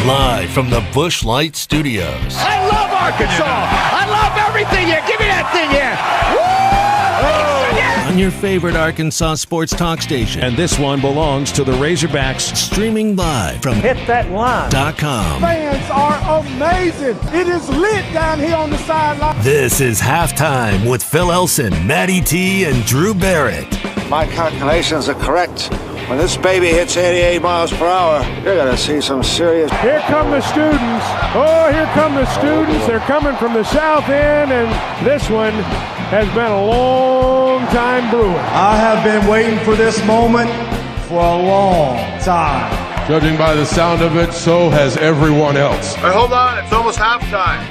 Live from the Busch Light Studios. I love Arkansas. I love everything here. Give me that thing here. Woo! Yes! On your favorite Arkansas sports talk station. And this one belongs to the Razorbacks. Streaming live from HitThatLine.com. Fans are amazing. It is lit down here on the sideline. This is Halftime with Phil Elson, Matty T, and Drew Barrett. My calculations are correct. When this baby hits 88 miles per hour, you're going to see some serious... Here come the students. Oh, here come the students. They're coming from the south end, and this one has been a long time brewing. I have been waiting for this moment for a long time. Judging by the sound of it, so has everyone else. Hey, hold on. It's almost halftime.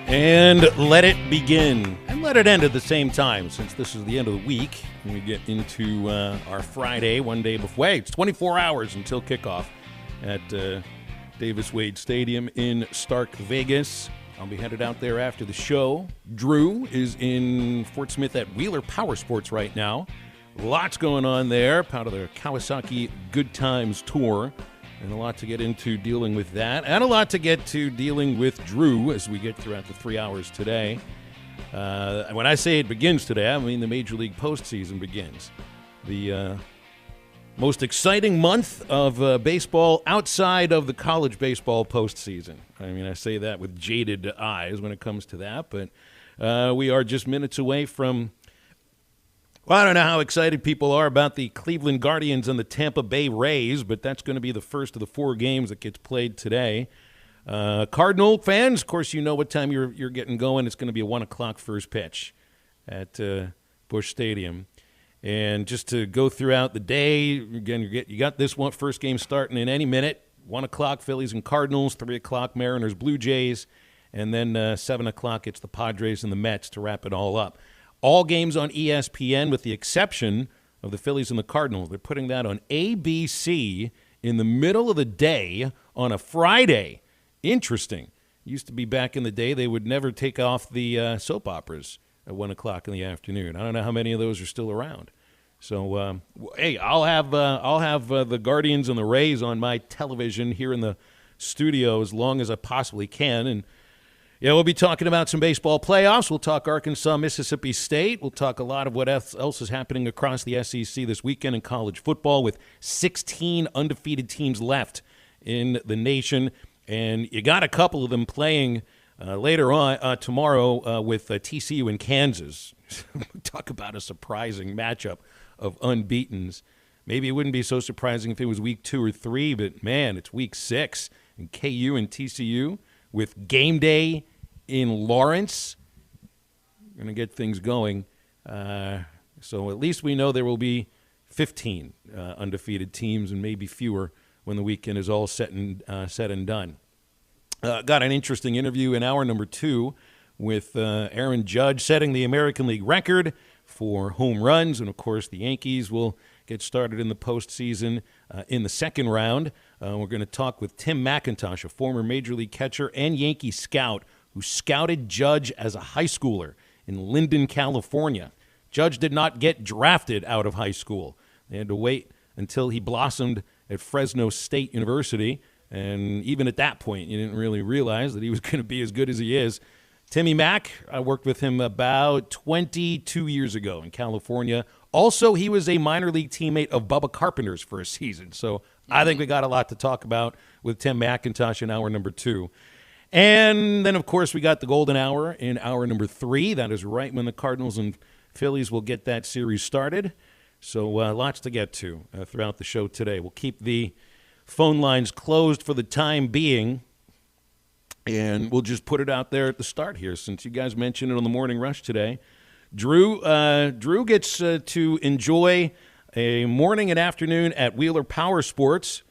And let it begin. And let it end at the same time, since this is the end of the week. And we get into our Friday, one day before. Wait, it's 24 hours until kickoff at Davis Wade Stadium in Stark Vegas. I'll be headed out there after the show. Drew is in Fort Smith at Wheeler Powersports right now. Lots going on there. Part of the Kawasaki Good Times Tour. And a lot to get into dealing with that. And a lot to get to dealing with Drew as we get throughout the 3 hours today. When I say it begins today, I mean the Major League postseason begins. The most exciting month of baseball outside of the college baseball postseason. I mean, I say that with jaded eyes when it comes to that. But we are just minutes away from... Well, I don't know how excited people are about the Cleveland Guardians and the Tampa Bay Rays, but that's going to be the first of the 4 games that gets played today. Cardinal fans, of course, you know what time you're getting going. It's going to be a 1 o'clock first pitch at Busch Stadium. And just to go throughout the day, again, you got this one first game starting in any minute. 1 o'clock, Phillies and Cardinals. 3 o'clock, Mariners, Blue Jays. And then 7 o'clock, it's the Padres and the Mets to wrap it all up. All games on ESPN with the exception of the Phillies and the Cardinals. They're putting that on ABC in the middle of the day on a Friday. Interesting. Used to be back in the day they would never take off the soap operas at 1 o'clock in the afternoon. I don't know how many of those are still around. So, hey, I'll have the Guardians and the Rays on my television here in the studio as long as I possibly can. And yeah, we'll be talking about some baseball playoffs. We'll talk Arkansas, Mississippi State. We'll talk a lot of what else is happening across the SEC this weekend in college football with 16 undefeated teams left in the nation. And you got a couple of them playing later on tomorrow with TCU and Kansas. Talk about a surprising matchup of unbeatens. Maybe it wouldn't be so surprising if it was week 2 or 3, but, man, it's week 6. And KU and TCU with game day in Lawrence. Going to get things going. So at least we know there will be 15 undefeated teams and maybe fewer when the weekend is all said and done. Got an interesting interview in hour number 2 with Aaron Judge setting the American League record for home runs. And, of course, the Yankees will get started in the postseason in the second round. We're going to talk with Tim McIntosh, a former Major League catcher and Yankee scout who scouted Judge as a high schooler in Linden, California. Judge did not get drafted out of high school. They had to wait until he blossomed at Fresno State University, and even at that point, you didn't really realize that he was going to be as good as he is. Timmy Mack, I worked with him about 22 years ago in California. Also, he was a minor league teammate of Bubba Carpenter's for a season, so I think we got a lot to talk about with Tim McIntosh in hour number 2. And then, of course, we got the golden hour in hour number 3. That is right when the Cardinals and Phillies will get that series started. So lots to get to throughout the show today. We'll keep the phone lines closed for the time being, and we'll just put it out there at the start here since you guys mentioned it on the Morning Rush today. Drew gets to enjoy a morning and afternoon at Wheeler Powersports,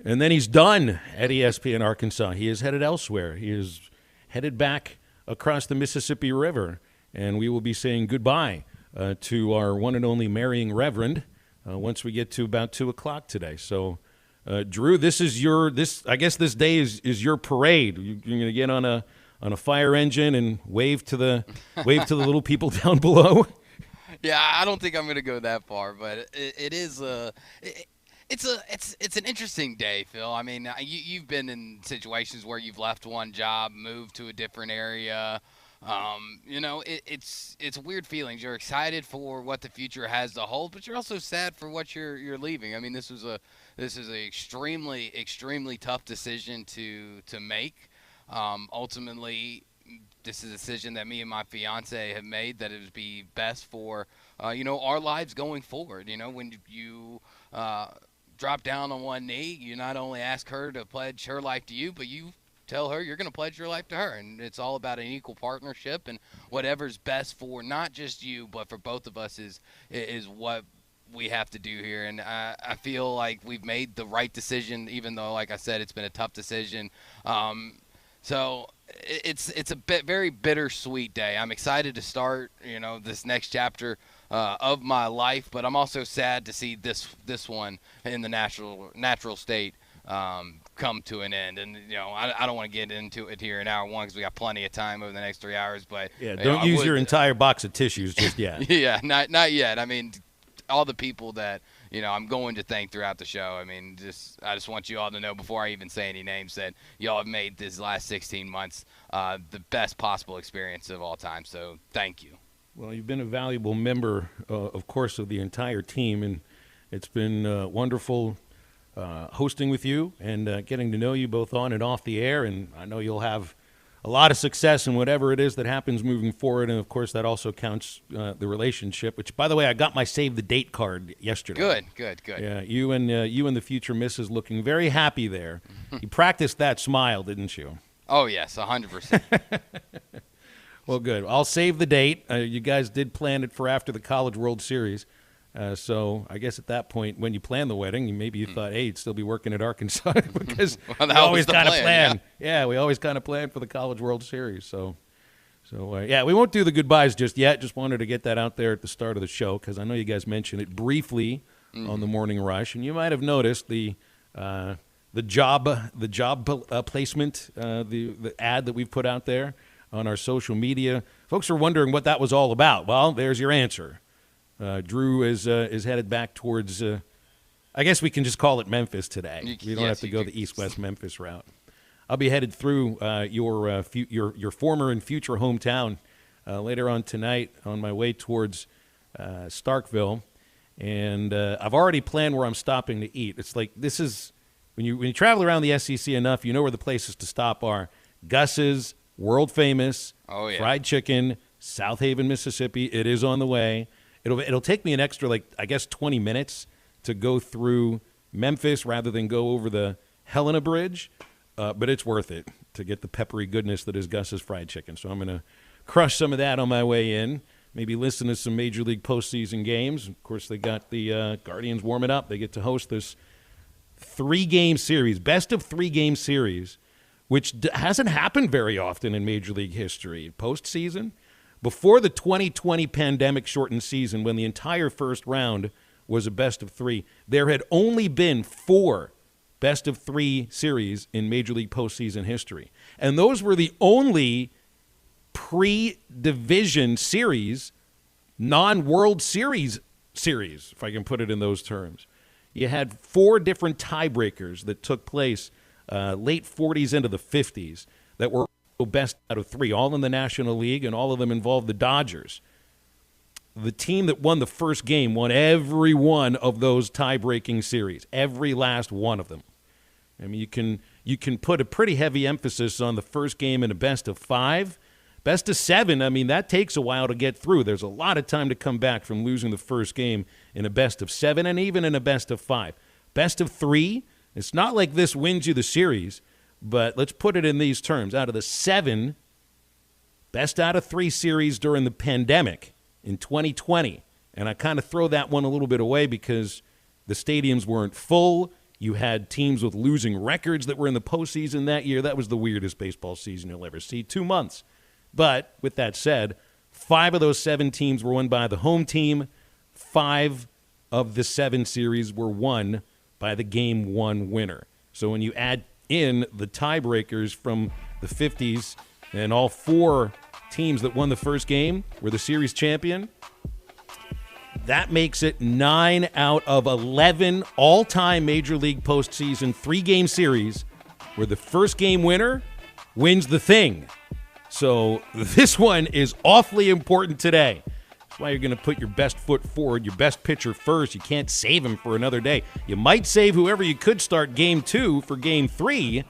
and then he's done at ESPN Arkansas. He is headed elsewhere. He is headed back across the Mississippi River, and we will be saying goodbye to our one and only marrying Reverend once we get to about 2 o'clock today. So, Drew, this is I guess this day is your parade. You're going to get on a fire engine and wave to the little people down below. Yeah, I don't think I'm going to go that far, but it's an interesting day, Phil. I mean, you've been in situations where you've left one job, moved to a different area. It's weird feelings. You're excited for what the future has to hold, but you're also sad for what you're leaving. I mean, this is an extremely tough decision to make. Ultimately, this is a decision that me and my fiance have made that it would be best for our lives going forward. When you drop down on one knee, you not only ask her to pledge her life to you, but you tell her you're going to pledge your life to her. And it's all about an equal partnership, and whatever's best for not just you, but for both of us is what we have to do here. And I feel like we've made the right decision, even though, like I said, it's been a tough decision. So it's a very bittersweet day. I'm excited to start, this next chapter of my life, but I'm also sad to see this one in the natural state come to an end. And I don't want to get into it here in hour one because we got plenty of time over the next 3 hours. But don't use your entire box of tissues just yet. Yeah, not yet. I mean, all the people that I'm going to thank throughout the show. I mean, I just want you all to know before I even say any names that y'all have made this last 16 months the best possible experience of all time. So thank you. Well, you've been a valuable member, of course, of the entire team, and it's been wonderful hosting with you and getting to know you both on and off the air. And I know you'll have a lot of success in whatever it is that happens moving forward. And, of course, that also counts the relationship, which, by the way, I got my save the date card yesterday. Good. Yeah, you and the future missus looking very happy there. You practiced that smile, didn't you? Oh, yes, 100%. Well, good. I'll save the date. You guys did plan it for after the College World Series. So I guess at that point, when you planned the wedding, maybe you thought, hey, you'd still be working at Arkansas because we always kind of plan. Yeah, we always kind of plan for the College World Series. So we won't do the goodbyes just yet. Just wanted to get that out there at the start of the show because I know you guys mentioned it briefly on the Morning Rush, and you might have noticed the job placement, the ad that we've put out there on our social media. Folks are wondering what that was all about. Well, there's your answer. Drew is headed back towards, I guess we can just call it Memphis today. We don't have to go the East-West Memphis route. I'll be headed through your former and future hometown later on tonight on my way towards Starkville. And I've already planned where I'm stopping to eat. It's like this is when you travel around the SEC enough, you know where the places to stop are. Gus's, world famous, fried chicken, South Haven, Mississippi. It is on the way. It'll take me an extra, 20 minutes to go through Memphis rather than go over the Helena Bridge, but it's worth it to get the peppery goodness that is Gus's fried chicken. So I'm going to crush some of that on my way in, maybe listen to some Major League postseason games. Of course, they got the Guardians warming up. They get to host this 3-game series, best of 3-game series, which hasn't happened very often in Major League history. Postseason, before the 2020 pandemic-shortened season, when the entire first round was a best of 3, there had only been 4 best of 3 series in Major League postseason history. And those were the only pre-division series, non-World Series, if I can put it in those terms. You had 4 different tiebreakers that took place late 40s into the 50s that were best out of 3, all in the National League, and all of them involved the Dodgers. The team that won the first game won every one of those tie-breaking series, every last one of them. I mean, you can put a pretty heavy emphasis on the first game in a best of 5. Best of 7, I mean, that takes a while to get through. There's a lot of time to come back from losing the first game in a best of 7 and even in a best of 5. Best of 3, it's not like this wins you the series, but let's put it in these terms. Out of the 7 best out of 3 series during the pandemic in 2020, and I kind of throw that one a little bit away because the stadiums weren't full. You had teams with losing records that were in the postseason that year. That was the weirdest baseball season you'll ever see. 2 months. But with that said, 5 of those 7 teams were won by the home team. 5 of the 7 series were won by the Game 1 winner. So when you add in the tiebreakers from the 50s and all 4 teams that won the first game were the series champion, That makes it 9 out of 11 all-time Major League postseason 3-game series where the first game winner wins the thing. So this one is awfully important today. That's why you're going to put your best foot forward, your best pitcher first. You can't save him for another day. You might save whoever you could start Game 2 for Game 3,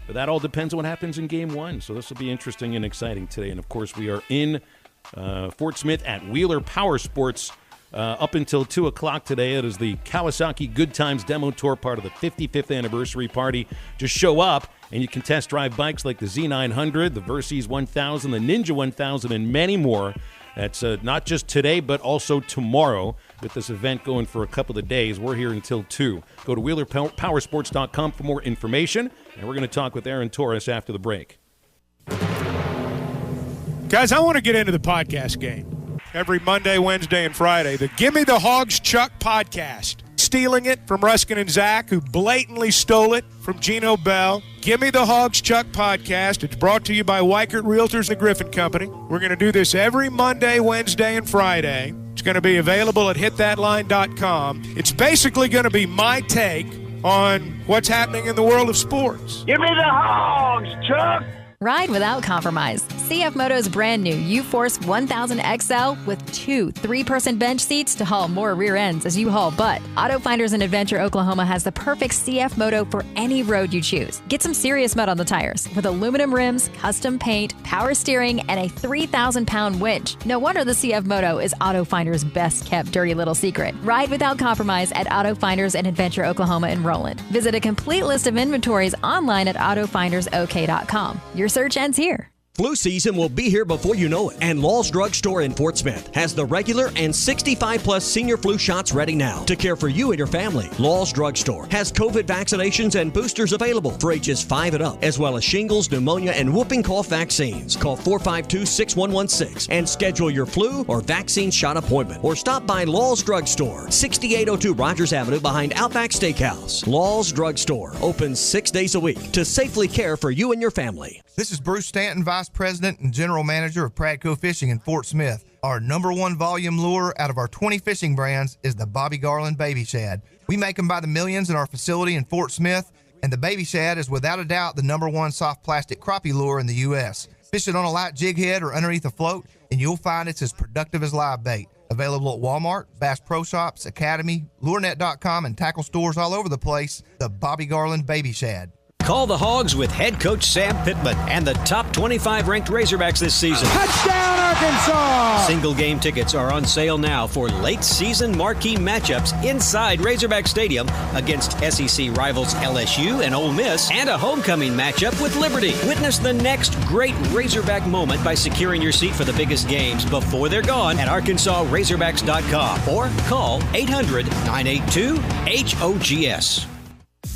but that all depends on what happens in Game 1. So this will be interesting and exciting today. And, of course, we are in Fort Smith at Wheeler Powersports up until 2 o'clock today. It is the Kawasaki Good Times Demo Tour, part of the 55th anniversary party. Just show up, and you can test drive bikes like the Z900, the Versys 1000, the Ninja 1000, and many more. That's not just today, but also tomorrow with this event going for a couple of days. We're here until 2. Go to WheelerPowersports.com for more information, and we're going to talk with Aaron Torres after the break. Guys, I want to get into the podcast game. Every Monday, Wednesday, and Friday, the Gimme the Hogs Chuck podcast. Stealing it from Ruskin and Zach, who blatantly stole it from Gino Bell. Gimme the Hogs Chuck podcast. It's brought to you by Weichert Realtors and the Griffin Company. We're going to do this every Monday, Wednesday, and Friday. It's going to be available at hitthatline.com. It's basically going to be my take on what's happening in the world of sports. Give me the Hogs, Chuck! Ride without compromise. CF Moto's brand new U-Force 1000 XL with 2 3-person bench seats to haul more rear ends as you haul butt. Auto Finders in Adventure, Oklahoma has the perfect CF Moto for any road you choose. Get some serious mud on the tires with aluminum rims, custom paint, power steering, and a 3,000-pound winch. No wonder the CF Moto is Auto Finders' best-kept dirty little secret. Ride without compromise at Auto Finders in Adventure, Oklahoma and Roland. Visit a complete list of inventories online at autofindersok.com. Your search ends here. Flu season will be here before you know it, and Law's Drug Store in Fort Smith has the regular and 65-plus senior flu shots ready now to care for you and your family. Law's Drug Store has COVID vaccinations and boosters available for ages 5 and up, as well as shingles, pneumonia, and whooping cough vaccines. Call 452-6116 and schedule your flu or vaccine shot appointment, or stop by Law's Drug Store, 6802 Rogers Avenue behind Outback Steakhouse. Law's Drug Store opens 6 days a week to safely care for you and your family. This is Bruce Stanton, Vice President and General Manager of Pradco Fishing in Fort Smith. Our #1 volume lure out of our 20 fishing brands is the Bobby Garland Baby Shad. We make them by the millions in our facility in Fort Smith, and the Baby Shad is without a doubt the #1 soft plastic crappie lure in the U.S. Fish it on a light jig head or underneath a float, and you'll find it's as productive as live bait. Available at Walmart, Bass Pro Shops, Academy, LureNet.com, and tackle stores all over the place. The Bobby Garland Baby Shad. Call the Hogs with head coach Sam Pittman and the top 25 ranked Razorbacks this season. Touchdown, Arkansas! Single game tickets are on sale now for late season marquee matchups inside Razorback Stadium against SEC rivals LSU and Ole Miss, and a homecoming matchup with Liberty. Witness the next great Razorback moment by securing your seat for the biggest games before they're gone at ArkansasRazorbacks.com or call 800-982-HOGS.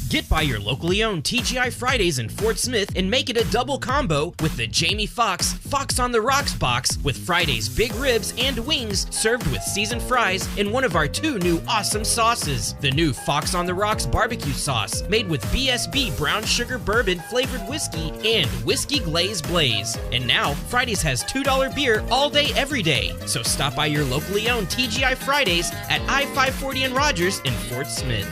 Get by your locally owned TGI Fridays in Fort Smith and make it a double combo with the Jamie Foxx Fox on the Rocks box with Friday's big ribs and wings served with seasoned fries in one of our 2 new awesome sauces. The new Fox on the Rocks barbecue sauce made with BSB brown sugar bourbon flavored whiskey and whiskey glaze blaze. And now Fridays has $2 beer all day every day. So stop by your locally owned TGI Fridays at I-540 and Rogers in Fort Smith.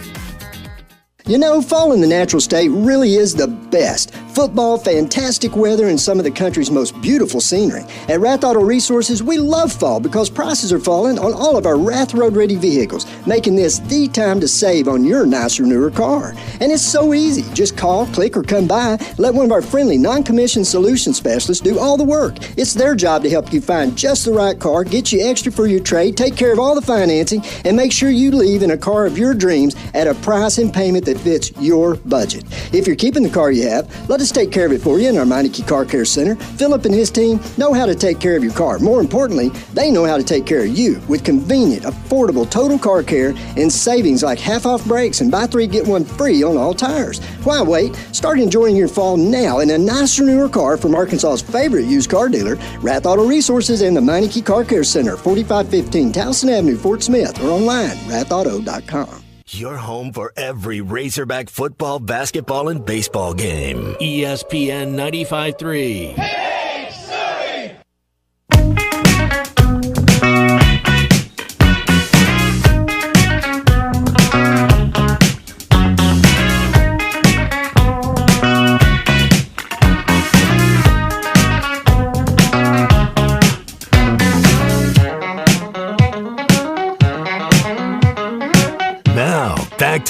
You know, fall in the natural state really is the best. Football, fantastic weather, and some of the country's most beautiful scenery. At Rath Auto Resources, we love fall because prices are falling on all of our Rath road-ready vehicles, making this the time to save on your nicer, newer car. And it's so easy. Just call, click, or come by. Let one of our friendly, non-commissioned solution specialists do all the work. It's their job to help you find just the right car, get you extra for your trade, take care of all the financing, and make sure you leave in a car of your dreams at a price and payment that fits your budget. If you're keeping the car you have, let us take care of it for you in our Meineke Car Care Center. Philip and his team know how to take care of your car. More importantly, they know how to take care of you with convenient, affordable total car care and savings like half-off brakes and buy 3, get 1 free on all tires. Why wait? Start enjoying your fall now in a nicer, newer car from Arkansas's favorite used car dealer, Rath Auto Resources and the Meineke Car Care Center, 4515 Towson Avenue, Fort Smith, or online, rathauto.com. Your home for every Razorback football, basketball, and baseball game. ESPN 95.3. Hey, Surrey!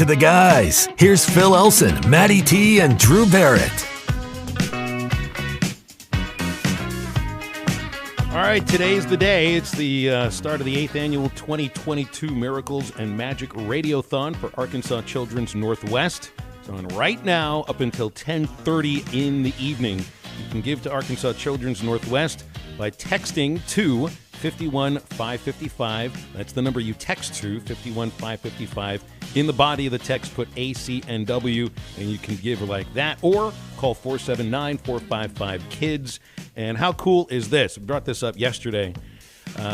to the guys. Here's Phil Elson, Matty T, and Drew Barrett. All right, today's the day. It's the start of the 8th annual 2022 Miracles and Magic Radiothon for Arkansas Children's Northwest. It's on right now up until 10:30 in the evening. You can give to Arkansas Children's Northwest by texting to 51555. That's the number you text to, 51555. In the body of the text, put ACNW, and you can give like that. Or call 479-455-KIDS. And how cool is this? We brought this up yesterday.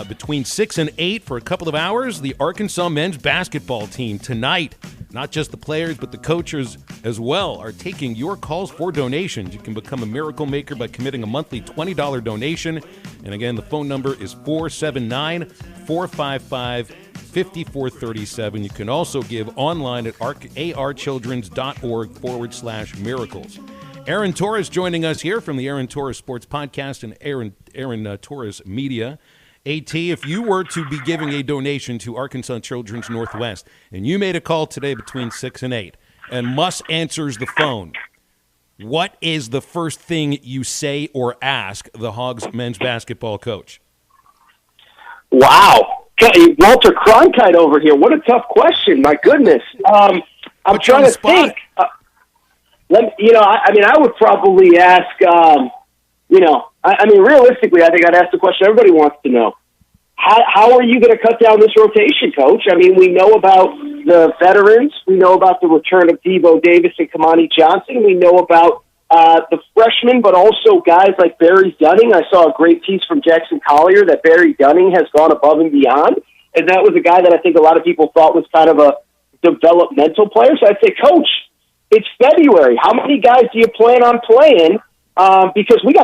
Between 6 and 8 for a couple of hours, the Arkansas men's basketball team tonight, not just the players, but the coaches as well, are taking your calls for donations. You can become a miracle maker by committing a monthly $20 donation. And again, the phone number is 479-455-5437. You can also give online at archildrens.org/miracles. Aaron Torres joining us here from the Aaron Torres Sports Podcast and Aaron Torres Media. AT, if you were to be giving a donation to Arkansas Children's Northwest, and you made a call today between 6 and 8, and Muss answers the phone, what is the first thing you say or ask the Hogs men's basketball coach? Wow. Walter Cronkite over here. What a tough question. My goodness. I'm trying to think. I would probably ask, realistically, I think I'd ask the question everybody wants to know. How are you going to cut down this rotation, Coach? I mean, we know about the veterans. We know about the return of Devo Davis and Kamani Johnson. We know about the freshmen, but also guys like Barry Dunning. I saw a great piece from Jackson Collier that Barry Dunning has gone above and beyond. And that was a guy that I think a lot of people thought was kind of a developmental player. So I'd say, Coach, it's February. How many guys do you plan on playing? Because we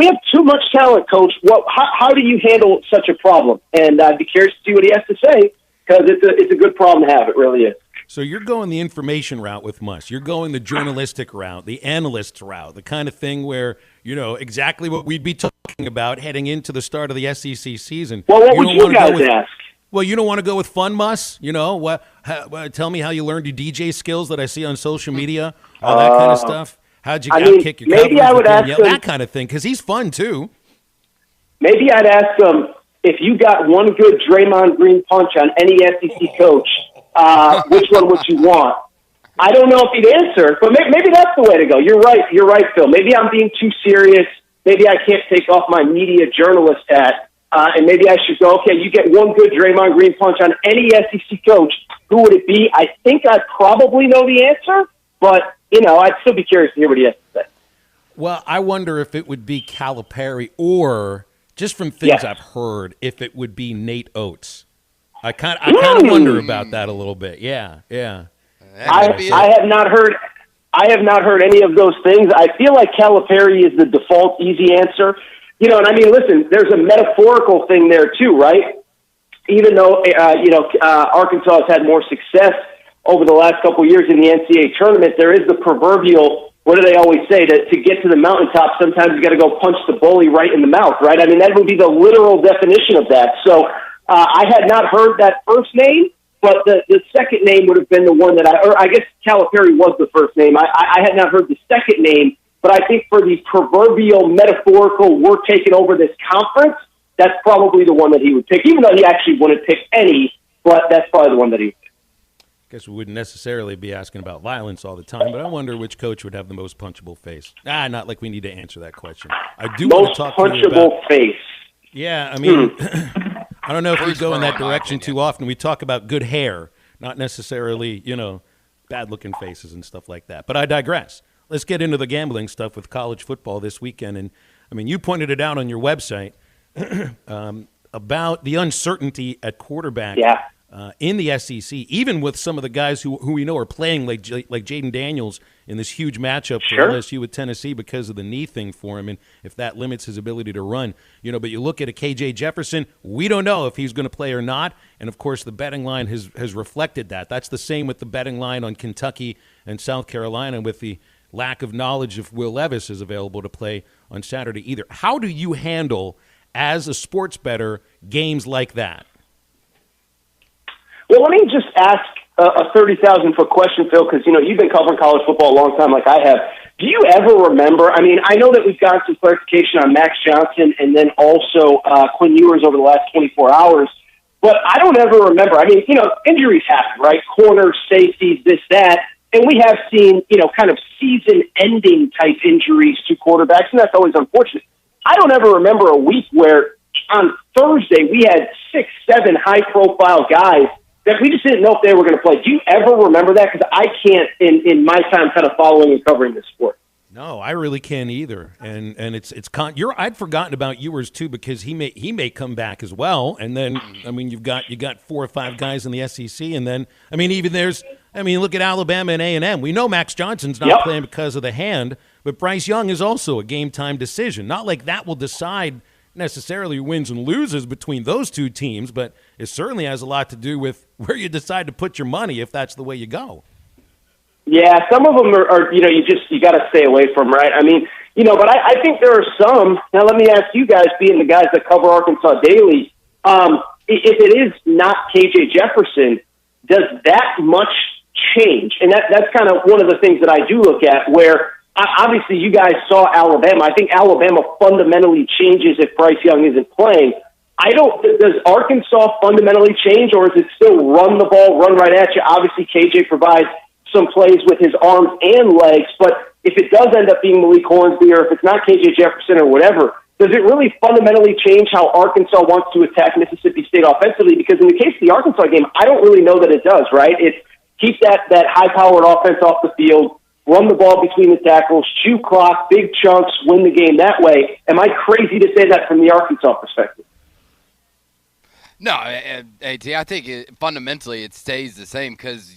have too much talent, Coach. How do you handle such a problem? And I'd be curious to see what he has to say, because it's a good problem to have. It really is. So you're going the information route with Muss. You're going the journalistic route, the analyst route, the kind of thing where, exactly what we'd be talking about heading into the start of the SEC season. Well, what would you guys ask? Well, you don't want to go with fun, Muss? Tell me how you learned your DJ skills that I see on social media, all that kind of stuff. How'd you kick your maybe I would ask him, that kind of thing, because he's fun, too. Maybe I'd ask him, if you got one good Draymond Green punch on any SEC coach, which one would you want? I don't know if he'd answer, but maybe that's the way to go. You're right, Phil. Maybe I'm being too serious. Maybe I can't take off my media journalist hat, and maybe I should go, okay, you get one good Draymond Green punch on any SEC coach. Who would it be? I think I probably know the answer, but I'd still be curious to hear what he has to say. Well, I wonder if it would be Calipari, or just from things I've heard, if it would be Nate Oates. I kind of wonder about that a little bit. Yeah. I have not heard any of those things. I feel like Calipari is the default easy answer. Listen, there's a metaphorical thing there too, right? Even though Arkansas has had more success over the last couple of years in the NCAA tournament, there is the proverbial, what do they always say, that to get to the mountaintop, sometimes you got to go punch the bully right in the mouth, right? I mean, that would be the literal definition of that. So I had not heard that first name, but the second name would have been the one that I guess Calipari was the first name. I had not heard the second name, but I think for the proverbial metaphorical, we're taking over this conference, that's probably the one that he would pick, even though he actually wouldn't pick any, but that's probably the one that he would pick. I guess we wouldn't necessarily be asking about violence all the time, but I wonder which coach would have the most punchable face. Not like we need to answer that question. I do want to talk to you about punchable face. Yeah, I mean, I don't know if we go in that direction too often. We talk about good hair, not necessarily, bad-looking faces and stuff like that. But I digress. Let's get into the gambling stuff with college football this weekend. And, you pointed it out on your website about the uncertainty at quarterback. Yeah. In the SEC, even with some of the guys who we know are playing like Jaden Daniels in this huge matchup for LSU with Tennessee because of the knee thing for him, and if that limits his ability to run. But you look at a KJ Jefferson, we don't know if he's going to play or not, and of course the betting line has reflected that. That's the same with the betting line on Kentucky and South Carolina, with the lack of knowledge if Will Levis is available to play on Saturday either. How do you handle, as a sports bettor, games like that? Well, let me just ask a 30,000-foot question, Phil, because, you've been covering college football a long time like I have. Do you ever remember, I know that we've gotten some clarification on Max Johnson and then also Quinn Ewers over the last 24 hours, but I don't ever remember. Injuries happen, right? Corners, safeties, this, that, and we have seen, kind of season-ending type injuries to quarterbacks, and that's always unfortunate. I don't ever remember a week where on Thursday we had 6, 7 high-profile guys that we just didn't know if they were going to play. Do you ever remember that? Because I can't in my time kind of following and covering this sport. No, I really can't either. And I'd forgotten about Ewers too, because he may come back as well. And then you've got 4 or 5 guys in the SEC, and then look at Alabama and A&M. We know Max Johnson's not playing because of the hand, but Bryce Young is also a game time decision. Not like that will decide necessarily wins and loses between those two teams, but it certainly has a lot to do with where you decide to put your money if that's the way you go. Yeah, some of them are you got to stay away from, right? But I think there are some. Now, let me ask you guys, being the guys that cover Arkansas daily, if it is not KJ Jefferson, does that much change? And that's kind of one of the things that I do look at, where obviously you guys saw Alabama. I think Alabama fundamentally changes if Bryce Young isn't playing. Does Arkansas fundamentally change, or is it still run the ball, run right at you? Obviously, KJ provides some plays with his arms and legs, but if it does end up being Malik Hornsby, or if it's not KJ Jefferson or whatever, does it really fundamentally change how Arkansas wants to attack Mississippi State offensively? Because in the case of the Arkansas game, I don't really know that it does, right? It's keep that high-powered offense off the field, run the ball between the tackles, chew clock, big chunks, win the game that way. Am I crazy to say that from the Arkansas perspective? No, AT, I think fundamentally it stays the same, because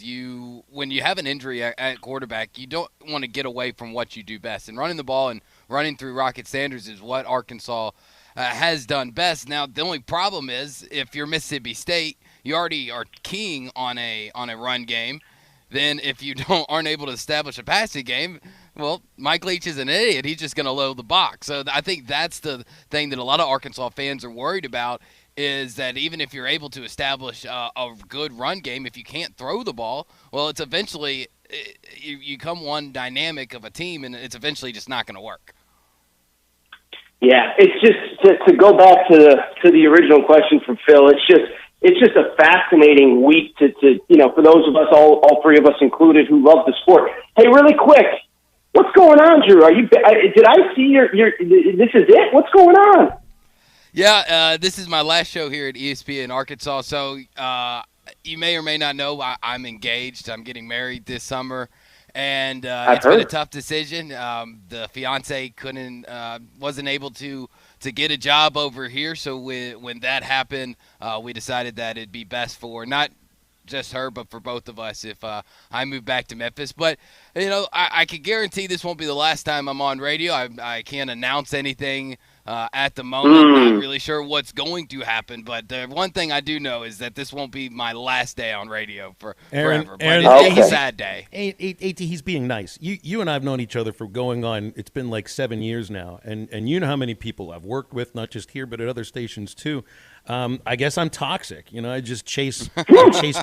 when you have an injury at quarterback, you don't want to get away from what you do best. And running the ball and running through Rocket Sanders is what Arkansas has done best. Now, the only problem is if you're Mississippi State, you already are keying on a run game. Then if you aren't able to establish a passing game, well, Mike Leach is an idiot. He's just going to load the box. So I think that's the thing that a lot of Arkansas fans are worried about, is that even if you're able to establish a good run game, if you can't throw the ball, well, it's eventually you come one dynamic of a team, and it's eventually just not going to work. Yeah, it's just to go back to the original question from Phil. It's just a fascinating week to for those of us, all 3 of us included, who love the sport. Hey, really quick, what's going on, Drew? Did I see your? This is it? What's going on? Yeah, this is my last show here at ESPN Arkansas. So you may or may not know I'm engaged. I'm getting married this summer, and it's been a tough decision. The fiance wasn't able to get a job over here. So when that happened, we decided that it'd be best for not just her, but for both of us if I move back to Memphis. But, I can guarantee this won't be the last time I'm on radio. I can't announce anything at the moment. Not really sure what's going to happen, but the one thing I do know is that this won't be my last day on radio forever. But it's a sad day. AT, he's being nice. You and I have known each other for going on, it's been like 7 years now, and you know how many people I've worked with, not just here, but at other stations too. I guess I'm toxic. I just chase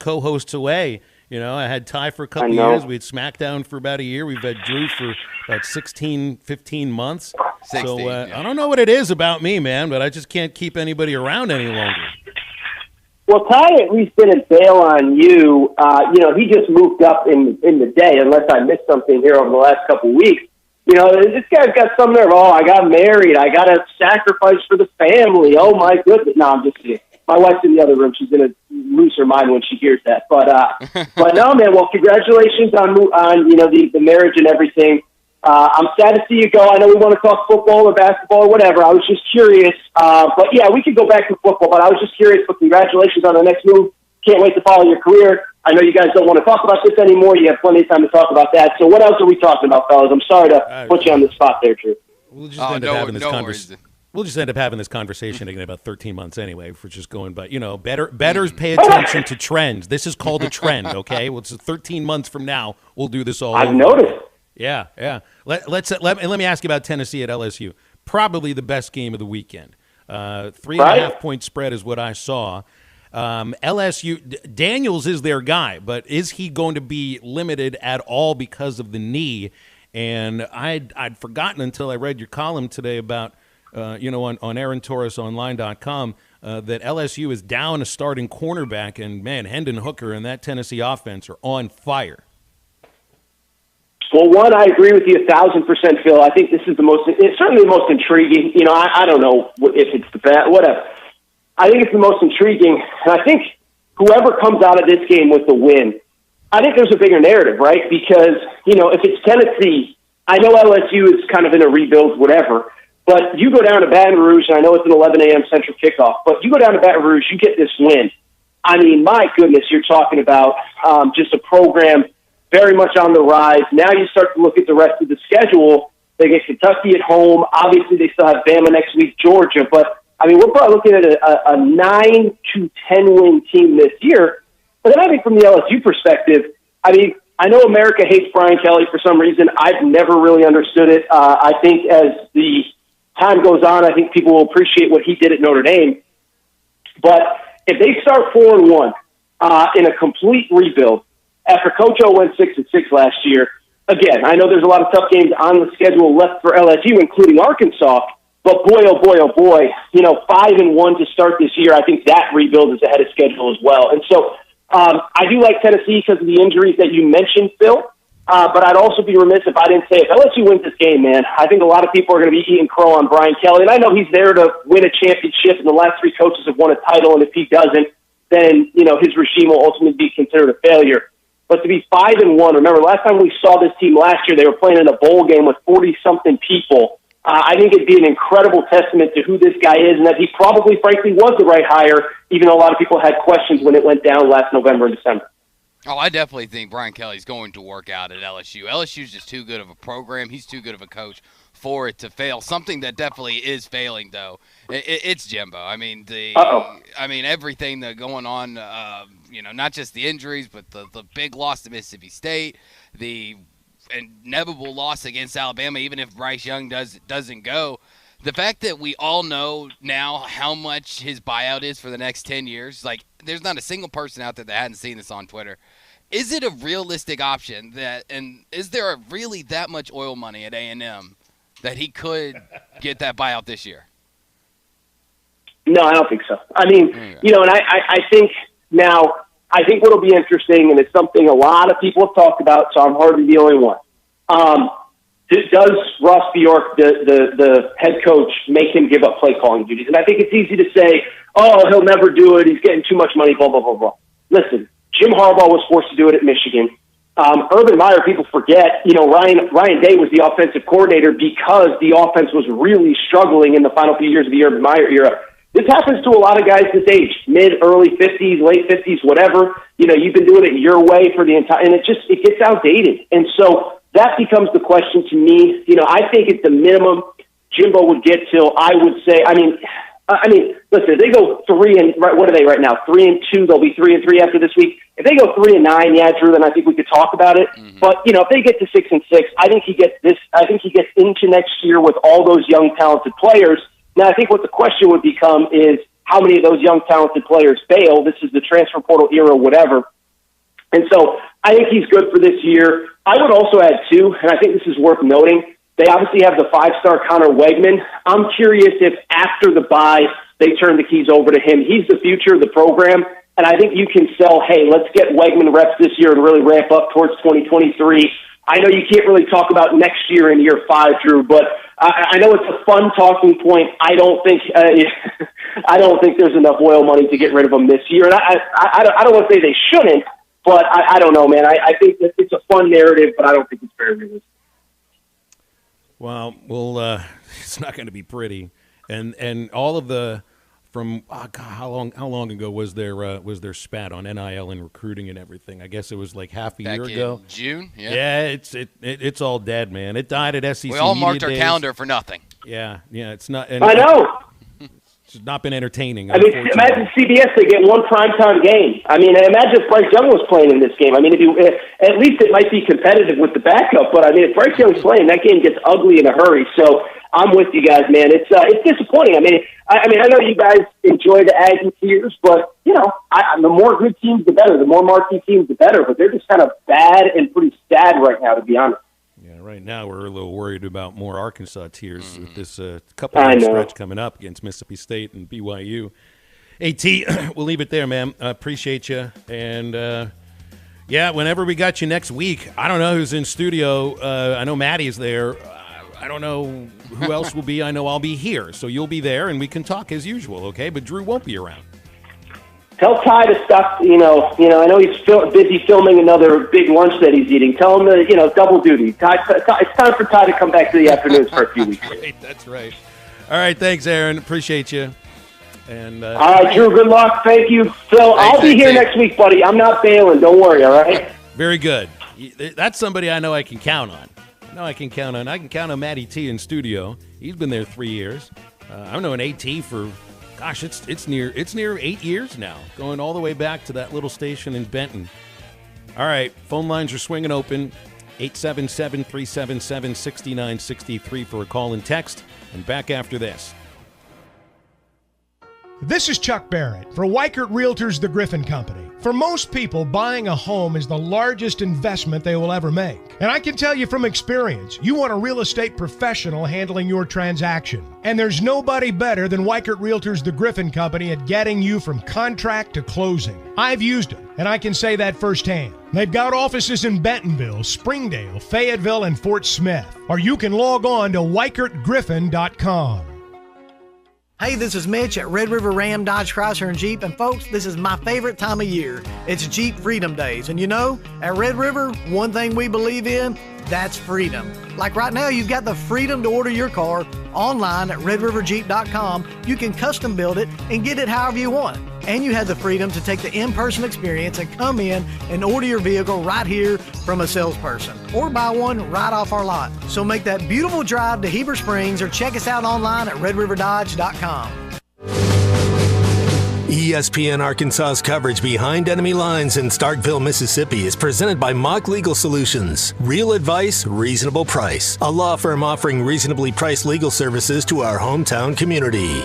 co-hosts away. I had Ty for a couple years. We had SmackDown for about a year. We've had Drew for about 16, 15 months. 16, so I don't know what it is about me, man, but I just can't keep anybody around any longer. Well, Ty at least didn't bail on you. He just moved up in the day, unless I missed something here over the last couple of weeks. This guy's got some nerve. Oh, I got married. I got to sacrifice for the family. Oh, my goodness. No, I'm just kidding. My wife's in the other room. She's going to lose her mind when she hears that. But no, man. Well, congratulations on the marriage and everything. I'm sad to see you go. I know we want to talk football or basketball or whatever. I was just curious. But yeah, we could go back to football. But I was just curious. But congratulations on the next move. Can't wait to follow your career. I know you guys don't want to talk about this anymore. You have plenty of time to talk about that. So what else are we talking about, fellas? I'm sorry to put you on the spot there, Drew. We'll just end up having this conversation. We'll just end up having this conversation in about 13 months anyway, if we're just going by, bettors pay attention to trends. This is called a trend, okay? Well, it's 13 months from now, we'll do this all over. I've noticed. Yeah. Let me ask you about Tennessee at LSU. Probably the best game of the weekend. 3.5 point spread is what I saw. LSU, Daniels is their guy, but is he going to be limited at all because of the knee? And I'd forgotten until I read your column today about, on AaronTorresOnline.com, that LSU is down a starting cornerback, and, man, Hendon Hooker and that Tennessee offense are on fire. Well, one, I agree with you 1,000%, Phil. I think this is it's certainly the most intriguing. I don't know if it's the best, whatever. I think it's the most intriguing, and I think whoever comes out of this game with the win, I think there's a bigger narrative, right? Because, if it's Tennessee, I know LSU is kind of in a rebuild, whatever, but you go down to Baton Rouge, and I know it's an 11 a.m. Central kickoff, but you go down to Baton Rouge, you get this win. I mean, my goodness, you're talking about just a program very much on the rise. Now you start to look at the rest of the schedule. They get Kentucky at home. Obviously, they still have Bama next week, Georgia. But, I mean, we're probably looking at a 9 to 10 win team this year. But then I think from the LSU perspective, I mean, I know America hates Brian Kelly for some reason. I've never really understood it. I think as the time goes on, I think people will appreciate what he did at Notre Dame. But if they start 4-1 in a complete rebuild, after Coach O went 6-6 last year, again, I know there's a lot of tough games on the schedule left for LSU, including Arkansas, but boy, 5-1 to start this year, I think that rebuild is ahead of schedule as well. And so I do like Tennessee because of the injuries that you mentioned, Phil, but I'd also be remiss if I didn't say if LSU wins this game, man, I think a lot of people are going to be eating crow on Brian Kelly, and I know he's there to win a championship, and the last three coaches have won a title, and if he doesn't, then, his regime will ultimately be considered a failure. But to be 5-1, remember, last time we saw this team last year, they were playing in a bowl game with 40-something people. I think it'd be an incredible testament to who this guy is and that he probably, frankly, was the right hire, even though a lot of people had questions when it went down last November and December. Oh, I definitely think Brian Kelly's going to work out at LSU. LSU's just too good of a program. He's too good of a coach for it to fail. Something that definitely is failing, though, it's Jimbo. I mean, everything that's going on, not just the injuries, but the big loss to Mississippi State, the inevitable loss against Alabama, even if Bryce Young doesn't go. The fact that we all know now how much his buyout is for the next 10 years, like, there's not a single person out there that hadn't seen this on Twitter. Is it a realistic option and is there really that much oil money at A&M that he could get that buyout this year? No, I don't think so. I mean, and I think now, I think what'll be interesting, and it's something a lot of people have talked about, so I'm hardly the only one. Does Ross Bjork, the head coach, make him give up play calling duties? And I think it's easy to say, oh, he'll never do it. He's getting too much money, blah, blah, blah, blah. Listen, Jim Harbaugh was forced to do it at Michigan. Urban Meyer, people forget, Ryan Day was the offensive coordinator because the offense was really struggling in the final few years of the Urban Meyer era. This happens to a lot of guys this age, early 50s, late 50s, whatever. You've been doing it your way for the entire, and it gets outdated. And so that becomes the question to me. I think at the minimum, Jimbo would get till, I would say, I mean, listen, if they go 3-, what are they right now? 3-2, they'll be 3-3 after this week. If they go 3-9, yeah, Drew, then I think we could talk about it. Mm-hmm. But, if they get to 6-6, I think he gets into next year with all those young, talented players. Now, I think what the question would become is how many of those young, talented players fail. This is the transfer portal era, whatever. And so I think he's good for this year. I would also add, too, and I think this is worth noting, they obviously have the 5-star Connor Wegman. I'm curious if after the bye they turn the keys over to him. He's the future of the program, and I think you can sell, hey, let's get Wegman reps this year and really ramp up towards 2023. I know you can't really talk about next year in year 5, Drew, but I know it's a fun talking point. I don't think there's enough oil money to get rid of him this year, and I don't want to say they shouldn't, but I don't know, man. I think that it's a fun narrative, but I don't think it's very realistic. Well, it's not going to be pretty, and all of the from how long ago was their spat on NIL and recruiting and everything? I guess it was like half a year ago. In June, yeah. Yeah, it's all dead, man. It died at SEC. We all marked Media our Days. calendar for nothing. Yeah, it's not. I know. It's not been entertaining. I mean, imagine CBS, they get one primetime game. I mean, imagine if Bryce Young was playing in this game. I mean, at least it might be competitive with the backup, but I mean, if Bryce Young's playing, that game gets ugly in a hurry. So I'm with you guys, man. It's disappointing. I mean, I know you guys enjoy the Aggie Tears, but, you know, the more good teams, the better. The more marquee teams, the better. But they're just kind of bad and pretty sad right now, to be honest. Yeah, right now we're a little worried about more Arkansas Tears with this couple of stretch coming up against Mississippi State and BYU. Hey, T, we'll leave it there, man. I appreciate you. And, yeah, whenever we got you next week, I don't know who's in studio. I know Maddie's there. I don't know who else will be. I know I'll be here. So you'll be there, and we can talk as usual, okay? But Drew won't be around. Tell Ty to stop, I know he's busy filming another big lunch that he's eating. Tell him to, double duty. Ty, it's time for Ty to come back to the afternoons for a few weeks. Right, that's right. All right, thanks, Aaron. Appreciate you. And all right, Drew, good luck. Thank you. Phil, I'll be here next week, buddy. I'm not bailing. Don't worry, all right? Very good. That's somebody I know I can count on. I can count on Matty T in studio. He's been there 3 years. I've known AT for... Gosh, it's near 8 years now, going all the way back to that little station in Benton. All right, phone lines are swinging open, 877-377-6963 for a call and text, and back after this. This is Chuck Barrett for Weichert Realtors, the Griffin Company. For most people, buying a home is the largest investment they will ever make. And I can tell you from experience, you want a real estate professional handling your transaction. And there's nobody better than Weichert Realtors, the Griffin Company at getting you from contract to closing. I've used them, and I can say that firsthand. They've got offices in Bentonville, Springdale, Fayetteville, and Fort Smith. Or you can log on to WeichertGriffin.com. Hey, this is Mitch at Red River Ram, Dodge, Chrysler, and Jeep, and folks, this is my favorite time of year. It's Jeep Freedom Days, and at Red River, one thing we believe in, that's freedom. Like right now, you've got the freedom to order your car online at redriverjeep.com. You can custom build it and get it however you want. And you have the freedom to take the in-person experience and come in and order your vehicle right here from a salesperson or buy one right off our lot. So make that beautiful drive to Heber Springs or check us out online at redriverdodge.com. ESPN Arkansas's coverage behind enemy lines in Starkville, Mississippi is presented by Mock Legal Solutions. Real advice, reasonable price. A law firm offering reasonably priced legal services to our hometown community.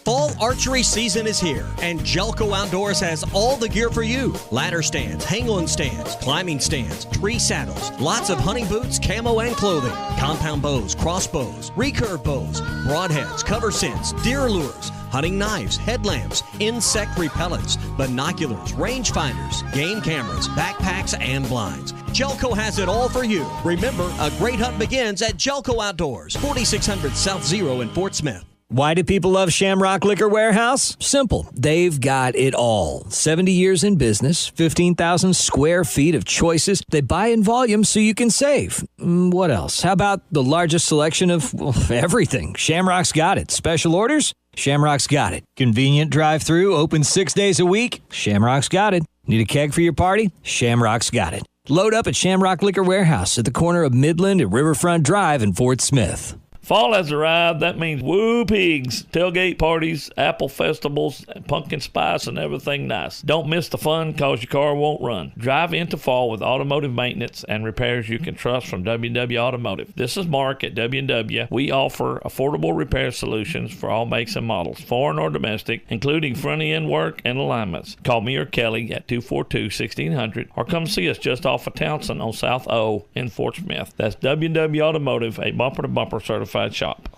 Fall archery season is here, and Jelco Outdoors has all the gear for you. Ladder stands, hang-on stands, climbing stands, tree saddles, lots of hunting boots, camo, and clothing, compound bows, crossbows, recurve bows, broadheads, cover scents, deer lures, hunting knives, headlamps, insect repellents, binoculars, rangefinders, game cameras, backpacks, and blinds. Jelco has it all for you. Remember, a great hunt begins at Jelco Outdoors, 4600 South Zero in Fort Smith. Why do people love Shamrock Liquor Warehouse? Simple. They've got it all. 70 years in business, 15,000 square feet of choices. They buy in volume so you can save. What else? How about the largest selection of everything? Shamrock's got it. Special orders? Shamrock's got it. Convenient drive-through, open 6 days a week? Shamrock's got it. Need a keg for your party? Shamrock's got it. Load up at Shamrock Liquor Warehouse at the corner of Midland and Riverfront Drive in Fort Smith. Fall has arrived. That means woo pigs, tailgate parties, apple festivals, pumpkin spice, and everything nice. Don't miss the fun because your car won't run. Drive into fall with automotive maintenance and repairs you can trust from W&W Automotive. This is Mark at W&W. We offer affordable repair solutions for all makes and models, foreign or domestic, including front-end work and alignments. Call me or Kelly at 242-1600 or come see us just off of Townsend on South O in Fort Smith. That's W&W Automotive, a bumper-to-bumper certified shop.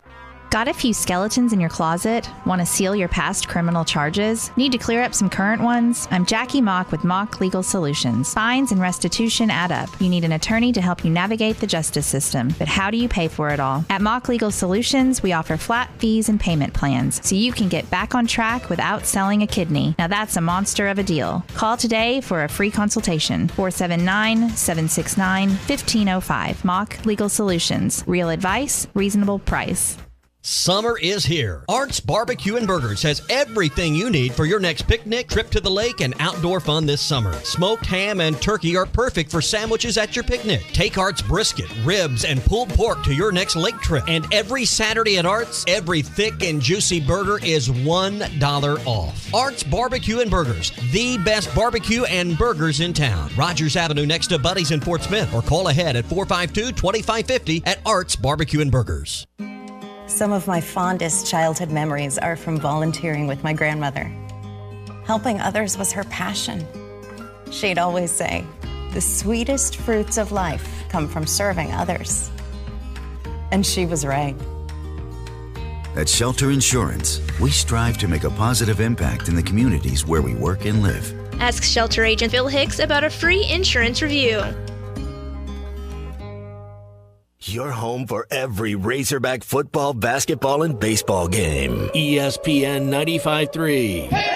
Got a few skeletons in your closet? Want to seal your past criminal charges? Need to clear up some current ones? I'm Jackie Mock with Mock Legal Solutions. Fines and restitution add up. You need an attorney to help you navigate the justice system. But how do you pay for it all? At Mock Legal Solutions, we offer flat fees and payment plans so you can get back on track without selling a kidney. Now that's a monster of a deal. Call today for a free consultation. 479-769-1505. Mock Legal Solutions. Real advice, reasonable price. Summer is here. Art's Barbecue and Burgers has everything you need for your next picnic, trip to the lake, and outdoor fun this summer. Smoked ham and turkey are perfect for sandwiches at your picnic. Take Art's brisket, ribs, and pulled pork to your next lake trip. And every Saturday at Art's, every thick and juicy burger is $1 off. Art's Barbecue and Burgers, the best barbecue and burgers in town. Rogers Avenue next to Buddy's in Fort Smith, or call ahead at 452-2550 at Art's Barbecue and Burgers. Some of my fondest childhood memories are from volunteering with my grandmother. Helping others was her passion. She'd always say, the sweetest fruits of life come from serving others. And she was right. At Shelter Insurance, we strive to make a positive impact in the communities where we work and live. Ask Shelter Agent Phil Hicks about a free insurance review. Your home for every Razorback football, basketball, and baseball game. ESPN 95.3.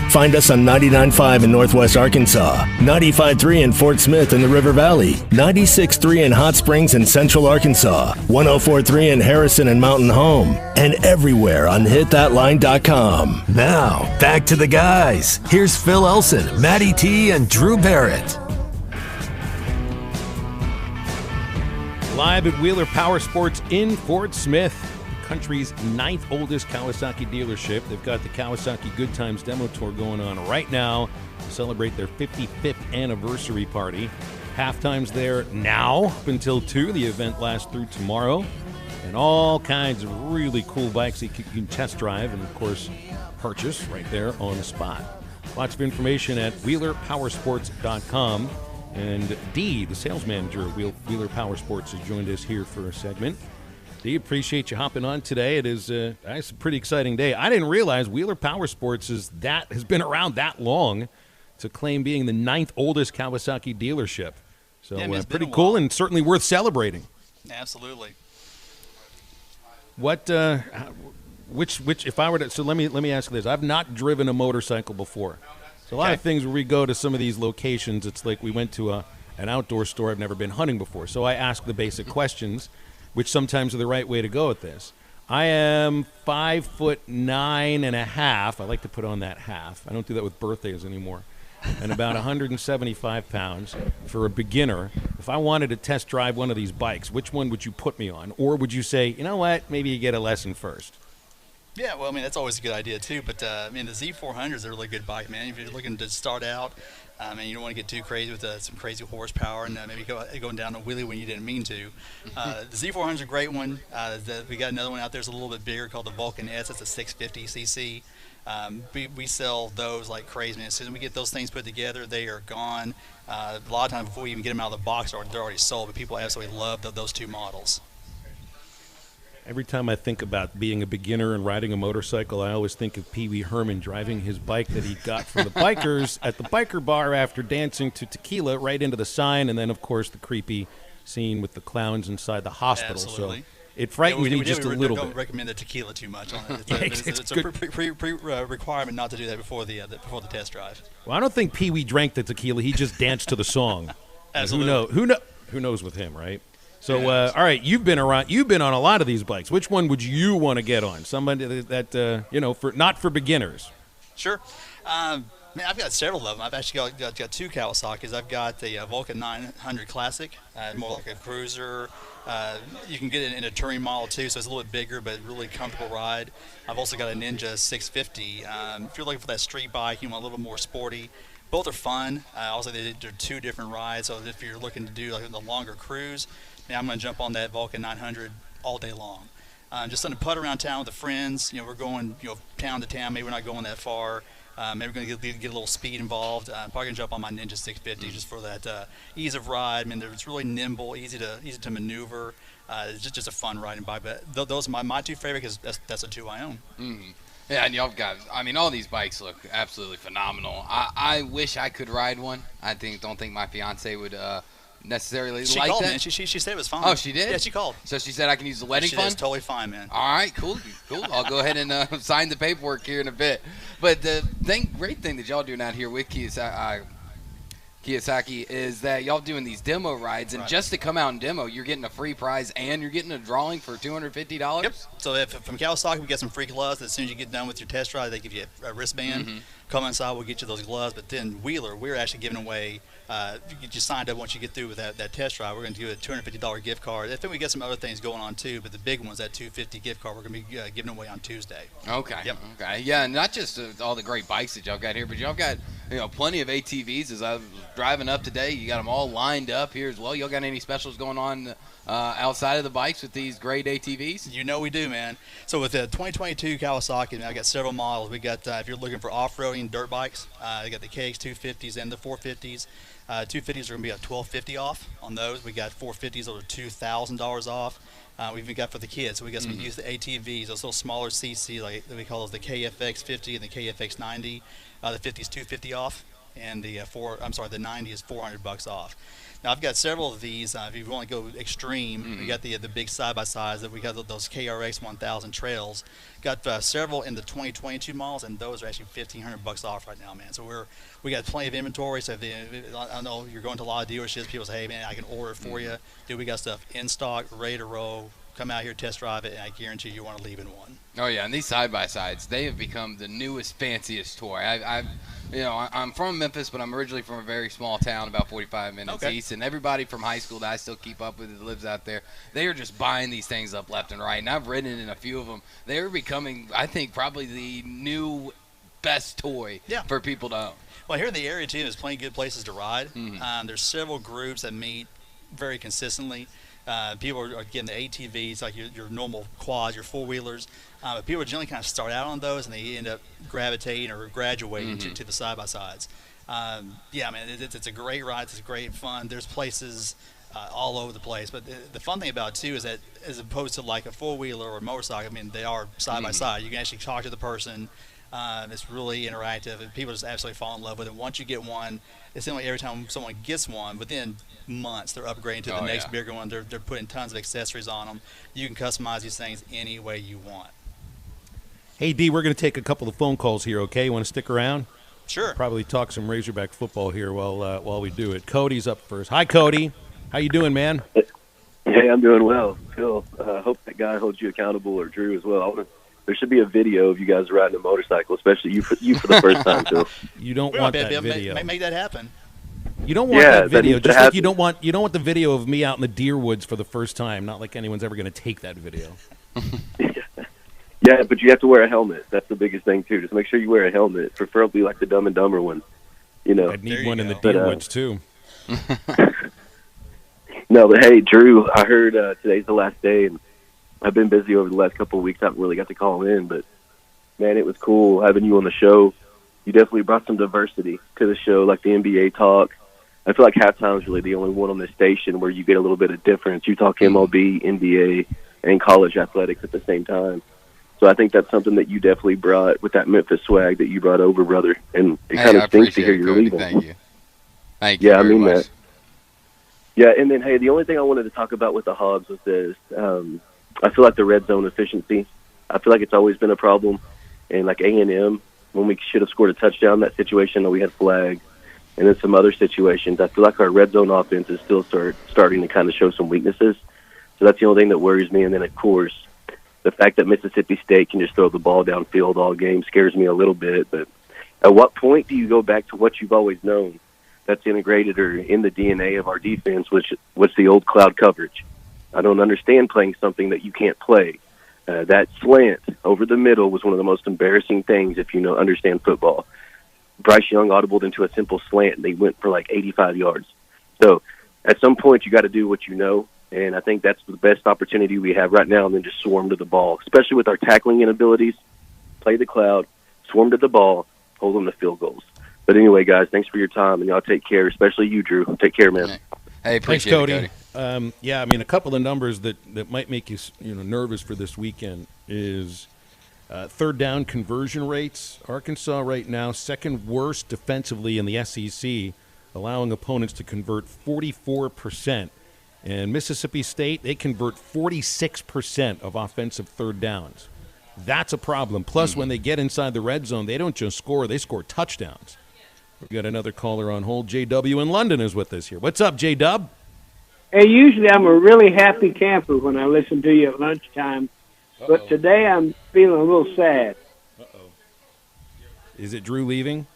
Find us on 99.5 in Northwest Arkansas, 95.3 in Fort Smith in the River Valley, 96.3 in Hot Springs in Central Arkansas, 104.3 in Harrison and Mountain Home, and everywhere on hitthatline.com. Now, back to the guys. Here's Phil Elson, Matty T, and Drew Barrett. Live at Wheeler Powersports in Fort Smith, country's 9th oldest Kawasaki dealership. They've got the Kawasaki Good Times Demo Tour going on right now to celebrate their 55th anniversary party. Halftime's there now up until 2. The event lasts through tomorrow. And all kinds of really cool bikes that you can test drive and, of course, purchase right there on the spot. Lots of information at WheelerPowersports.com. And Dee, the sales manager of Wheeler Powersports, has joined us here for a segment. Dee, appreciate you hopping on today. It's a pretty exciting day. I didn't realize Wheeler Powersports has been around that long to claim being the 9th oldest Kawasaki dealership. So pretty cool and certainly worth celebrating. Absolutely. What? Which? If I were to, so let me ask you this. I've not driven a motorcycle before. So a lot of things where we go to some of these locations, it's like we went to an outdoor store. I've never been hunting before, so I ask the basic questions, which sometimes are the right way to go at this. I am 5'9.5". I like to put on that half. I don't do that with birthdays anymore. And about 175 pounds for a beginner. If I wanted to test drive one of these bikes, which one would you put me on? Or would you say, you know what, maybe you get a lesson first? Yeah, well, I mean, that's always a good idea, too. But, I mean, the Z400 is a really good bike, man. If you're looking to start out, and you don't want to get too crazy with some crazy horsepower and maybe going down a wheelie when you didn't mean to. The Z400 is a great one. We got another one out there that's a little bit bigger called the Vulcan S. That's a 650cc. We sell those like crazy, man. As soon as we get those things put together, they are gone. A lot of times before we even get them out of the box, they're already sold, but people absolutely love those two models. Every time I think about being a beginner and riding a motorcycle, I always think of Pee Wee Herman driving his bike that he got from the bikers at the biker bar after dancing to tequila right into the sign, and then, of course, the creepy scene with the clowns inside the hospital. Absolutely. So it frightens me just a little bit. Don't recommend the tequila too much on it. It's a requirement not to do that before the test drive. Well, I don't think Pee Wee drank the tequila. He just danced to the song. Absolutely. Who knows with him, right? So, all right, you've been on a lot of these bikes. Which one would you want to get on? Somebody that not for beginners. Sure. Man, I've got several of them. I've actually got two Kawasaki's. I've got the Vulcan 900 Classic, more like a cruiser. You can get it in a touring model too, so it's a little bit bigger, but really comfortable ride. I've also got a Ninja 650. If you're looking for that street bike, you want a little bit more sporty. Both are fun. Also, they're two different rides. So if you're looking to do like the longer cruise, I'm going to jump on that Vulcan 900 all day long. Just on a putt around town with the friends. We're going town to town. Maybe we're not going that far. Maybe we're going to get a little speed involved. Probably going to jump on my Ninja 650 just for that ease of ride. I mean, it's really nimble, easy to maneuver. It's just a fun riding bike. But those are my two favorite because that's the two I own. Mm-hmm. Yeah, and y'all got, I mean, all these bikes look absolutely phenomenal. I wish I could ride one. Don't think my fiance would necessarily she like called, that. Man. She said it was fine. Oh, she did? Yeah, she called. So she said I can use the wedding fund? That's totally fine, man. All right, cool. I'll go ahead and sign the paperwork here in a bit. But the great thing that y'all doing out here with Kiyosaki is that y'all doing these demo rides, and just to come out and demo, you're getting a free prize and you're getting a drawing for $250. Yep. So from Kawasaki, we get some free gloves. As soon as you get done with your test ride, they give you a wristband. Mm-hmm. Come inside, we'll get you those gloves. But then Wheeler, we're actually giving away. You just signed up once you get through with that test ride. We're going to give you a $250 gift card. I think we got some other things going on too, but the big one's that $250 gift card. We're going to be giving away on Tuesday. Okay. Yep. Okay. Yeah, and not just all the great bikes that y'all got here, but y'all got plenty of ATVs. As I was driving up today, you got them all lined up here as well. Y'all got any specials going on outside of the bikes with these great ATVs? You know we do, man. So with the 2022 Kawasaki, I got several models. We got if you're looking for off-roading dirt bikes, I got the KX250s and the 450s. 250s are going to be at $1,250 off on those. We got 450s that are $2,000 off. We've even got for the kids. So we got some used ATVs, those little smaller CC, like we call those the KFX 50 and the KFX 90. The 50 is $250 off, and the 90 is $400 off. Now I've got several of these. If you want to go extreme, we got the big side-by-sides that we got those KRX 1000 trails. Got several in the 2022 models, and those are actually $1,500 off right now, man. So we got plenty of inventory. So I know you're going to a lot of dealerships. People say, hey man, I can order it for you. Dude, we got stuff in stock, ready to roll. Come out here, test drive it, and I guarantee you want to leave in one. Oh yeah, and these side-by-sides, they have become the newest, fanciest toy. I'm from Memphis, but I'm originally from a very small town, about 45 minutes east, and everybody from high school that I still keep up with that lives out there, they are just buying these things up left and right, and I've ridden in a few of them. They're becoming, I think, probably the new best toy for people to own. Well, here in the area, too, there's plenty of good places to ride. There's several groups that meet very consistently. People are getting the ATVs, like your normal quads, your four-wheelers. But people generally kind of start out on those, and they end up gravitating or graduating to the side-by-sides. Yeah, man, it's a great ride. It's great fun. There's places all over the place. But the fun thing about it, too, is that as opposed to like a four-wheeler or a motorcycle, I mean, they are side-by-side. You can actually talk to the person. It's really interactive, and people just absolutely fall in love with it. Once you get one, it seems like every time someone gets one, within months they're upgrading to the next bigger one. They're putting tons of accessories on them. You can customize these things any way you want. Hey, D, we're going to take a couple of phone calls here, okay? You want to stick around? Sure. Probably talk some Razorback football here while we do it. Cody's up first. Hi, Cody. How you doing, man? Hey, I'm doing well. Phil, hope that guy holds you accountable, or Drew as well. There should be a video of you guys riding a motorcycle, especially you for the first time, Phil. You don't want that video. Make that happen. You don't want that video, just like you don't want the video of me out in the deer woods for the first time. Not like anyone's ever going to take that video. Yeah, but you have to wear a helmet. That's the biggest thing too. Just make sure you wear a helmet, preferably like the Dumb and Dumber one. You know, I'd need one in the deer woods too. No, but hey, Drew, I heard today's the last day, and I've been busy over the last couple of weeks. I haven't really got to call in, but man, it was cool having you on the show. You definitely brought some diversity to the show, like the NBA talk. I feel like halftime is really the only one on this station where you get a little bit of difference. You talk MLB, NBA, and college athletics at the same time. So I think that's something that you definitely brought with that Memphis swag that you brought over, brother. And it kind of stinks to hear you're leaving. Thank you. Thank you. Yeah, I mean much. that. Yeah, and then, hey, the only thing I wanted to talk about with the Hogs was this. I feel like the red zone efficiency, I feel like it's always been a problem. And like A&M, when we should have scored a touchdown, that situation that we had flagged, and then some other situations, I feel like our red zone offense is still starting to kind of show some weaknesses. So that's the only thing that worries me. And then, of course, the fact that Mississippi State can just throw the ball downfield all game scares me a little bit. But at what point do you go back to what you've always known that's integrated or in the DNA of our defense, which was the old cloud coverage? I don't understand playing something that you can't play. That slant over the middle was one of the most embarrassing things if you understand football. Bryce Young audibled into a simple slant, and they went for like 85 yards. So at some point, you got to do what you know, and I think that's the best opportunity we have right now, and then just swarm to the ball, especially with our tackling inabilities. Play the cloud, swarm to the ball, hold them to field goals. But anyway, guys, thanks for your time, and y'all take care, especially you, Drew. Take care, man. Hey, thanks, Cody. Yeah, I mean, a couple of numbers that might make you nervous for this weekend is Third down conversion rates. Arkansas right now, second worst defensively in the SEC, allowing opponents to convert 44%. And Mississippi State, they convert 46% of offensive third downs. That's a problem. Plus, when they get inside the red zone, they don't just score, they score touchdowns. We've got another caller on hold. JW in London is with us here. What's up, J-Dub? Hey, usually I'm a really happy camper when I listen to you at lunchtime, but today I'm feeling a little sad. Is it Drew leaving?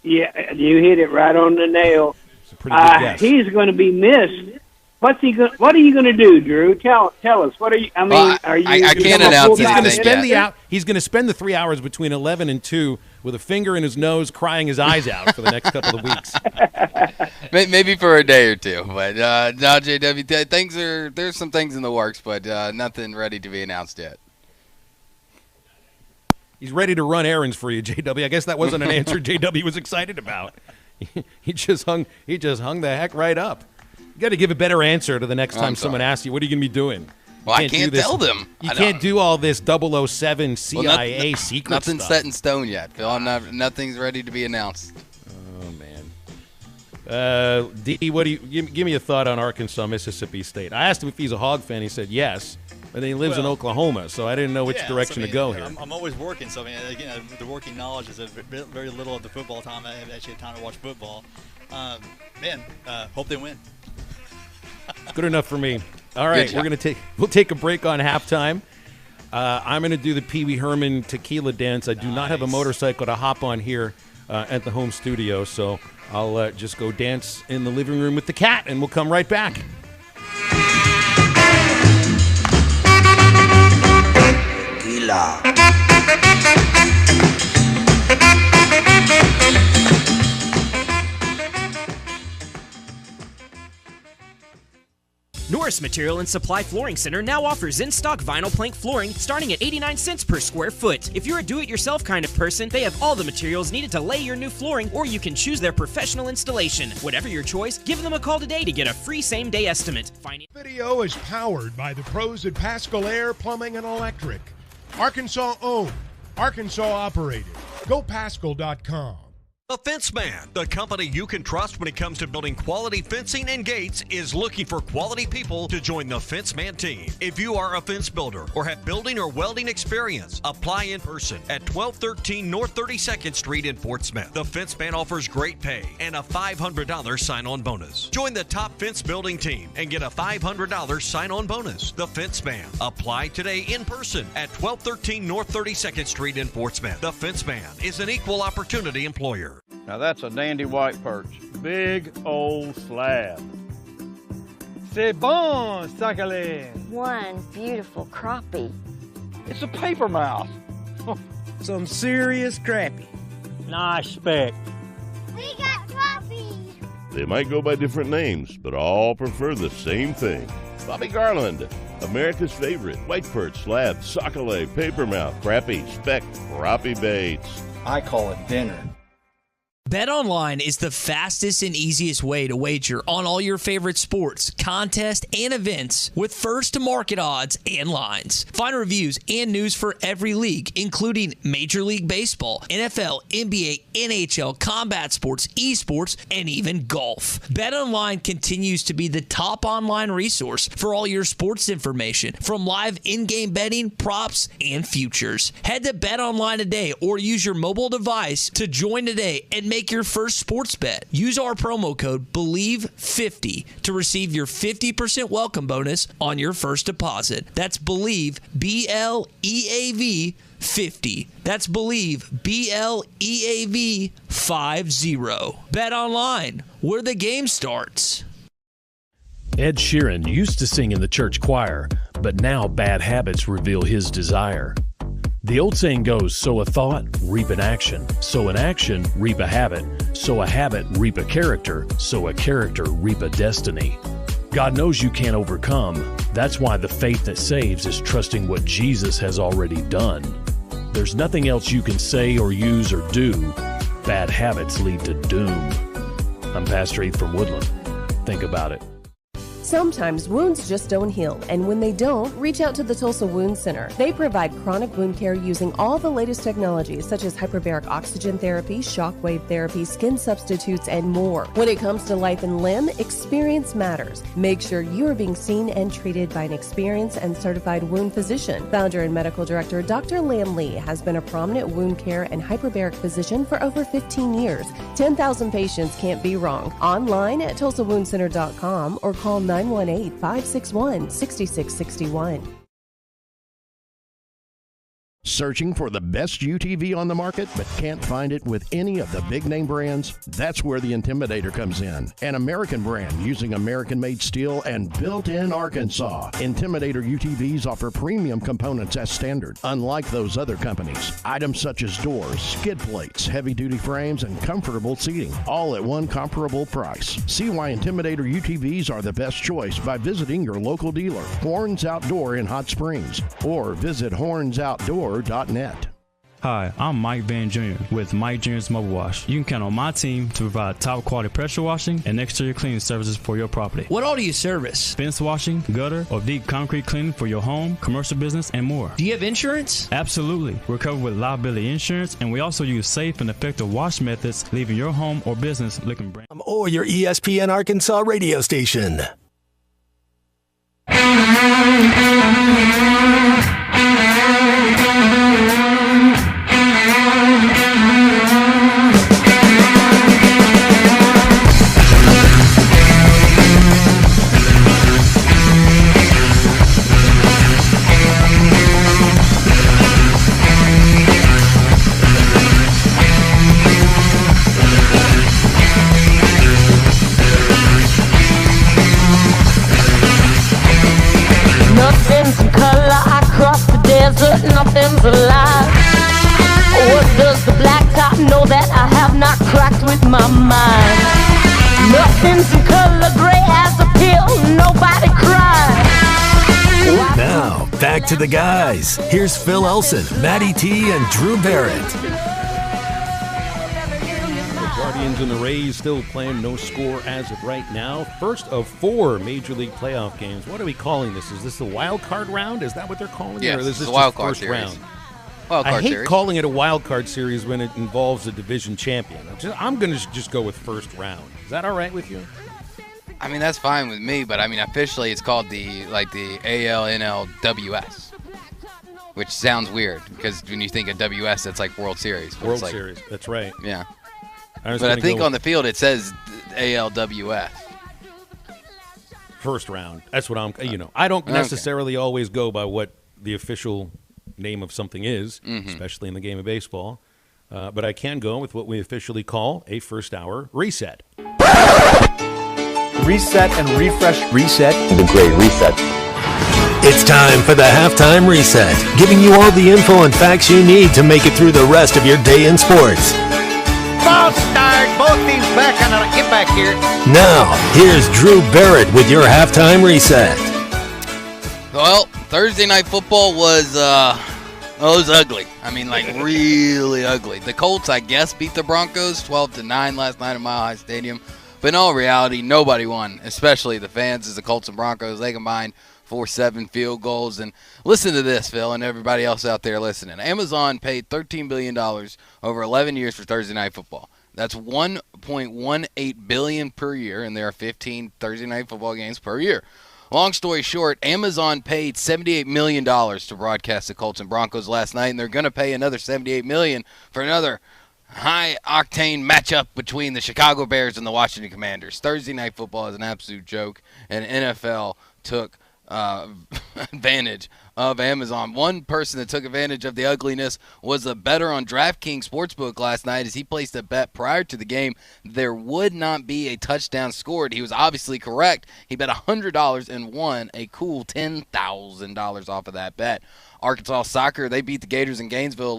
Yeah, you hit it right on the nail. It's a pretty good guess. He's going to be missed. What are you going to do, Drew? Tell us. What are you? I mean, are you? I can't announce He's going to anything spend He's going to spend the 3 hours between 11 and 2 with a finger in his nose, crying his eyes out for the next couple of weeks. Maybe for a day or two, but no, JW. There's some things in the works, but nothing ready to be announced yet. He's ready to run errands for you, JW. I guess that wasn't an answer JW was excited about. He just hung the heck right up. You got to give a better answer to the next time someone asks you, what are you going to be doing? Well, I can't tell them. You can't do all this 007 CIA secret nothing's stuff. set in stone yet, Phil. Nothing's ready to be announced. Oh, man. D, what do you give me a thought on Arkansas, Mississippi State? I asked him if he's a Hog fan. He said yes. But then he lives in Oklahoma, so I didn't know which direction to go here. I'm always working, so again, the working knowledge is very little of the football time. I haven't actually had time to watch football. Hope they win. Good enough for me. All right, we'll take a break on halftime. I'm going to do the Pee Wee Herman tequila dance. I do not have a motorcycle to hop on here at the home studio, so I'll just go dance in the living room with the cat, and we'll come right back. Tequila. Norris Material and Supply Flooring Center now offers in-stock vinyl plank flooring starting at 89 cents per square foot. If you're a do-it-yourself kind of person, they have all the materials needed to lay your new flooring, or you can choose their professional installation. Whatever your choice, give them a call today to get a free same-day estimate. Video is powered by the pros at Pascal Air Plumbing and Electric. Arkansas owned, Arkansas operated. GoPascal.com. The Fence Man, the company you can trust when it comes to building quality fencing and gates, is looking for quality people to join the Fence Man team. If you are a fence builder or have building or welding experience, apply in person at 1213 North 32nd Street in Fort Smith. The Fence Man offers great pay and a $500 sign-on bonus. Join the top fence building team and get a $500 sign-on bonus. The Fence Man. Apply today in person at 1213 North 32nd Street in Fort Smith. The Fence Man is an equal opportunity employer. Now that's a dandy white perch. Big old slab. C'est bon, sacalé. One beautiful crappie. It's a paper mouth. Some serious crappie. Nice speck. We got crappie. They might go by different names, but all prefer the same thing. Bobby Garland, America's favorite white perch, slab, sacalé, paper mouth, crappie, speck, crappie baits. I call it dinner. BetOnline is the fastest and easiest way to wager on all your favorite sports, contests, and events with first-to-market odds and lines. Find reviews and news for every league, including Major League Baseball, NFL, NBA, NHL, combat sports, esports, and even golf. BetOnline continues to be the top online resource for all your sports information, from live in-game betting, props, and futures. Head to BetOnline today or use your mobile device to join today and make your first sports bet. Use our promo code BELIEVE50 to receive your 50% welcome bonus on your first deposit. That's BELIEVE, BLEAV 50. That's BELIEVE, BLEAV 50. Bet online, where the game starts. Ed Sheeran used to sing in the church choir, but now bad habits reveal his desire. The old saying goes, sow a thought, reap an action. Sow an action, reap a habit. Sow a habit, reap a character. Sow a character, reap a destiny. God knows you can't overcome. That's why the faith that saves is trusting what Jesus has already done. There's nothing else you can say or use or do. Bad habits lead to doom. I'm Pastor Heath from Woodland. Think about it. Sometimes wounds just don't heal, and when they don't, reach out to the Tulsa Wound Center. They provide chronic wound care using all the latest technologies such as hyperbaric oxygen therapy, shockwave therapy, skin substitutes, and more. When it comes to life and limb, experience matters. Make sure you are being seen and treated by an experienced and certified wound physician. Founder and medical director Dr. Lam Lee has been a prominent wound care and hyperbaric physician for over 15 years. 10,000 patients can't be wrong. Online at TulsaWoundCenter.com or call 918-561-6661. Searching for the best UTV on the market but can't find it with any of the big name brands? That's where the Intimidator comes in. An American brand using American-made steel and built in Arkansas. Intimidator UTVs offer premium components as standard, unlike those other companies. Items such as doors, skid plates, heavy-duty frames, and comfortable seating, all at one comparable price. See why Intimidator UTVs are the best choice by visiting your local dealer, Horns Outdoor in Hot Springs, or visit hornsoutdoor.net. Hi, I'm Mike Van Jr. with Mike Jr.'s Mobile Wash. You can count on my team to provide top quality pressure washing and exterior cleaning services for your property. What all do you service? Fence washing, gutter, or deep concrete cleaning for your home, commercial business, and more. Do you have insurance? Absolutely. We're covered with liability insurance, and we also use safe and effective wash methods, leaving your home or business looking brand new. Or your ESPN Arkansas radio station. Nothing's alive. What does the blacktop know that I have not cracked with my mind? Nothing's in color gray as a pill, nobody cries. Now, back to the guys. Here's Phil Elson, Matty T, and Drew Barrett. The Guardians and the Rays still playing no score as of right now. First of 4 Major League playoff games. What are we calling this? Is this the wild card round? Is that what they're calling it? Yes, or is this the just wild card first series. round? Wild card I hate series. calling it a wild card series when it involves a division champion. I'm going to just go with first round. Is that all right with you? I mean, that's fine with me, but I mean, officially it's called the ALNLWS, which sounds weird because when you think of WS, that's like World Series. World Series, that's right. Yeah. But I think on the field it says ALWS. First round. That's what I'm, I don't necessarily always go by what the official name of something is, especially in the game of baseball. But I can go with what we officially call a first hour reset. Reset and refresh. Reset. The great reset. It's time for the halftime reset, giving you all the info and facts you need to make it through the rest of your day in sports. False start. Both teams back on it. Get back here. Now, here's Drew Barrett with your halftime reset. Well, Thursday night football was ugly. I mean, like really ugly. The Colts, I guess, beat the Broncos 12-9 last night at Mile High Stadium. But in all reality, nobody won, especially the fans as the Colts and Broncos. They combined for 7 field goals. And listen to this, Phil, and everybody else out there listening. Amazon paid $13 billion over 11 years for Thursday night football. That's $1.18 billion per year, and there are 15 Thursday night football games per year. Long story short, Amazon paid $78 million to broadcast the Colts and Broncos last night, and they're going to pay another $78 million for another high-octane matchup between the Chicago Bears and the Washington Commanders. Thursday night football is an absolute joke, and NFL took advantage of Amazon. One person that took advantage of the ugliness was a bettor on DraftKings Sportsbook last night as he placed a bet prior to the game there would not be a touchdown scored. He was obviously correct. He bet $100 and won a cool $10,000 off of that bet. Arkansas soccer, they beat the Gators in Gainesville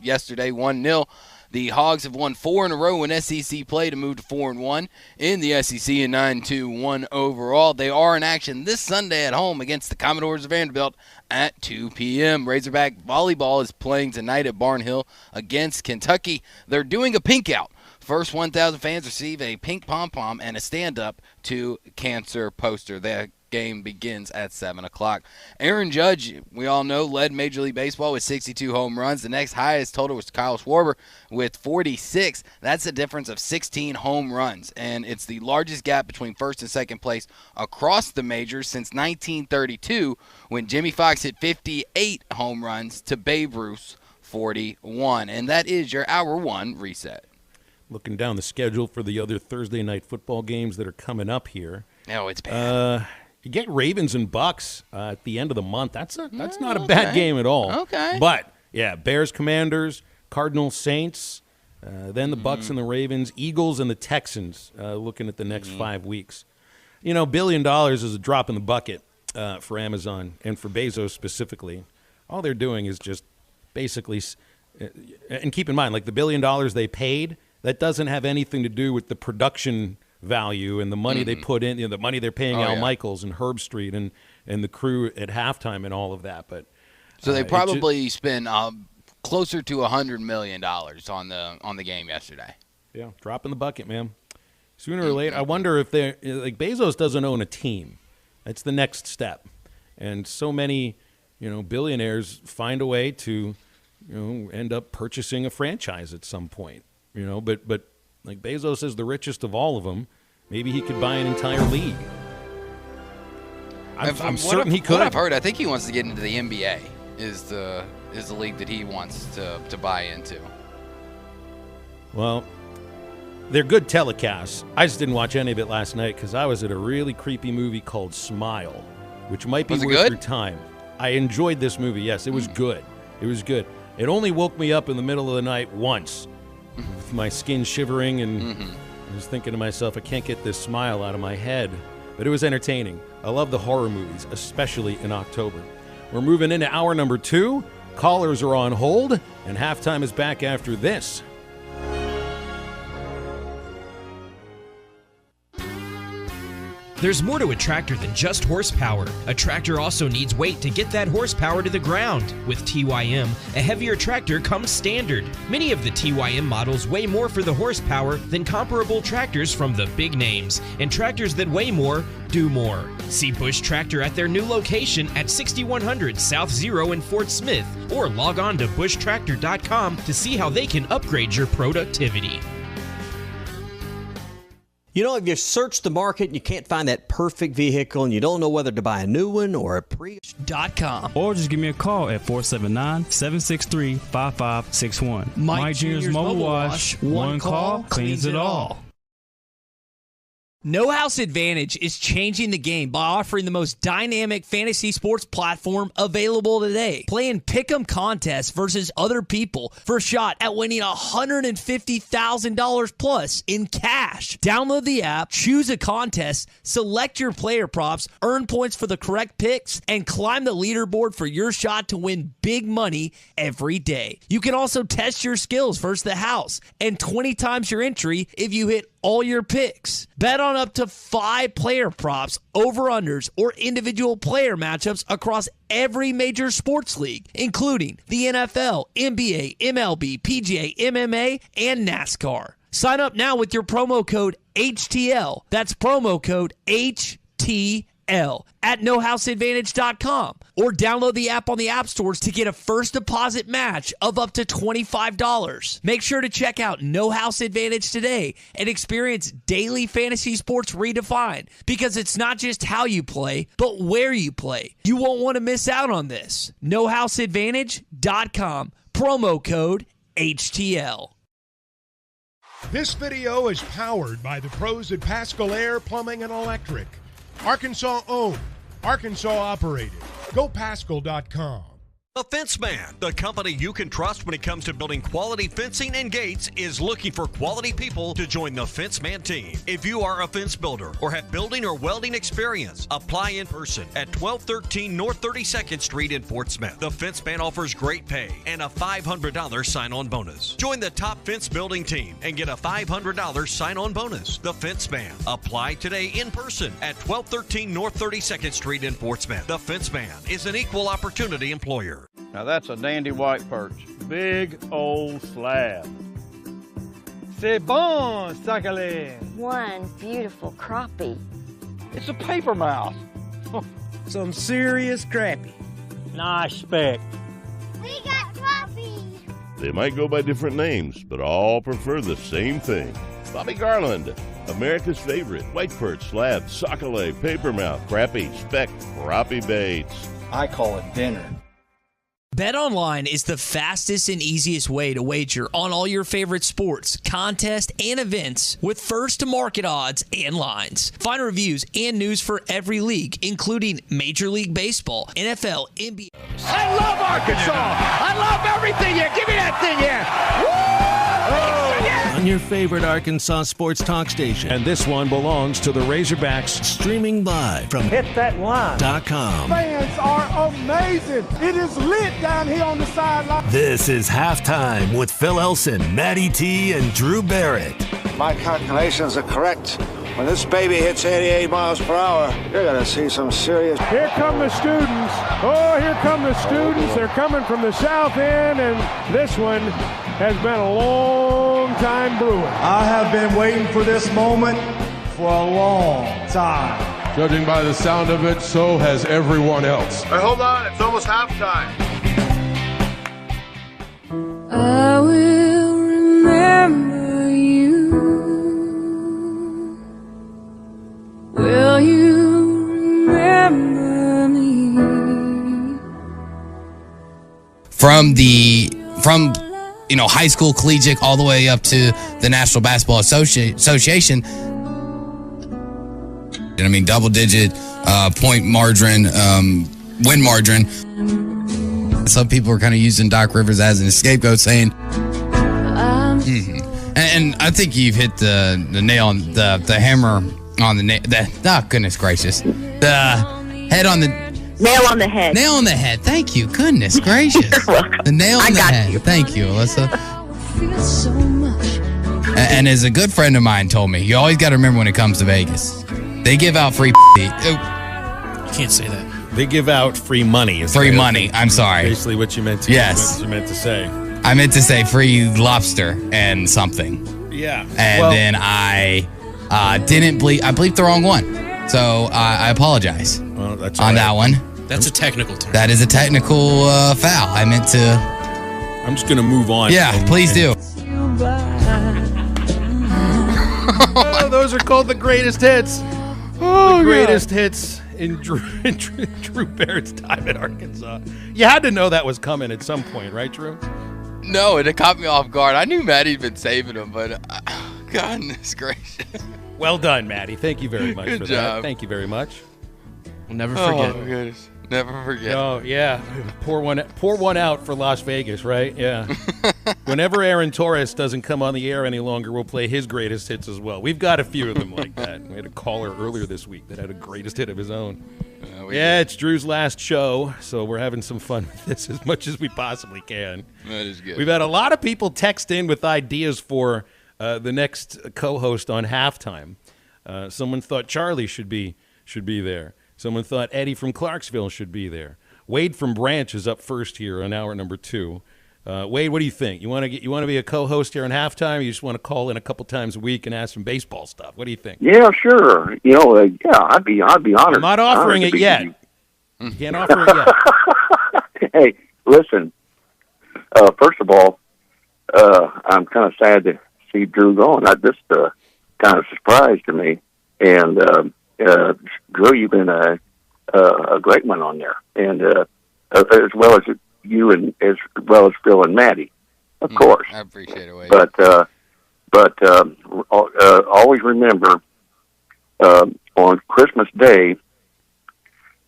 yesterday 1-0. The Hogs have won 4 in a row in SEC play to move to 4-1 in the SEC and 9-2-1 overall. They are in action this Sunday at home against the Commodores of Vanderbilt at 2 p.m. Razorback volleyball is playing tonight at Barnhill against Kentucky. They're doing a pink out First 1,000 fans receive a pink pom-pom and a stand-up to cancer poster. That game begins at 7 o'clock. Aaron Judge, we all know, led Major League Baseball with 62 home runs. The next highest total was Kyle Schwarber with 46. That's a difference of 16 home runs, and it's the largest gap between first and second place across the majors since 1932 when Jimmy Foxx hit 58 home runs to Babe Ruth's 41. And that is your Hour 1 reset. Looking down the schedule for the other Thursday night football games that are coming up here. Oh, it's bad. You get Ravens and Bucks at the end of the month. That's not a bad game at all. Okay. But, yeah, Bears, Commanders, Cardinals, Saints, then the Bucks and the Ravens, Eagles and the Texans, looking at the next 5 weeks. You know, $1 billion is a drop in the bucket for Amazon and for Bezos specifically. All they're doing is just basically, and keep in mind, like the $1 billion they paid, that doesn't have anything to do with the production value and the money they put in, the money they're paying Al Michaels and Herb Street and the crew at halftime and all of that. But so they probably spent closer to $100 million on the game yesterday. Yeah, drop in the bucket, man. Sooner or later, I wonder if they're like Bezos doesn't own a team. That's the next step, and so many, billionaires find a way to, end up purchasing a franchise at some point. But like Bezos is the richest of all of them. Maybe he could buy an entire league. I'm certain he could. What I've heard, I think he wants to get into the NBA. Is the league that he wants to buy into. Well, they're good telecasts. I just didn't watch any of it last night because I was at a really creepy movie called Smile, which might be worth your time. I enjoyed this movie. Yes, it was good. It was good. It only woke me up in the middle of the night once with my skin shivering, and I was thinking to myself, I can't get this smile out of my head. But it was entertaining. I love the horror movies, especially in October. We're moving into hour number 2. Callers are on hold, and halftime is back after this. There's more to a tractor than just horsepower. A tractor also needs weight to get that horsepower to the ground. With TYM, a heavier tractor comes standard. Many of the TYM models weigh more for the horsepower than comparable tractors from the big names, and tractors that weigh more do more. See Bush Tractor at their new location at 6100 South Zero in Fort Smith, or log on to bushtractor.com to see how they can upgrade your productivity. If you search the market and you can't find that perfect vehicle and you don't know whether to buy a new one or a Prius.com. Or just give me a call at 479-763-5561. Mike Jr.'s Mobile Wash. One call cleans it all. No House Advantage is changing the game by offering the most dynamic fantasy sports platform available today. Playing pick'em contests versus other people for a shot at winning $150,000 plus in cash. Download the app, choose a contest, select your player props, earn points for the correct picks, and climb the leaderboard for your shot to win big money every day. You can also test your skills versus the house and 20 times your entry if you hit all your picks. Bet on up to 5 player props, over-unders, or individual player matchups across every major sports league, including the NFL, NBA, MLB, PGA, MMA, and NASCAR. Sign up now with your promo code HTL. That's promo code HTL at nohouseadvantage.com, or download the app on the app stores to get a first deposit match of up to $25. Make sure to check out No House Advantage today and experience daily fantasy sports redefined, because it's not just how you play, but where you play. You won't want to miss out on this. nohouseadvantage.com, promo code HTL. This video is powered by the pros at Pascal Air Plumbing and Electric. Arkansas owned, Arkansas operated. GoPascal.com. The Fence Man, the company you can trust when it comes to building quality fencing and gates, is looking for quality people to join the Fence Man team. If you are a fence builder or have building or welding experience, apply in person at 1213 North 32nd Street in Fort Smith. The Fence Man offers great pay and a $500 sign-on bonus. Join the top fence building team and get a $500 sign-on bonus. The Fence Man. Apply today in person at 1213 North 32nd Street in Fort Smith. The Fence Man is an equal opportunity employer. Now that's a dandy white perch. Big old slab. C'est bon, sacale. One beautiful crappie. It's a paper mouse. Some serious crappie. Nice speck. We got crappie. They might go by different names, but all prefer the same thing. Bobby Garland, America's favorite white perch, slab, sockeye, papermouth, crappie, speck, crappie baits. I call it dinner. BetOnline is the fastest and easiest way to wager on all your favorite sports, contests, and events with first-to-market odds and lines. Find reviews and news for every league, including Major League Baseball, NFL, NBA. I love Arkansas. I love everything here. Give me that thing here. Woo! On your favorite Arkansas sports talk station. And this one belongs to the Razorbacks. Streaming live from Hit that line. .com. Fans are amazing. It is lit down here on the sideline. This is Halftime with Phil Elson, Matty T, and Drew Barrett. My calculations are correct. When this baby hits 88 miles per hour, you're going to see some serious... Here come the students. Oh, here come the students. They're coming from the south end, and this one has been a long time brewing. I have been waiting for this moment for a long time. Judging by the sound of it, so has everyone else. Hey, hold on. It's almost halftime. I will remember you. Will you remember me? From high school, collegiate, all the way up to the National Basketball Association. I mean, double-digit point margin, win margin. Some people are kind of using Doc Rivers as an scapegoat, saying, and I think you've hit the nail on the hammer on the nail. Oh, goodness gracious, the head on the. Nail on the head. Nail on the head. Thank you. Goodness gracious. The nail on the head. You. Thank you, Alyssa. So and as a good friend of mine told me, you always got to remember when it comes to Vegas, they give out free. You can't say that. They give out free money. Free money. I'm sorry. Basically, what you meant to. Yes. What you meant to say. I meant to say free lobster and something. Yeah. And then I didn't bleep. I bleeped the wrong one. So I apologize that's on that one. That's a technical term. That is a technical foul. I meant to. I'm just going to move on. Yeah, please do. Oh, those are called the greatest hits. The greatest hits in Drew Barrett's time at Arkansas. You had to know that was coming at some point, right, Drew? No, it caught me off guard. I knew Maddie'd been saving them, but goodness gracious. Well done, Maddie. Thank you very much Good for job. that. Thank you very much. We'll never forget. Oh, my goodness. Never forget. Oh, yeah. Pour one out for Las Vegas, right? Yeah. Whenever Aaron Torres doesn't come on the air any longer, we'll play his greatest hits as well. We've got a few of them like that. We had a caller earlier this week that had a greatest hit of his own. It's Drew's last show, so we're having some fun with this as much as we possibly can. That is good. We've had a lot of people text in with ideas for the next co-host on Halftime. Someone thought Charlie should be there. Someone thought Eddie from Clarksville should be there. Wade from Branch is up first here on hour number 2. Wade, what do you think? You want to be a co-host here on Halftime? Or you just want to call in a couple times a week and ask some baseball stuff? What do you think? Yeah, sure. I'd be honored. I'm not offering it yet. You can't offer it yet. Hey, listen. First of all, I'm kind of sad to see Drew going. This kind of surprise to me. And Drew, you've been a great one on there, and as well as you and as well as Phil and Maddie, of course. I appreciate it, Wade. But always remember on Christmas Day,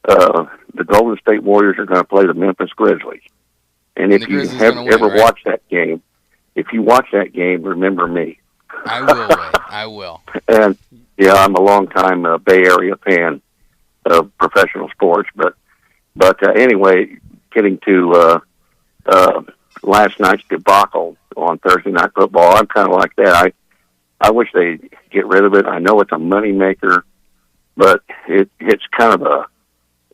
the Golden State Warriors are going to play the Memphis Grizzlies, and if you have ever watched that game, if you watch that game, remember me. I will, Wade. I will. And yeah, I'm a long-time Bay Area fan of professional sports, but anyway, getting to last night's debacle on Thursday Night Football, I'm kind of like that. I wish they'd get rid of it. I know it's a moneymaker, but it's kind of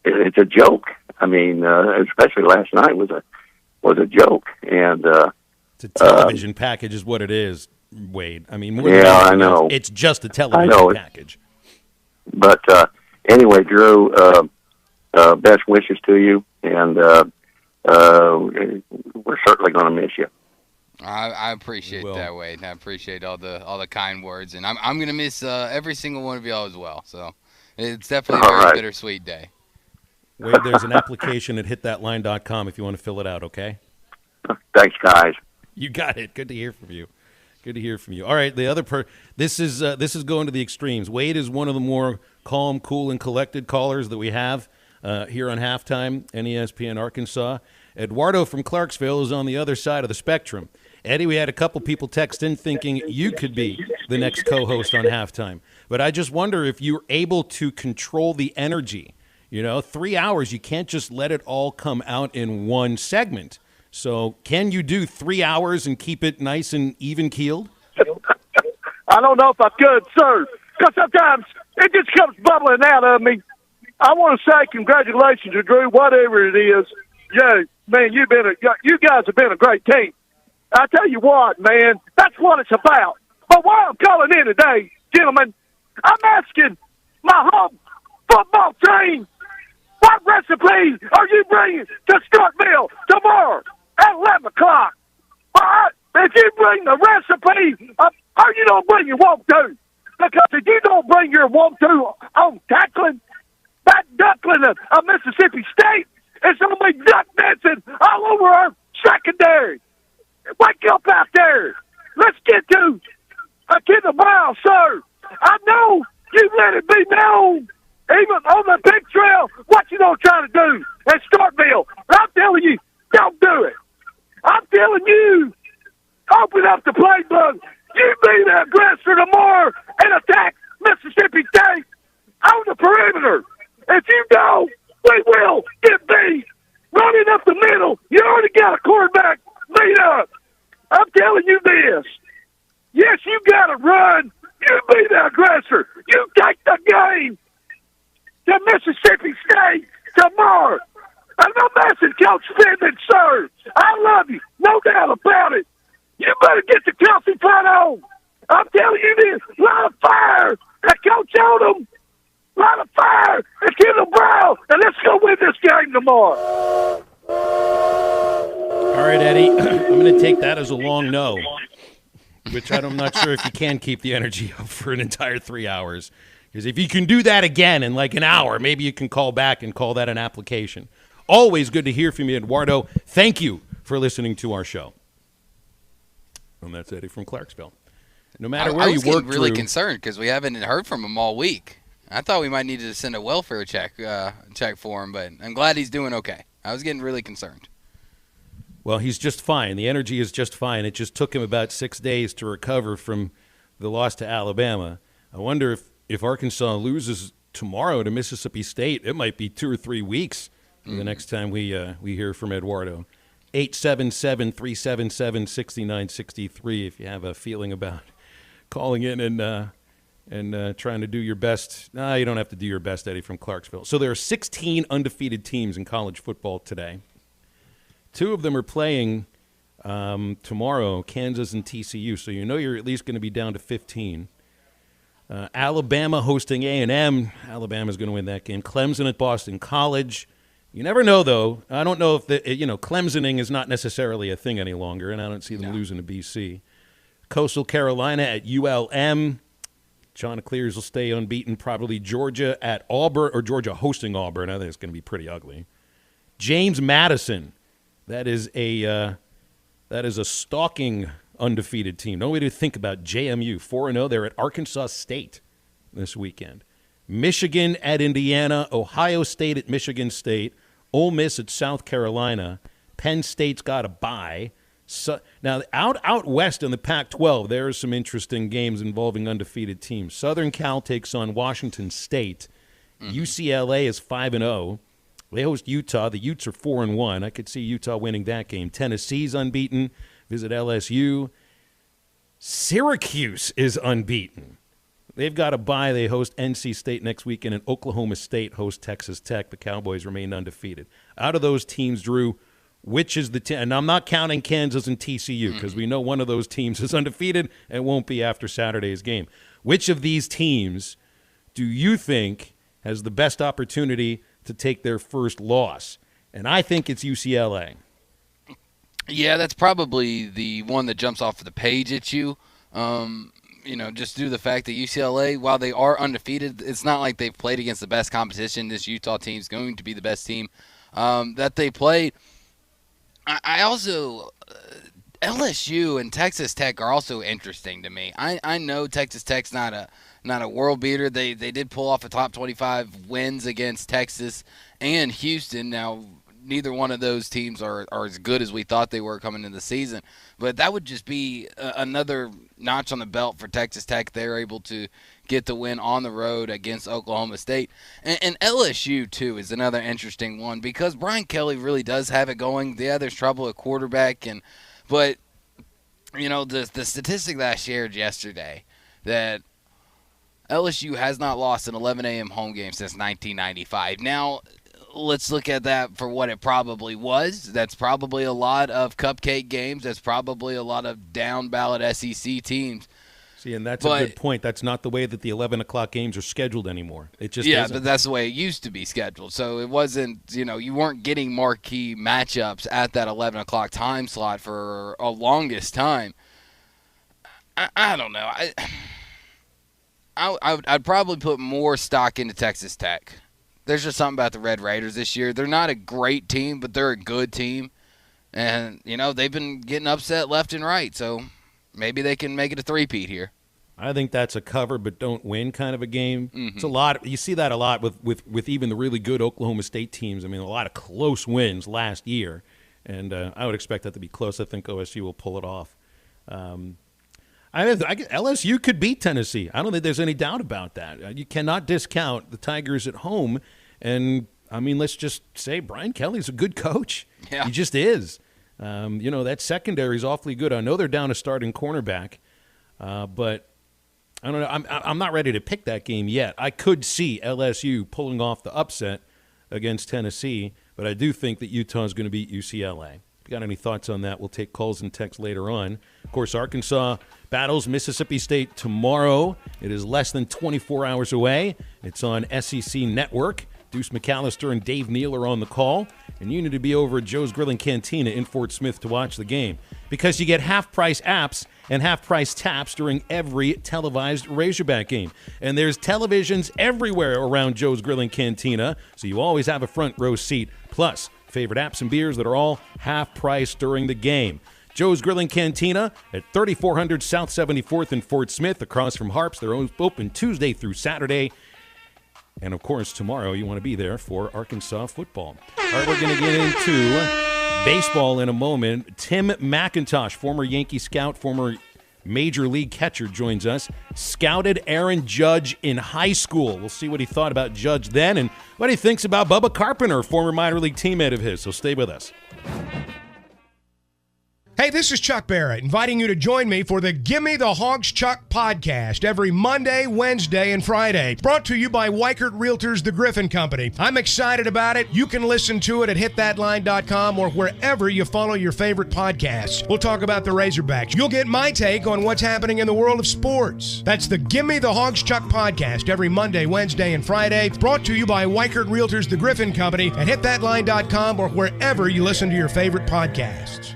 it's a joke. I mean, especially last night was a joke, and it's a television package is what it is. Wade. I mean, more than I know. It's just a television package. But anyway, Drew, best wishes to you, and we're certainly going to miss you. I appreciate that, Wade. I appreciate all the kind words, and I'm going to miss every single one of y'all as well. So it's definitely a very bittersweet day. Wade, there's an application at hitthatline.com if you want to fill it out, okay? Thanks, guys. You got it. Good to hear from you. Good to hear from you. All right, the other this is going to the extremes. Wade is one of the more calm, cool, and collected callers that we have here on Halftime, NESPN Arkansas. Eduardo from Clarksville is on the other side of the spectrum. Eddie, we had a couple people text in thinking you could be the next co-host on Halftime. But I just wonder if you're able to control the energy. 3 hours, you can't just let it all come out in one segment. So can you do 3 hours and keep it nice and even-keeled? I don't know if I could, sir, because sometimes it just comes bubbling out of me. I want to say congratulations to Drew, whatever it is. Yeah, man, you guys have been a great team. I tell you what, man, that's what it's about. But why I'm calling in today, gentlemen, I'm asking my home football team, what recipe are you bringing to Starkville tomorrow at 11 o'clock? All right? If you bring the recipe, or you don't bring your want-to, because if you don't bring your want-to on tackling, that duckling of Mississippi State, it's going to be duck dancing all over our secondary. Wake up out there. Let's get to the mile, sir. I know you let it be known, even on the big trail, what you don't try to do at Starkville. I'm telling you, don't do it. I'm telling you, open up the playbook. You be the aggressor tomorrow and attack Mississippi State on the perimeter. If you don't, we will get beat. Running up the middle, you already got a quarterback beat up. I'm telling you this. Yes, you got to run. You be the aggressor. You take the game to Mississippi State tomorrow. And I'm asking Coach Pittman, sir, I love you, no doubt about it. You better get the Kelsey fight on. I'm telling you this, light a fire at Coach Odom, light a fire at Kendall Brown, and let's go win this game tomorrow. All right, Eddie, I'm going to take that as a long no, which I'm not sure if you can keep the energy up for an entire 3 hours. Because if you can do that again in like an hour, maybe you can call back and call that an application. Always good to hear from you, Eduardo. Thank you for listening to our show. And that's Eddie from Clarksville. No matter where you work, I was really concerned because we haven't heard from him all week. I thought we might need to send a welfare check for him, but I'm glad he's doing okay. I was getting really concerned. Well, he's just fine. The energy is just fine. It just took him about 6 days to recover from the loss to Alabama. I wonder if Arkansas loses tomorrow to Mississippi State, it might be 2 or 3 weeks the next time we hear from Eduardo. 877-377-6963 if you have a feeling about calling in and trying to do your best. No, you don't have to do your best, Eddie, from Clarksville. So there are 16 undefeated teams in college football today. 2 of them are playing tomorrow, Kansas and TCU, so you know you're at least going to be down to 15. Alabama hosting A&M. Alabama's going to win that game. Clemson at Boston College. You never know, though. I don't know if Clemsoning is not necessarily a thing any longer, and I don't see them losing to BC. Coastal Carolina at ULM. Chanticleers will stay unbeaten. Probably Georgia at Auburn, or Georgia hosting Auburn. I think it's going to be pretty ugly. James Madison. That is a stalking undefeated team. No way to think about JMU. 4-0. They're at Arkansas State this weekend. Michigan at Indiana. Ohio State at Michigan State. Ole Miss at South Carolina. Penn State's got a bye. So, now, out west in the Pac-12, there are some interesting games involving undefeated teams. Southern Cal takes on Washington State. UCLA is 5-0. They host Utah. The Utes are 4-1. I could see Utah winning that game. Tennessee's unbeaten. Visit LSU. Syracuse is unbeaten. They've got a bye. They host NC State next weekend, and Oklahoma State hosts Texas Tech. The Cowboys remain undefeated. Out of those teams, Drew, which is the team, and I'm not counting Kansas and TCU because we know one of those teams is undefeated and won't be after Saturday's game. Which of these teams do you think has the best opportunity to take their first loss? And I think it's UCLA. Yeah, that's probably the one that jumps off the page at you. Just due to the fact that UCLA, while they are undefeated, it's not like they've played against the best competition. This Utah team is going to be the best team that they played. I also LSU and Texas Tech are also interesting to me. I know Texas Tech's not a world beater. They did pull off a top 25 wins against Texas and Houston. Now, neither one of those teams are as good as we thought they were coming into the season. But that would just be another notch on the belt for Texas Tech. They're able to get the win on the road against Oklahoma State. And LSU, too, is another interesting one because Brian Kelly really does have it going. Yeah, there's trouble at quarterback. But the statistic that I shared yesterday, that LSU has not lost an 11 a.m. home game since 1995. Now, let's look at that for what it probably was. That's probably a lot of cupcake games. That's probably a lot of down-ballot SEC teams. See, and that's a good point. That's not the way that the 11 o'clock games are scheduled anymore. It just isn't. But that's the way it used to be scheduled. So it wasn't, you weren't getting marquee matchups at that 11 o'clock time slot for a longest time. I don't know. I'd probably put more stock into Texas Tech. There's just something about the Red Raiders this year. They're not a great team, but they're a good team. And, they've been getting upset left and right. So maybe they can make it a three-peat here. I think that's a cover but don't win kind of a game. Mm-hmm. It's a lot. You see that a lot with even the really good Oklahoma State teams. I mean, a lot of close wins last year. And I would expect that to be close. I think OSU will pull it off. LSU could beat Tennessee. I don't think there's any doubt about that. You cannot discount the Tigers at home. And, let's just say Brian Kelly's a good coach. Yeah. He just is. That secondary is awfully good. I know they're down a starting cornerback, but I don't know. I'm not ready to pick that game yet. I could see LSU pulling off the upset against Tennessee, but I do think that Utah is going to beat UCLA. If you got any thoughts on that, we'll take calls and texts later on. Of course, Arkansas battles Mississippi State tomorrow. It is less than 24 hours away. It's on SEC Network. Deuce McAllister and Dave Neal are on the call, and you need to be over at Joe's Grill and Cantina in Fort Smith to watch the game because you get half-price apps and half-price taps during every televised Razorback game. And there's televisions everywhere around Joe's Grill and Cantina, so you always have a front row seat, plus favorite apps and beers that are all half-price during the game. Joe's Grill and Cantina at 3400 South 74th in Fort Smith, across from Harps. They're open Tuesday through Saturday. And, of course, tomorrow you want to be there for Arkansas football. All right, we're going to get into baseball in a moment. Tim McIntosh, former Yankee scout, former Major League catcher, joins us. Scouted Aaron Judge in high school. We'll see what he thought about Judge then and what he thinks about Bubba Carpenter, former minor league teammate of his. So stay with us. Hey, this is Chuck Barrett, inviting you to join me for the Gimme the Hogs Chuck podcast every Monday, Wednesday, and Friday. Brought to you by Weichert Realtors, the Griffin Company. I'm excited about it. You can listen to it at hitthatline.com or wherever you follow your favorite podcasts. We'll talk about the Razorbacks. You'll get my take on what's happening in the world of sports. That's the Gimme the Hogs Chuck podcast every Monday, Wednesday, and Friday. Brought to you by Weichert Realtors, the Griffin Company at hitthatline.com or wherever you listen to your favorite podcasts.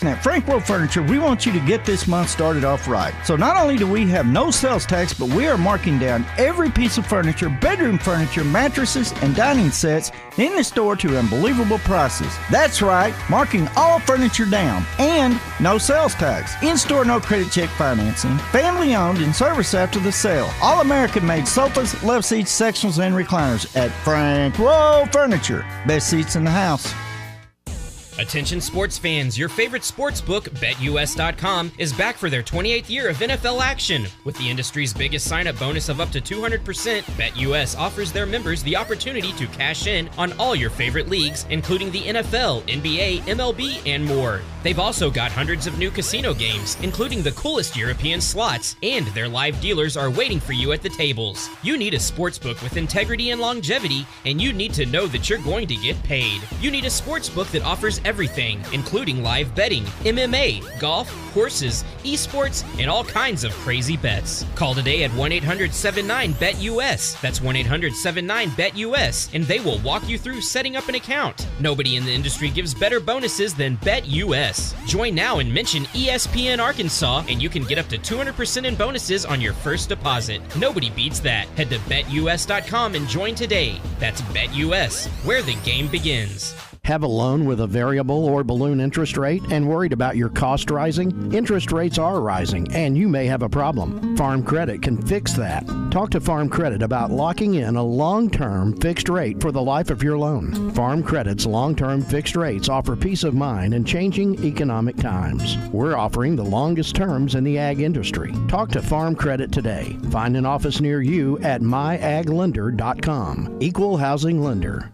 At Frank World Furniture, we want you to get this month started off right. So not only do we have no sales tax, but we are marking down every piece of furniture, bedroom furniture, mattresses, and dining sets in the store to unbelievable prices. That's right, marking all furniture down and no sales tax. In-store, no credit check financing, family owned and service after the sale. All American made sofas, love seats, sectionals, and recliners at Frank World Furniture. Best seats in the house. Attention sports fans, your favorite sports book, BetUS.com, is back for their 28th year of NFL action. With the industry's biggest sign-up bonus of up to 200%, BetUS offers their members the opportunity to cash in on all your favorite leagues, including the NFL, NBA, MLB, and more. They've also got hundreds of new casino games, including the coolest European slots, and their live dealers are waiting for you at the tables. You need a sportsbook with integrity and longevity, and you need to know that you're going to get paid. You need a sportsbook that offers everything, including live betting, MMA, golf, horses, esports, and all kinds of crazy bets. Call today at 1-800-79-BET-US. That's 1-800-79-BET-US, and they will walk you through setting up an account. Nobody in the industry gives better bonuses than BET-US. Join now and mention ESPN Arkansas, and you can get up to 200% in bonuses on your first deposit. Nobody beats that. Head to BetUS.com and join today. That's BetUS, where the game begins. Have a loan with a variable or balloon interest rate and worried about your cost rising? Interest rates are rising and you may have a problem. Farm Credit can fix that. Talk to Farm Credit about locking in a long-term fixed rate for the life of your loan. Farm Credit's long-term fixed rates offer peace of mind in changing economic times. We're offering the longest terms in the ag industry. Talk to Farm Credit today. Find an office near you at myaglender.com. Equal housing lender.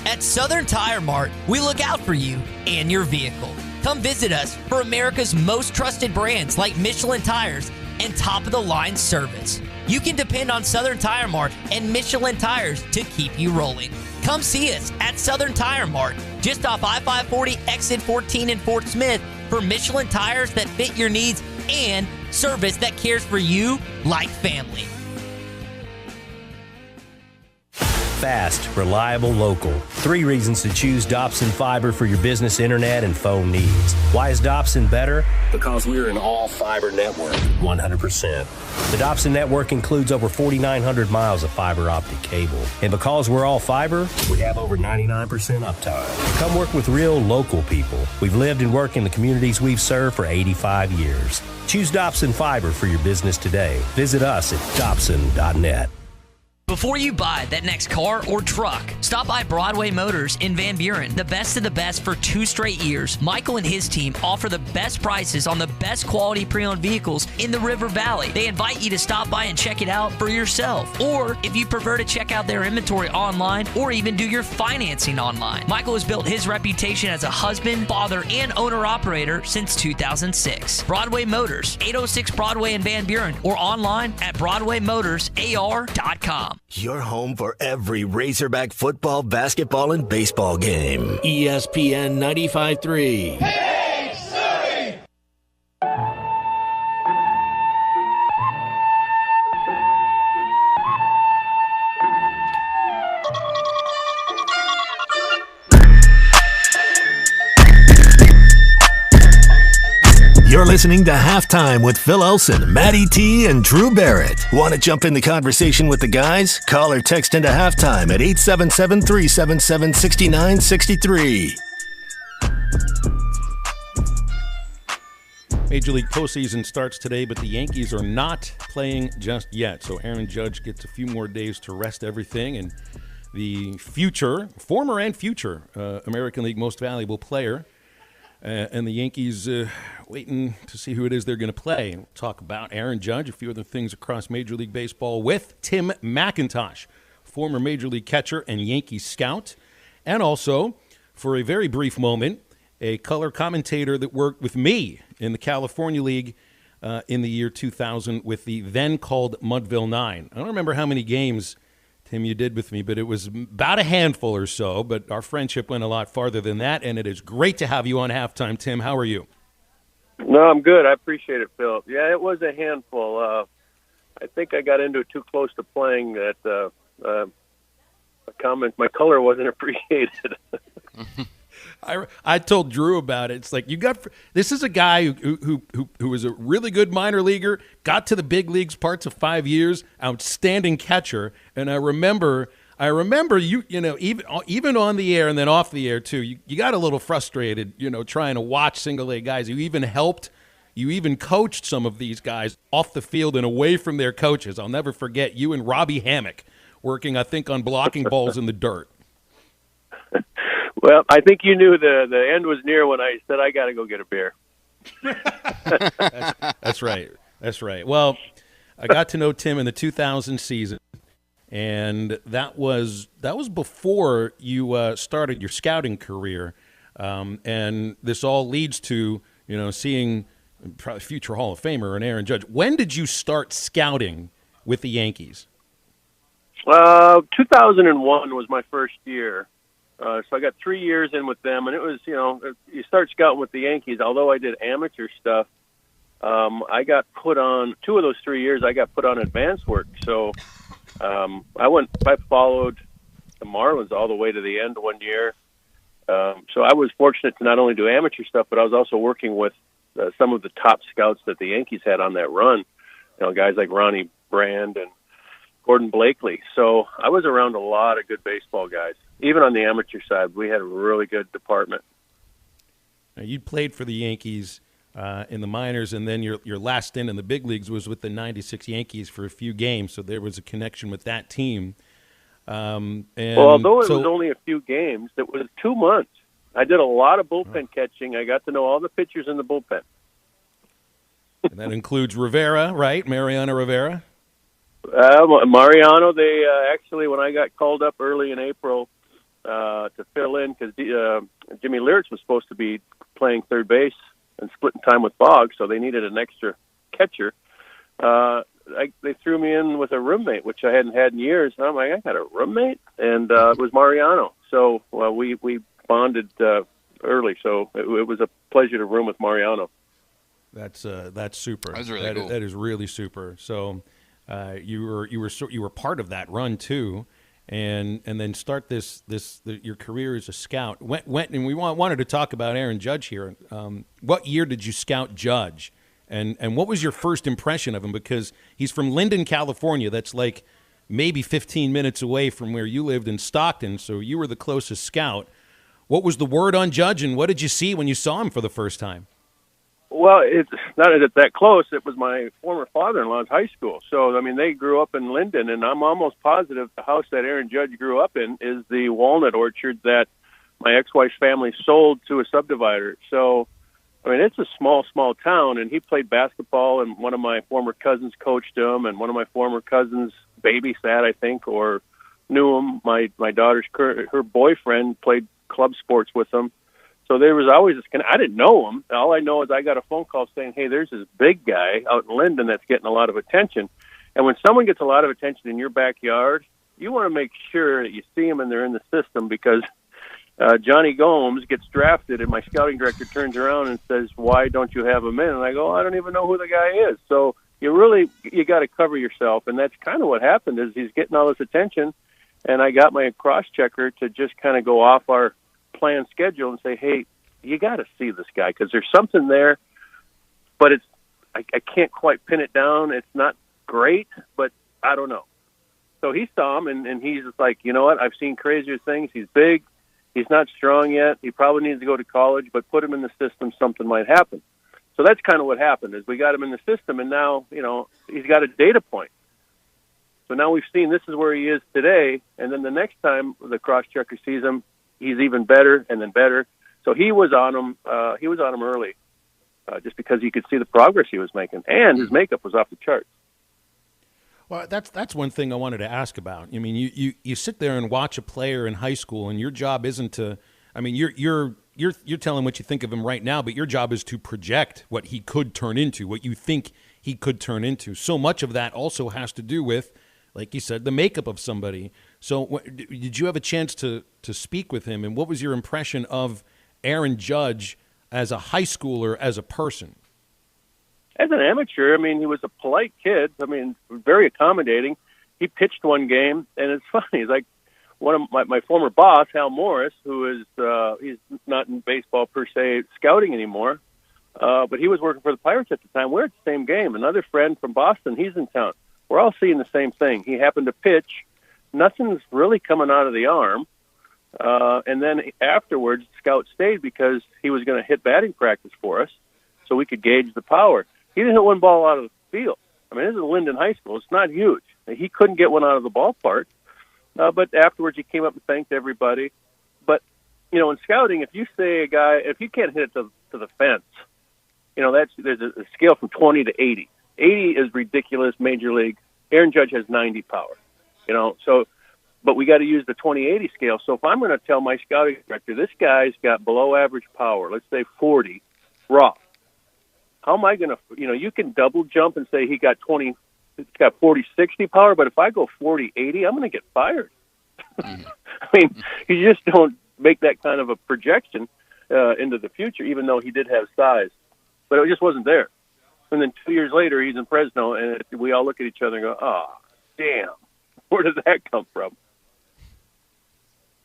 At Southern Tire Mart, we look out for you and your vehicle. Come visit us for America's most trusted brands like Michelin Tires and top-of-the-line service. You can depend on Southern Tire Mart and Michelin Tires to keep you rolling. Come see us at Southern Tire Mart, just off I-540 exit 14 in Fort Smith, for Michelin tires that fit your needs and service that cares for you like family. Fast, reliable, local. 3 reasons to choose Dobson Fiber for your business internet and phone needs. Why is Dobson better? Because we're an all-fiber network, 100%. The Dobson network includes over 4,900 miles of fiber optic cable. And because we're all fiber, we have over 99% uptime. Come work with real local people. We've lived and worked in the communities we've served for 85 years. Choose Dobson Fiber for your business today. Visit us at dobson.net. Before you buy that next car or truck, stop by Broadway Motors in Van Buren. The best of the best for 2 straight years. Michael and his team offer the best prices on the best quality pre-owned vehicles in the River Valley. They invite you to stop by and check it out for yourself. Or if you prefer to check out their inventory online or even do your financing online. Michael has built his reputation as a husband, father, and owner-operator since 2006. Broadway Motors, 806 Broadway in Van Buren, or online at BroadwayMotorsAR.com. Your home for every Razorback football, basketball, and baseball game. ESPN 95.3. Hey, Surrey! You're listening to Halftime with Phil Elson, Matty T, and Drew Barrett. Want to jump in the conversation with the guys? Call or text into Halftime at 877-377-6963. Major League postseason starts today, but the Yankees are not playing just yet. So Aaron Judge gets a few more days to rest everything, and the former and future American League Most Valuable Player, and the Yankees waiting to see who it is they're going to play. We'll talk about Aaron Judge, a few other things across Major League Baseball with Tim McIntosh, former Major League catcher and Yankees scout, and also, for a very brief moment, a color commentator that worked with me in the California League in the year 2000 with the then-called Mudville Nine. I don't remember how many games, Tim, you did with me, but it was about a handful or so, but our friendship went a lot farther than that, and it is great to have you on Halftime. Tim, how are you? No, I'm good. I appreciate it, Phil. Yeah, it was a handful. I think I got into it too close to playing that my color wasn't appreciated. I told Drew about it. It's like this is a guy who was a really good minor leaguer, got to the big leagues parts of 5 years, outstanding catcher, and I remember you know even on the air and then off the air too. You got a little frustrated, trying to watch single A guys. You even coached some of these guys off the field and away from their coaches. I'll never forget you and Robbie Hammock working, I think, on blocking balls in the dirt. Well, I think you knew the end was near when I said I got to go get a beer. That's right. That's right. Well, I got to know Tim in the 2000 season, and that was before you started your scouting career, and this all leads to seeing probably future Hall of Famer and Aaron Judge. When did you start scouting with the Yankees? 2001 was my first year. So I got 3 years in with them, and it was, you start scouting with the Yankees. Although I did amateur stuff, I got put on 2 of those 3 years. I got put on advanced work. So I followed the Marlins all the way to the end one year. So I was fortunate to not only do amateur stuff, but I was also working with some of the top scouts that the Yankees had on that run. Guys like Ronnie Brand and Gordon Blakely. So I was around a lot of good baseball guys. Even on the amateur side, we had a really good department. Now, you played for the Yankees in the minors, and then your last stint in the big leagues was with the '96 Yankees for a few games, so there was a connection with that team. Well, although it was only a few games, it was 2 months. I did a lot of bullpen catching. I got to know all the pitchers in the bullpen. And that includes Rivera, right? Mariano Rivera? Mariano, they actually, when I got called up early in April to fill in, because Jimmy Liertz was supposed to be playing third base and splitting time with Boggs, so they needed an extra catcher. They threw me in with a roommate, which I hadn't had in years. And I'm like, I got a roommate? And it was Mariano. So we bonded early, so it was a pleasure to room with Mariano. That's super. That was really cool. That is really super. So you were part of that run too, and then start your career as a scout. And we wanted to talk about Aaron Judge here. What year did you scout Judge, and what was your first impression of him? Because he's from Linden, California. That's like maybe 15 minutes away from where you lived in Stockton. So you were the closest scout. What was the word on Judge, and what did you see when you saw him for the first time? Well, it's not that close. It was my former father-in-law's high school. So, I mean, they grew up in Linden, and I'm almost positive the house that Aaron Judge grew up in is the walnut orchard that my ex-wife's family sold to a subdivider. So, I mean, it's a small, small town, and he played basketball, and one of my former cousins coached him, and one of my former cousins babysat, I think, or knew him. My daughter's her boyfriend played club sports with him. So there was always this I didn't know him. All I know is I got a phone call saying, hey, there's this big guy out in Linden that's getting a lot of attention. And when someone gets a lot of attention in your backyard, you want to make sure that you see them and they're in the system, because Johnny Gomes gets drafted and my scouting director turns around and says, why don't you have him in? And I go, I don't even know who the guy is. So you got to cover yourself. And that's kind of what happened is he's getting all this attention. And I got my cross-checker to just kind of go off our plan schedule and say, hey, you got to see this guy because there's something there, but I can't quite pin it down. It's not great, but I don't know. So he saw him, and he's just like, you know what? I've seen crazier things. He's big. He's not strong yet. He probably needs to go to college, but put him in the system, something might happen. So that's kind of what happened is we got him in the system, and now, he's got a data point. So now we've seen this is where he is today, and then the next time the cross-checker sees him, he's even better and then better. So he was on him. He was on him early, just because he could see the progress he was making, and his makeup was off the charts. Well, that's one thing I wanted to ask about. I mean, you sit there and watch a player in high school, and your job isn't to. I mean, you're telling what you think of him right now, but your job is to project what he could turn into, what you think he could turn into. So much of that also has to do with, like you said, the makeup of somebody. So did you have a chance to speak with him, and what was your impression of Aaron Judge as a high schooler, as a person? As an amateur, I mean, he was a polite kid. I mean, very accommodating. He pitched one game, and it's funny. He's like one of my former boss, Hal Morris, who is he's not in baseball per se scouting anymore, but he was working for the Pirates at the time. We're at the same game. Another friend from Boston, he's in town. We're all seeing the same thing. He happened to pitch. Nothing's really coming out of the arm. And then afterwards, Scout stayed because he was going to hit batting practice for us so we could gauge the power. He didn't hit one ball out of the field. I mean, this is Linden High School. It's not huge. He couldn't get one out of the ballpark. But afterwards, he came up and thanked everybody. But, in scouting, if you say a guy, if you can't hit it to the fence, there's a scale from 20 to 80. 80 is ridiculous, major league. Aaron Judge has 90 power, but we got to use the 20-80 scale. So if I'm going to tell my scouting director, this guy's got below average power, let's say 40, raw, how am I going to, you can double jump and say he's got 40-60 power, but if I go 40-80, I'm going to get fired. I mean, you just don't make that kind of a projection into the future, even though he did have size. But it just wasn't there. And then 2 years later, he's in Fresno, and we all look at each other and go, "Oh, damn, where did that come from?"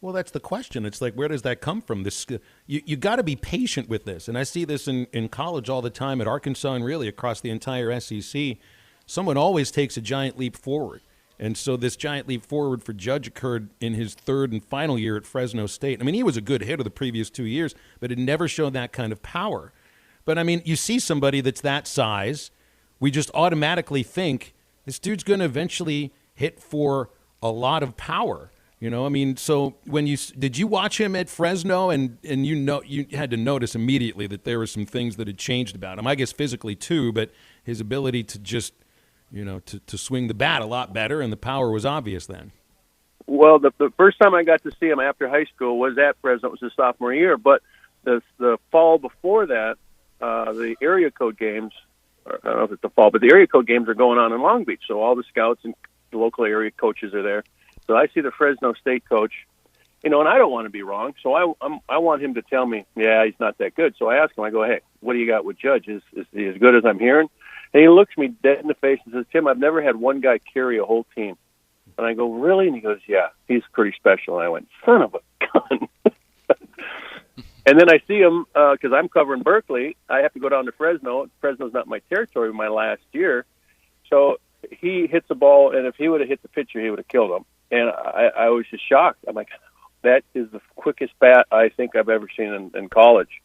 Well, that's the question. It's like, where does that come from? This you got to be patient with this. And I see this in college all the time, at Arkansas and really across the entire SEC. Someone always takes a giant leap forward. And so this giant leap forward for Judge occurred in his third and final year at Fresno State. I mean, he was a good hitter the previous 2 years, but it never showed that kind of power. But, I mean, you see somebody that's that size, we just automatically think this dude's going to eventually hit for a lot of power. You know, I mean, so did you watch him at Fresno and you had to notice immediately that there were some things that had changed about him, I guess physically too, but his ability to just, to swing the bat a lot better, and the power was obvious then. Well, the first time I got to see him after high school was at Fresno. It was his sophomore year, but the fall before that, the area code games, I don't know if it's the fall, but the area code games are going on in Long Beach, so all the scouts and the local area coaches are there. So I see the Fresno State coach, and I don't want to be wrong, so I want him to tell me, yeah, he's not that good. So I ask him, I go, hey, what do you got with Judge? Is he as good as I'm hearing? And he looks me dead in the face and says, Tim, I've never had one guy carry a whole team. And I go, really? And he goes, yeah, he's pretty special. And I went, son of a gun. And then I see him, because I'm covering Berkeley. I have to go down to Fresno. Fresno's not my territory my last year. So he hits the ball, and if he would have hit the pitcher, he would have killed him. And I was just shocked. I'm like, that is the quickest bat I think I've ever seen in college.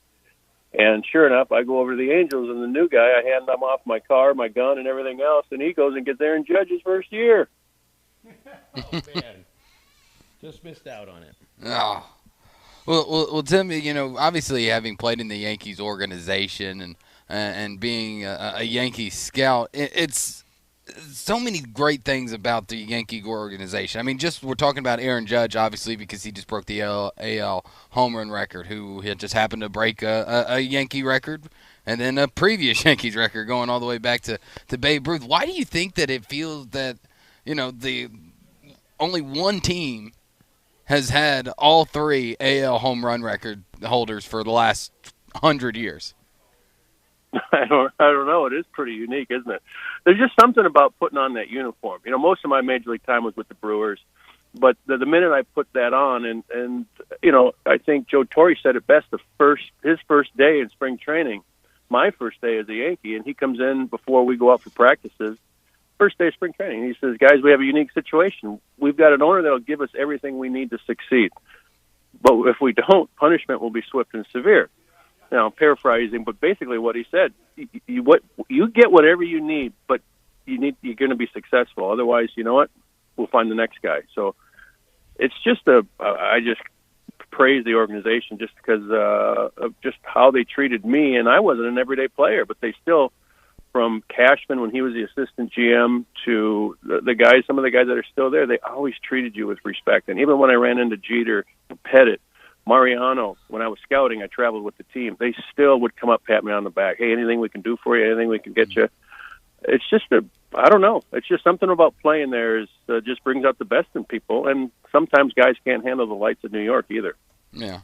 And sure enough, I go over to the Angels, and the new guy, I hand them off my car, my gun, and everything else, and he goes and gets there in Judge's first year. Oh, man. Just missed out on it. Oh. Well, Tim, obviously having played in the Yankees organization and being a Yankee scout, it's so many great things about the Yankee organization. I mean, we're talking about Aaron Judge, obviously, because he just broke the AL home run record, who had just happened to break a Yankee record and then a previous Yankees record going all the way back to Babe Ruth. Why do you think that it feels that, the only one team has had all three AL home run record holders for the last 100 years? I don't know. It is pretty unique, isn't it? There's just something about putting on that uniform. Most of my major league time was with the Brewers, but the minute I put that on, and I think Joe Torres said it best. His first day in spring training, my first day as a Yankee, and he comes in before we go out for practices. First day of spring training, he says, "Guys, we have a unique situation. We've got an owner that'll give us everything we need to succeed, but if we don't, punishment will be swift and severe." Now, I'm paraphrasing, but basically what he said, you get whatever you need, but you're going to be successful. Otherwise, you know what? We'll find the next guy. So it's just I just praise the organization just because of just how they treated me. And I wasn't an everyday player, but they still, from Cashman when he was the assistant GM to the guys, some of the guys that are still there, they always treated you with respect. And even when I ran into Jeter, Pettit, Mariano, when I was scouting, I traveled with the team. They still would come up, pat me on the back. Hey, anything we can do for you? Anything we can get you? It's just I don't know. It's just something about playing there just brings out the best in people. And sometimes guys can't handle the lights of New York either. Yeah.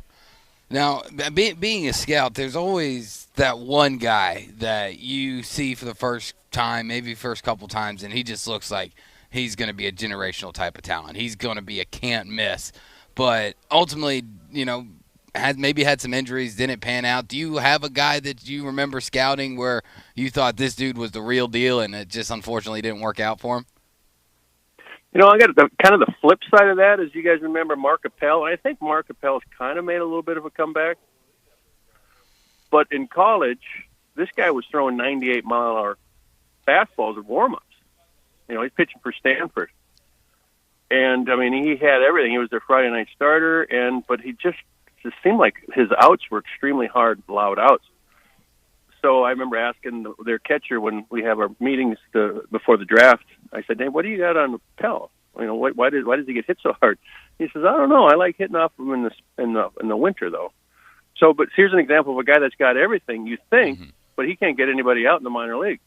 Now, being a scout, there's always that one guy that you see for the first time, maybe first couple times, and he just looks like he's going to be a generational type of talent. He's going to be a can't miss. But ultimately, had some injuries, didn't pan out. Do you have a guy that you remember scouting where you thought this dude was the real deal and it just unfortunately didn't work out for him? I got the flip side of that is you guys remember Mark Appel. I think Mark Appel's kind of made a little bit of a comeback. But in college, this guy was throwing 98-mile-an-hour fastballs at warm-ups. He's pitching for Stanford. And, he had everything. He was their Friday night starter, but he just seemed like his outs were extremely hard, loud outs. So I remember asking their catcher when we have our meetings before the draft, I said, "Hey, what do you got on Pell? Why does he get hit so hard?" He says, "I don't know. I like hitting off him in the winter, though." So, but here's an example of a guy that's got everything, you think, but he can't get anybody out in the minor league.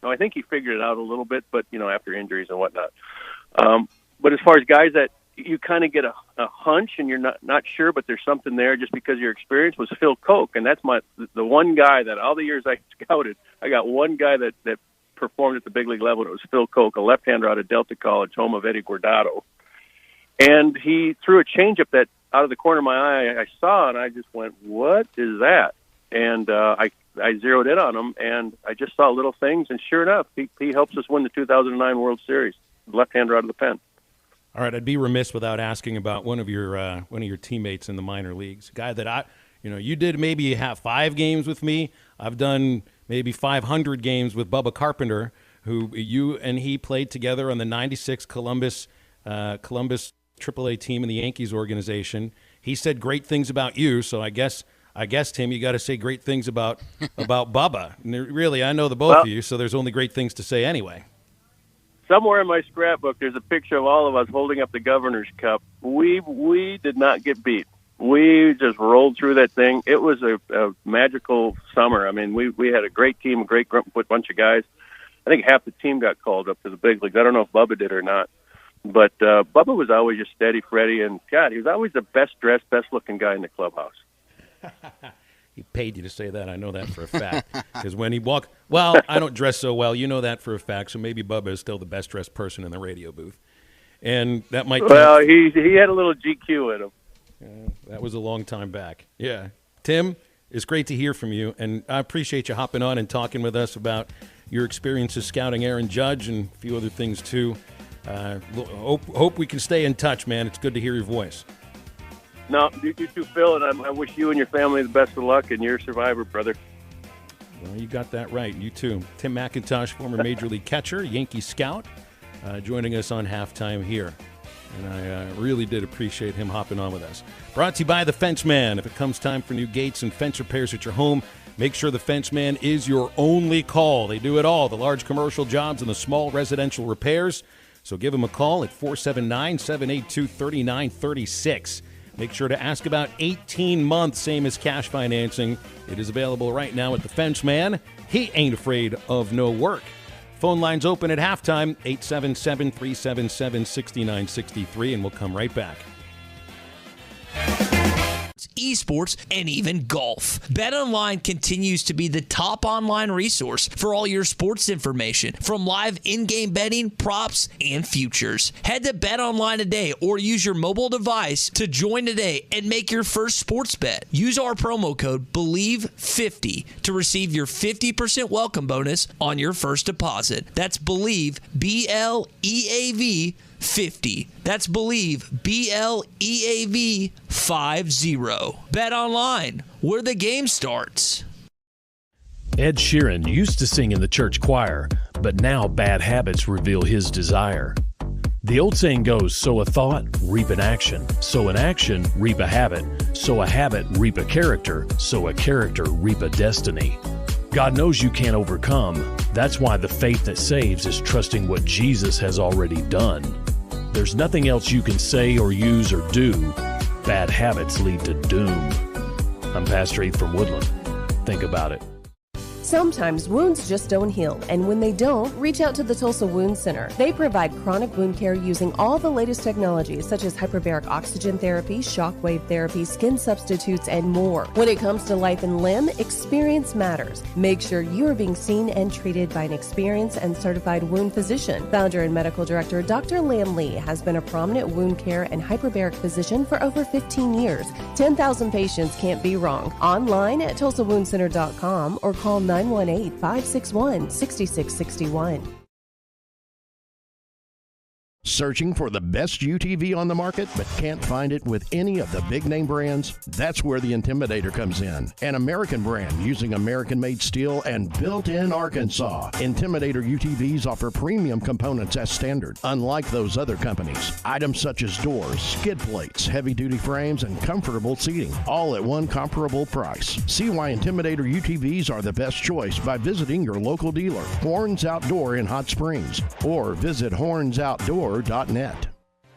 Now, I think he figured it out a little bit, but, after injuries and whatnot. But as far as guys that, you kind of get a hunch and you're not sure, but there's something there just because your experience was Phil Koch. And that's the one guy that all the years I scouted, I got one guy that performed at the big league level. And it was Phil Koch, a left-hander out of Delta College, home of Eddie Guardado. And he threw a changeup that out of the corner of my eye I saw, and I just went, what is that? And I zeroed in on him, and I just saw little things, and sure enough, he helps us win the 2009 World Series, left-hander out of the pen. All right, I'd be remiss without asking about one of your teammates in the minor leagues, a guy that you did maybe have 5 games with me. I've done maybe 500 games with Bubba Carpenter, who you and he played together on the '96 Columbus AAA team in the Yankees organization. He said great things about you, so I guess Tim, you got to say great things about Bubba. And really, I know the both of you, so there's only great things to say anyway. Somewhere in my scrapbook, there's a picture of all of us holding up the Governor's Cup. We did not get beat. We just rolled through that thing. It was a magical summer. I mean, we had a great team, a great bunch of guys. I think half the team got called up to the big leagues. I don't know if Bubba did or not. But Bubba was always just steady Freddie, and, God, he was always the best-dressed, best-looking guy in the clubhouse. He paid you to say that. I know that for a fact. Because when he walked, well, I don't dress so well. You know that for a fact, so maybe Bubba is still the best-dressed person in the radio booth. And that might... Well, he had a little GQ in him. That was a long time back. Yeah. Tim, it's great to hear from you, and I appreciate you hopping on and talking with us about your experiences scouting Aaron Judge and a few other things, too. Hope we can stay in touch, man. It's good to hear your voice. No, you too, Phil, and I wish you and your family the best of luck, and you're a survivor, brother. Well, you got that right. You too. Tim McIntosh, former Major League catcher, Yankee scout, joining us on Halftime here. And I really did appreciate him hopping on with us. Brought to you by The Fence Man. If it comes time for new gates and fence repairs at your home, make sure The Fence Man is your only call. They do it all, the large commercial jobs and the small residential repairs. So give them a call at 479-782-3936. Make sure to ask about 18 months, same as cash financing. It is available right now at The Fence Man. He ain't afraid of no work. Phone lines open at halftime, 877-377-6963, and we'll come right back. Esports, and even golf. BetOnline continues to be the top online resource for all your sports information, from live in-game betting, props, and futures. Head to BetOnline today or use your mobile device to join today and make your first sports bet. Use our promo code BELIEVE50 to receive your 50% welcome bonus on your first deposit. That's BELIEVE, BLEAV 50. That's Believe, BLEAV 50. Bet online, where the game starts. Ed Sheeran used to sing in the church choir, but now bad habits reveal his desire. The old saying goes, sow a thought, reap an action. Sow an action, reap a habit. Sow a habit, reap a character. Sow a character, reap a destiny. God knows you can't overcome. That's why the faith that saves is trusting what Jesus has already done. There's nothing else you can say or use or do. Bad habits lead to doom. I'm Pastor Heath from Woodland. Think about it. Sometimes wounds just don't heal, and when they don't, reach out to the Tulsa Wound Center. They provide chronic wound care using all the latest technologies such as hyperbaric oxygen therapy, shockwave therapy, skin substitutes, and more. When it comes to life and limb, experience matters. Make sure you are being seen and treated by an experienced and certified wound physician. Founder and medical director Dr. Lam Lee has been a prominent wound care and hyperbaric physician for over 15 years. 10,000 patients can't be wrong. Online at TulsaWoundCenter.com or call 918-561-6661. Searching for the best UTV on the market but can't find it with any of the big name brands? That's where the Intimidator comes in. An American brand using American-made steel and built in Arkansas. Intimidator UTVs offer premium components as standard, unlike those other companies. Items such as doors, skid plates, heavy-duty frames, and comfortable seating, all at one comparable price. See why Intimidator UTVs are the best choice by visiting your local dealer, Horns Outdoor in Hot Springs, or visit hornsoutdoor.net.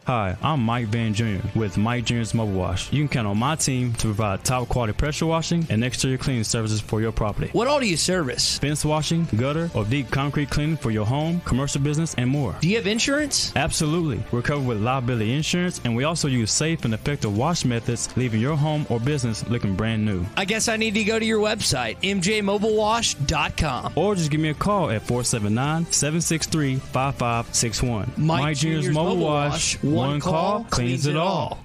Hi, I'm Mike Van Jr. with Mike Jr.'s Mobile Wash. You can count on my team to provide top quality pressure washing and exterior cleaning services for your property. What all do you service? Fence washing, gutter, or deep concrete cleaning for your home, commercial business, and more. Do you have insurance? Absolutely. We're covered with liability insurance, and we also use safe and effective wash methods, leaving your home or business looking brand new. I guess I need to go to your website, mjmobilewash.com. Or just give me a call at 479-763-5561. Mike Jr.'s Mobile Wash. One call cleans it all.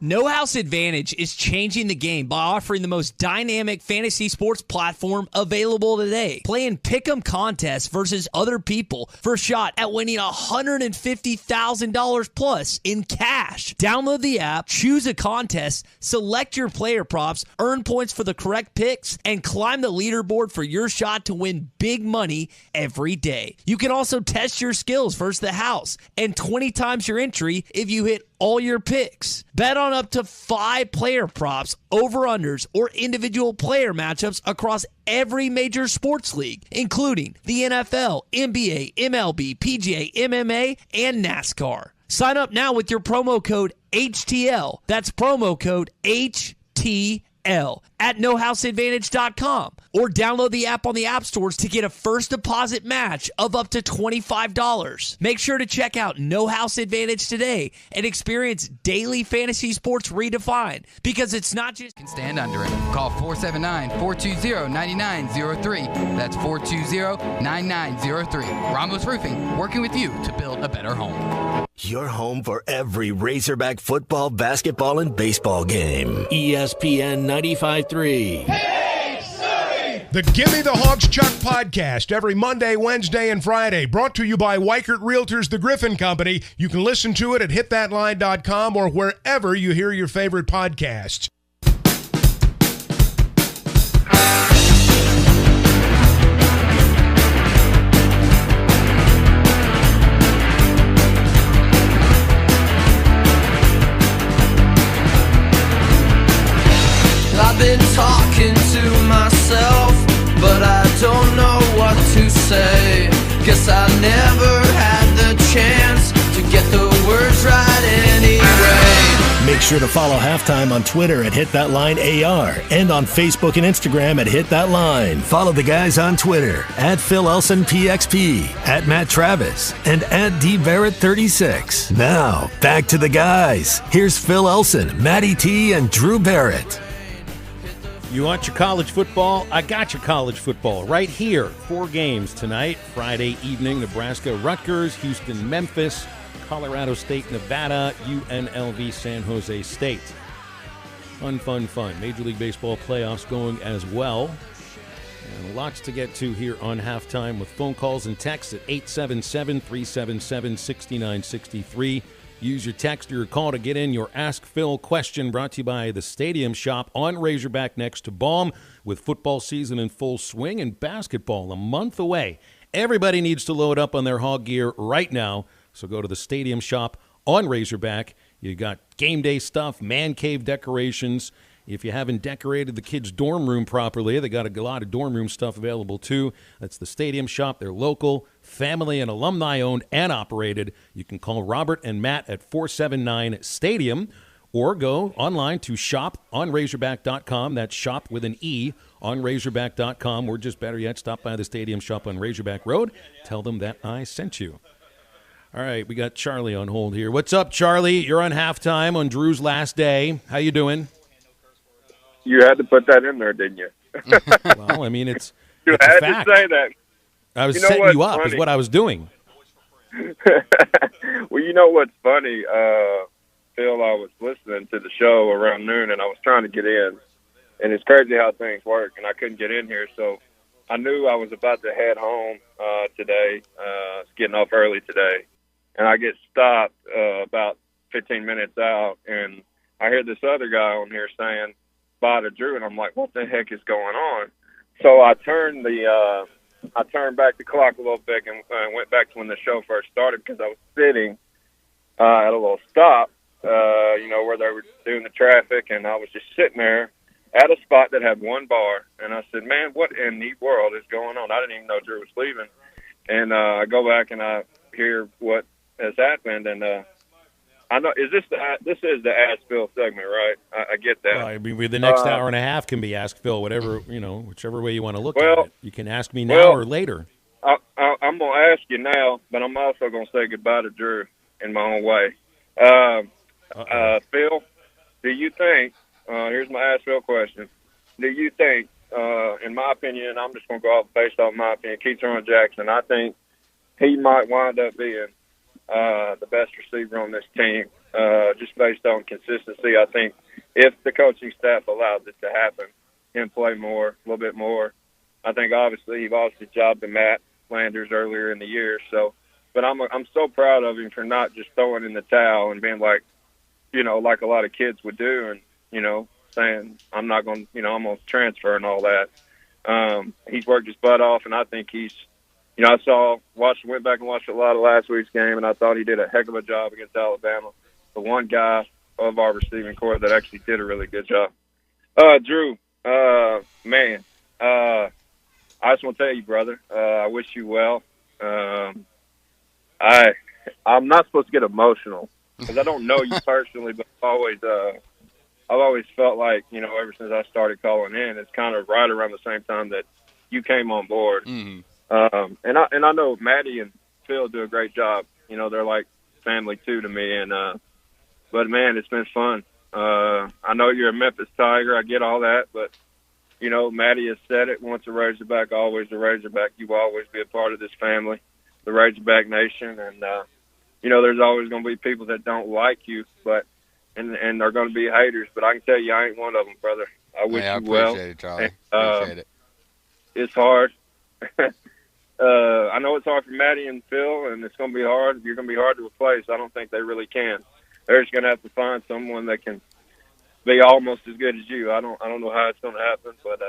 No House Advantage is changing the game by offering the most dynamic fantasy sports platform available today. Playing pick'em contests versus other people for a shot at winning $150,000 plus in cash. Download the app, choose a contest, select your player props, earn points for the correct picks, and climb the leaderboard for your shot to win big money every day. You can also test your skills versus the house and 20 times your entry if you hit all your picks. Bet on up to 5 player props, over-unders, or individual player matchups across every major sports league, including the NFL, NBA, MLB, PGA, MMA, and NASCAR. Sign up now with your promo code HTL. That's promo code HTL at nohouseadvantage.com, or download the app on the app stores to get a first deposit match of up to $25. Make sure to check out No House Advantage today and experience daily fantasy sports redefined, because it's not just... Can stand under it. Call 479-420-9903. That's 420-9903. Ramos Roofing, working with you to build a better home. Your home for every Razorback football, basketball, and baseball game. ESPN 95.3. The Gimme the Hogs Chuck podcast every Monday, Wednesday, and Friday. Brought to you by Weichert Realtors, the Griffin Company. You can listen to it at hitthatline.com or wherever you hear your favorite podcasts. I've been talking to myself, but I don't know what to say. Guess I never had the chance to get the words right anyway. Make sure to follow Halftime on Twitter at HitThatLineAR and on Facebook and Instagram at HitThatLine. Follow the guys on Twitter at PhilElsonPXP, at Matt Travis, and at DBarrett36. Now, back to the guys. Here's Phil Elson, Matty T, and Drew Barrett. You want your college football? I got your college football right here. 4 games tonight. Friday evening, Nebraska, Rutgers, Houston, Memphis, Colorado State, Nevada, UNLV, San Jose State. Fun. Major League Baseball playoffs going as well. And lots to get to here on Halftime with phone calls and texts at 877-377-6963. Use your text or your call to get in your Ask Phil question, brought to you by the Stadium Shop on Razorback next to Baum, with football season in full swing and basketball a month away. Everybody needs to load up on their hog gear right now, so go to the Stadium Shop on Razorback. You got game day stuff, man cave decorations. If you haven't decorated the kids' dorm room properly, they got a lot of dorm room stuff available too. That's the Stadium Shop. They're local, family and alumni owned and operated. You can call Robert and Matt at 479-STADIUM or go online to shoponrazorback.com. That's shop with an E on razorback.com, or just better yet, stop by the Stadium Shop on Razorback Road. Tell them that I sent you. All right, we got Charlie on hold here. What's up, Charlie? You're on Halftime on Drew's last day. How you doing? You had to put that in there, didn't you? Well, I mean, it's you it's had a fact. to say that. I was You know setting what's you up funny? is what I was doing. Well, you know what's funny, Phil? I was listening to the show around noon, and I was trying to get in, and it's crazy how things work, and I couldn't get in here, so I knew I was about to head home today. I was getting off early today, and I get stopped about 15 minutes out, and I hear this other guy on here saying, "Bye to Drew," and I'm like, "What the heck is going on?" So I turned back the clock a little bit and went back to when the show first started, because I was sitting at a little stop, where they were doing the traffic, and I was just sitting there at a spot that had one bar, and I said, "Man, what in the world is going on?" I didn't even know Drew was leaving, and I go back and I hear what has happened, and I know this is the Ask Phil segment, right? I get that. Well, I mean, the next hour and a half can be Ask Phil, whatever, whichever way you want to look at it. You can ask me now or later. I'm going to ask you now, but I'm also going to say goodbye to Drew in my own way. Phil, do you think, here's my Ask Phil question, do you think, in my opinion, I'm just going to go off based off my opinion, Keyshawn Jackson, I think he might wind up being the best receiver on this team, just based on consistency. I think if the coaching staff allows it to happen, him play more, a little bit more. I think obviously he lost his job to Matt Landers earlier in the year. So, but I'm so proud of him for not just throwing in the towel and being like, like a lot of kids would do, and saying I'm not going, I'm going to transfer and all that. He's worked his butt off, and I think he's. I went back and watched a lot of last week's game, and I thought he did a heck of a job against Alabama. The one guy of our receiving corps that actually did a really good job. Drew, man, I just want to tell you, brother, I wish you well. I'm not supposed to get emotional because I don't know you personally, but I've always felt like, ever since I started calling in, it's kind of right around the same time that you came on board. Mm-hmm. And I know Maddie and Phil do a great job. They're like family too to me. And but man, it's been fun. I know you're a Memphis Tiger. I get all that, but Maddie has said it. Once a Razorback, always a Razorback. You will always be a part of this family, the Razorback Nation. And there's always going to be people that don't like you, and they're going to be haters. But I can tell you, I ain't one of them, brother. I wish you well. I appreciate it, Charlie. Appreciate it. It's hard. I know it's hard for Maddie and Phil, and it's going to be hard. You're going to be hard to replace. I don't think they really can. They're just going to have to find someone that can be almost as good as you. I don't know how it's going to happen, but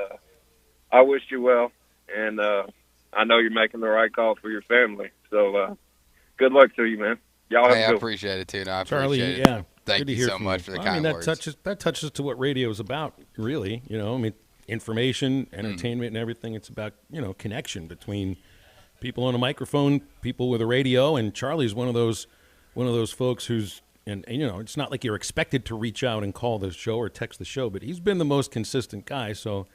I wish you well, and I know you're making the right call for your family. So good luck to you, man. Y'all have a good I appreciate it too. No, I Charlie, appreciate it. Thank you so much for the kind words. That touches to what radio is about, really. Information, entertainment, and everything. It's about connection between people on a microphone, people with a radio, and Charlie's one of those folks who's and it's not like you're expected to reach out and call the show or text the show, but he's been the most consistent guy. So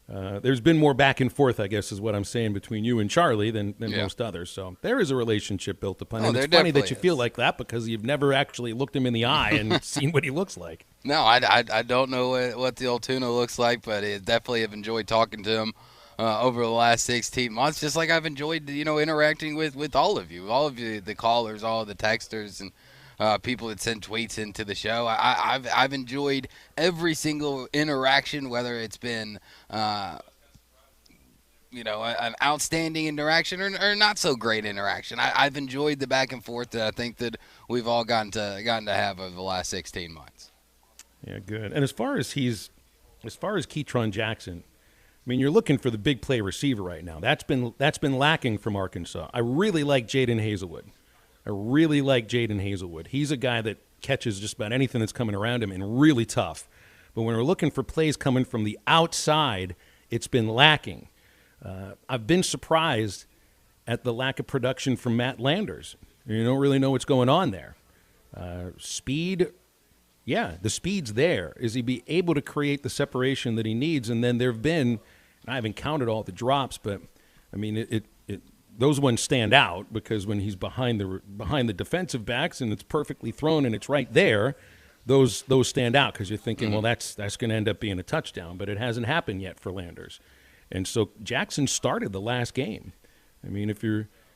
there's been more back and forth, I guess, is what I'm saying, between you and Charlie than most others. So there is a relationship built upon it. It's funny that you feel like that because you've never actually looked him in the eye and seen what he looks like. No, I don't know what the old tuna looks like, but I definitely have enjoyed talking to him over the last 16 months, just like I've enjoyed, interacting with all of you, the callers, all of the texters, and people that send tweets into the show. I've enjoyed every single interaction, whether it's been an outstanding interaction or not so great interaction. I've enjoyed the back and forth that I think that we've all gotten to have over the last 16 months. Yeah, good. And as far as Keyshawn Jackson, I mean, you're looking for the big play receiver right now. That's been lacking from Arkansas. I really like Jaden Hazelwood. He's a guy that catches just about anything that's coming around him and really tough. But when we're looking for plays coming from the outside, it's been lacking. I've been surprised at the lack of production from Matt Landers. You don't really know what's going on there. Speed, yeah, the speed's there. Is he be able to create the separation that he needs? And then there have been, and I haven't counted all the drops, but I mean, those ones stand out because when he's behind the defensive backs and it's perfectly thrown and it's right there, those stand out because you're thinking, well, that's going to end up being a touchdown, but it hasn't happened yet for Landers. And so Jackson started the last game. I mean,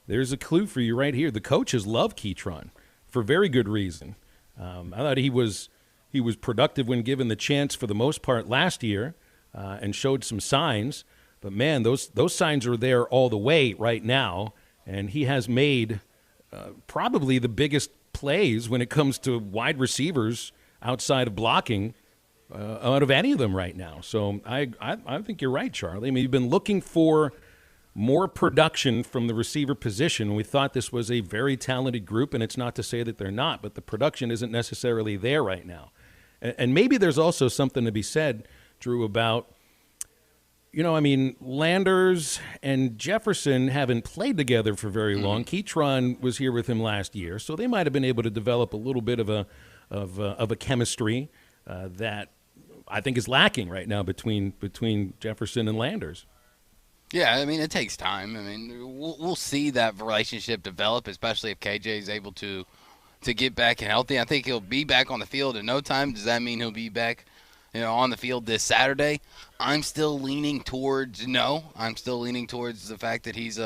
there's a clue for you right here. The coaches love Keyshawn for very good reason. I thought he was productive when given the chance for the most part last year and showed some signs. But, man, those signs are there all the way right now, and he has made probably the biggest plays when it comes to wide receivers outside of blocking out of any of them right now. So I think you're right, Charlie. I mean, you've been looking for more production from the receiver position. We thought this was a very talented group, and it's not to say that they're not, but the production isn't necessarily there right now. And maybe there's also something to be said, Drew, about Landers and Jefferson haven't played together for very long. Keytron was here with him last year, so they might have been able to develop a little bit of a chemistry that I think is lacking right now between Jefferson and Landers. Yeah, it takes time. We'll see that relationship develop, especially if KJ is able to get back and healthy. I think he'll be back on the field in no time. Does that mean he'll be back, on the field this Saturday? I'm still leaning towards no. I'm still leaning towards the fact that he's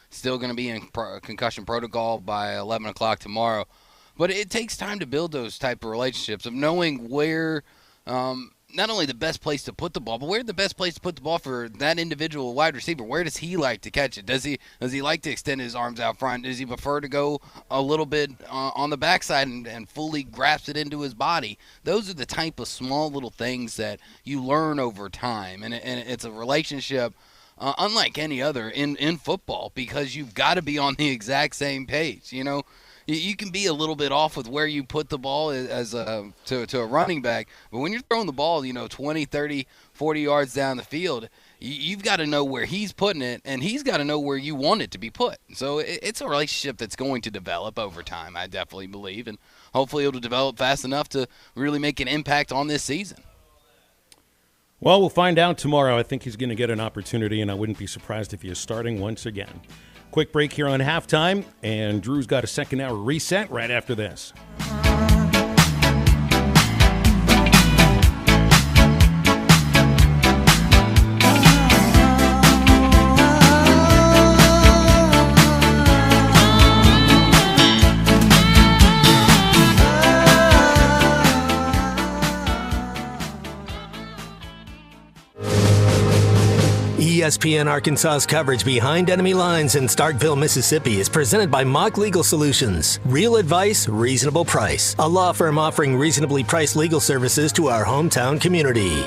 still going to be in concussion protocol by 11 o'clock tomorrow. But it takes time to build those type of relationships of knowing where not only the best place to put the ball, but where the best place to put the ball for that individual wide receiver. Where does he like to catch it? Does he like to extend his arms out front? Does he prefer to go a little bit on the backside and fully grasp it into his body? Those are the type of small little things that you learn over time, and it's a relationship unlike any other in football, because you've got to be on the exact same page. You can be a little bit off with where you put the ball as to a running back, but when you're throwing the ball, 20, 30, 40 yards down the field, you've got to know where he's putting it, and he's got to know where you want it to be put. So it's a relationship that's going to develop over time, I definitely believe, and hopefully it'll develop fast enough to really make an impact on this season. Well, we'll find out tomorrow. I think he's going to get an opportunity, and I wouldn't be surprised if he is starting once again. Quick break here on halftime, and Drew's got a second-hour reset right after this. ESPN Arkansas's coverage behind enemy lines in Starkville, Mississippi is presented by Mock Legal Solutions. Real advice, reasonable price. A law firm offering reasonably priced legal services to our hometown community.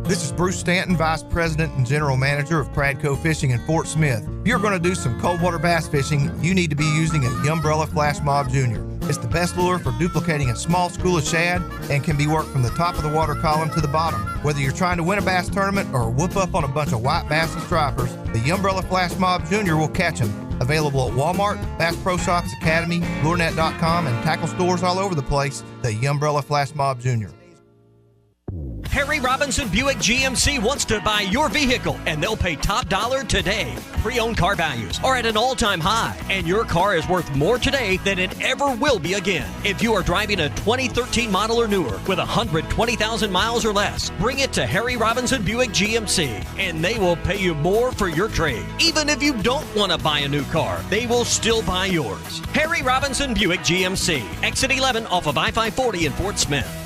This is Bruce Stanton, Vice President and General Manager of Pradco Fishing in Fort Smith. If you're going to do some cold water bass fishing, you need to be using a Umbrella Flash Mob Jr. It's the best lure for duplicating a small school of shad and can be worked from the top of the water column to the bottom. Whether you're trying to win a bass tournament or whoop up on a bunch of white bass and stripers, the Umbrella Flash Mob Jr. will catch them. Available at Walmart, Bass Pro Shops Academy, LureNet.com, and tackle stores all over the place, the Umbrella Flash Mob Jr. Harry Robinson Buick GMC wants to buy your vehicle, and they'll pay top dollar today. Pre-owned car values are at an all-time high, and your car is worth more today than it ever will be again. If you are driving a 2013 model or newer with 120,000 miles or less, bring it to Harry Robinson Buick GMC, and they will pay you more for your trade. Even if you don't want to buy a new car, they will still buy yours. Harry Robinson Buick GMC, exit 11 off of I-540 in Fort Smith.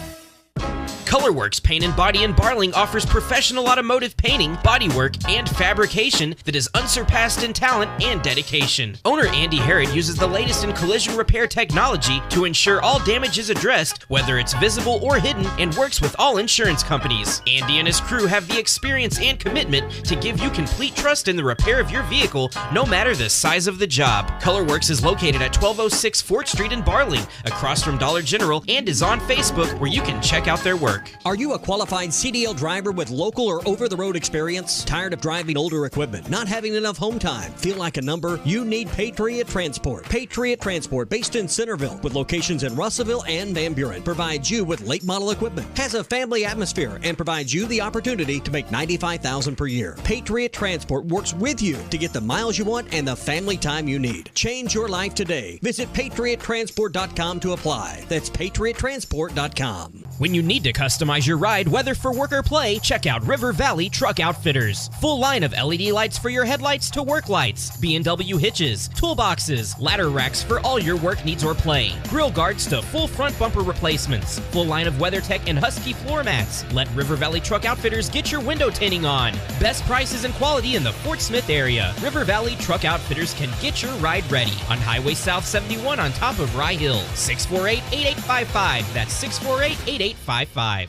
Colorworks Paint and Body in Barling offers professional automotive painting, bodywork, and fabrication that is unsurpassed in talent and dedication. Owner Andy Herod uses the latest in collision repair technology to ensure all damage is addressed, whether it's visible or hidden, and works with all insurance companies. Andy and his crew have the experience and commitment to give you complete trust in the repair of your vehicle, no matter the size of the job. Colorworks is located at 1206 4th Street in Barling, across from Dollar General, and is on Facebook, where you can check out their work. Are you a qualified CDL driver with local or over-the-road experience? Tired of driving older equipment? Not having enough home time? Feel like a number? You need Patriot Transport. Patriot Transport, based in Centerville, with locations in Russellville and Van Buren, provides you with late model equipment, has a family atmosphere, and provides you the opportunity to make $95,000 per year. Patriot Transport works with you to get the miles you want and the family time you need. Change your life today. Visit PatriotTransport.com to apply. That's PatriotTransport.com. When you need to customize your ride, whether for work or play, check out River Valley Truck Outfitters. Full line of LED lights for your headlights to work lights, B&W hitches, toolboxes, ladder racks for all your work needs or play, grill guards to full front bumper replacements, full line of WeatherTech and Husky floor mats. Let River Valley Truck Outfitters get your window tinting on. Best prices and quality in the Fort Smith area. River Valley Truck Outfitters can get your ride ready on Highway South 71 on top of Rye Hill. 648-8855. That's 648-8855.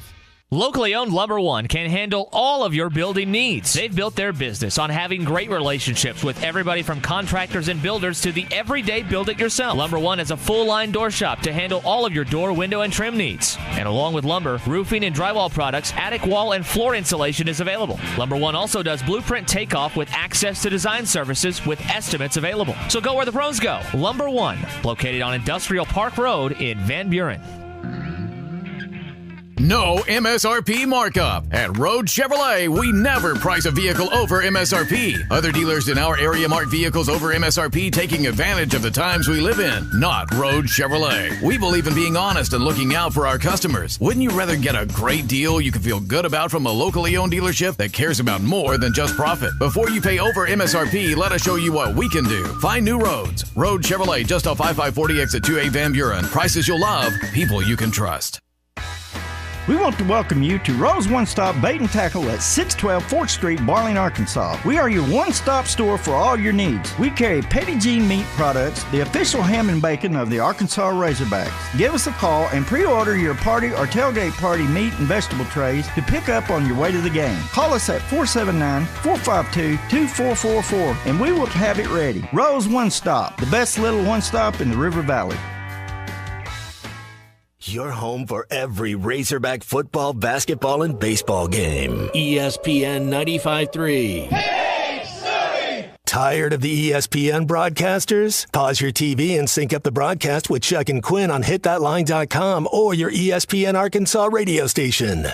Locally owned Lumber One can handle all of your building needs. They've built their business on having great relationships with everybody from contractors and builders to the everyday build-it-yourself. Lumber One is a full-line door shop to handle all of your door, window, and trim needs. And along with lumber, roofing and drywall products, attic wall and floor insulation is available. Lumber One also does blueprint takeoff with access to design services with estimates available. So go where the pros go. Lumber One, located on Industrial Park Road in Van Buren. No MSRP markup. At Road Chevrolet, we never price a vehicle over MSRP. Other dealers in our area mark vehicles over MSRP, taking advantage of the times we live in. Not Road Chevrolet. We believe in being honest and looking out for our customers. Wouldn't you rather get a great deal you can feel good about from a locally owned dealership that cares about more than just profit? Before you pay over MSRP, let us show you what we can do. Find new roads. Road Chevrolet, just off I-540 exit 2A Van Buren. Prices you'll love, people you can trust. We want to welcome you to Rose One Stop Bait and Tackle at 612 4th Street, Barling, Arkansas. We are your one-stop store for all your needs. We carry Petty Jean Meat Products, the official ham and bacon of the Arkansas Razorbacks. Give us a call and pre-order your party or tailgate party meat and vegetable trays to pick up on your way to the game. Call us at 479-452-2444 and we will have it ready. Rose One Stop, the best little one-stop in the River Valley. Your home for every Razorback football, basketball, and baseball game. ESPN 95.3. Hey, tired of the ESPN broadcasters? Pause your TV and sync up the broadcast with Chuck and Quinn on hitthatline.com or your ESPN Arkansas radio station.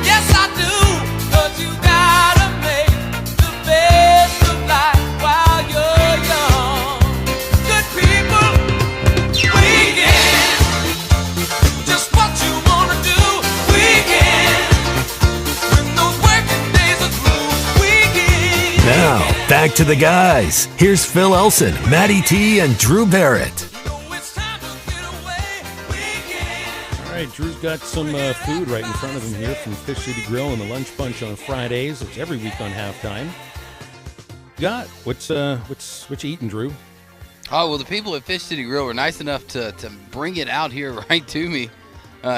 Yes, I do, 'cause you gotta make the best of life while you're young. Good people, weekend, just what you wanna do. Weekend, when those working days are through. Weekend. Now, back to the guys. Here's Phil Elson, Matty T, and Drew Barrett. All right, Drew's got some food right in front of him here from Fish City Grill and the Lunch Bunch on Fridays. It's every week on halftime. Got what's you eating, Drew? Oh, well, the people at Fish City Grill were nice enough to bring it out here right to me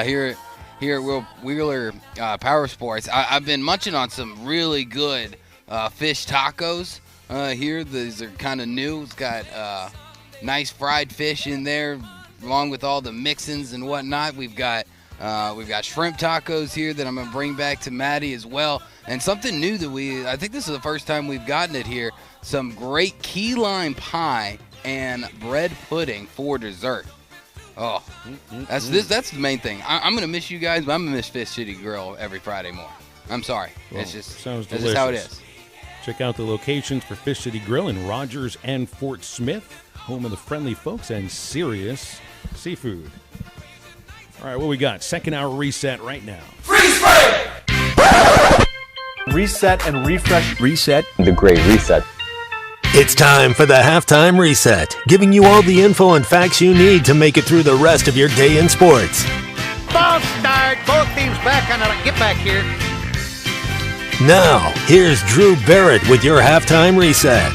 here at Wheeler Powersports. I've been munching on some really good fish tacos here. These are kind of new. It's got nice fried fish in there, along with all the mix-ins and whatnot. We've got shrimp tacos here that I'm going to bring back to Maddie as well. And something new that I think this is the first time we've gotten it here, some great key lime pie and bread pudding for dessert. Oh, that's the main thing. I'm going to miss you guys, but I'm going to miss Fish City Grill every Friday morning. I'm sorry. Well, it's just sounds that's delicious. just how it is. Check out the locations for Fish City Grill in Rogers and Fort Smith, home of the friendly folks and serious seafood. All right, what we got? Second hour reset right now. Freeze frame! Reset and refresh. Reset. The Great Reset. It's time for the Halftime Reset, giving you all the info and facts you need to make it through the rest of your day in sports. False start. Both teams back on it. Get back here. Now, here's Drew Barrett with your Halftime Reset.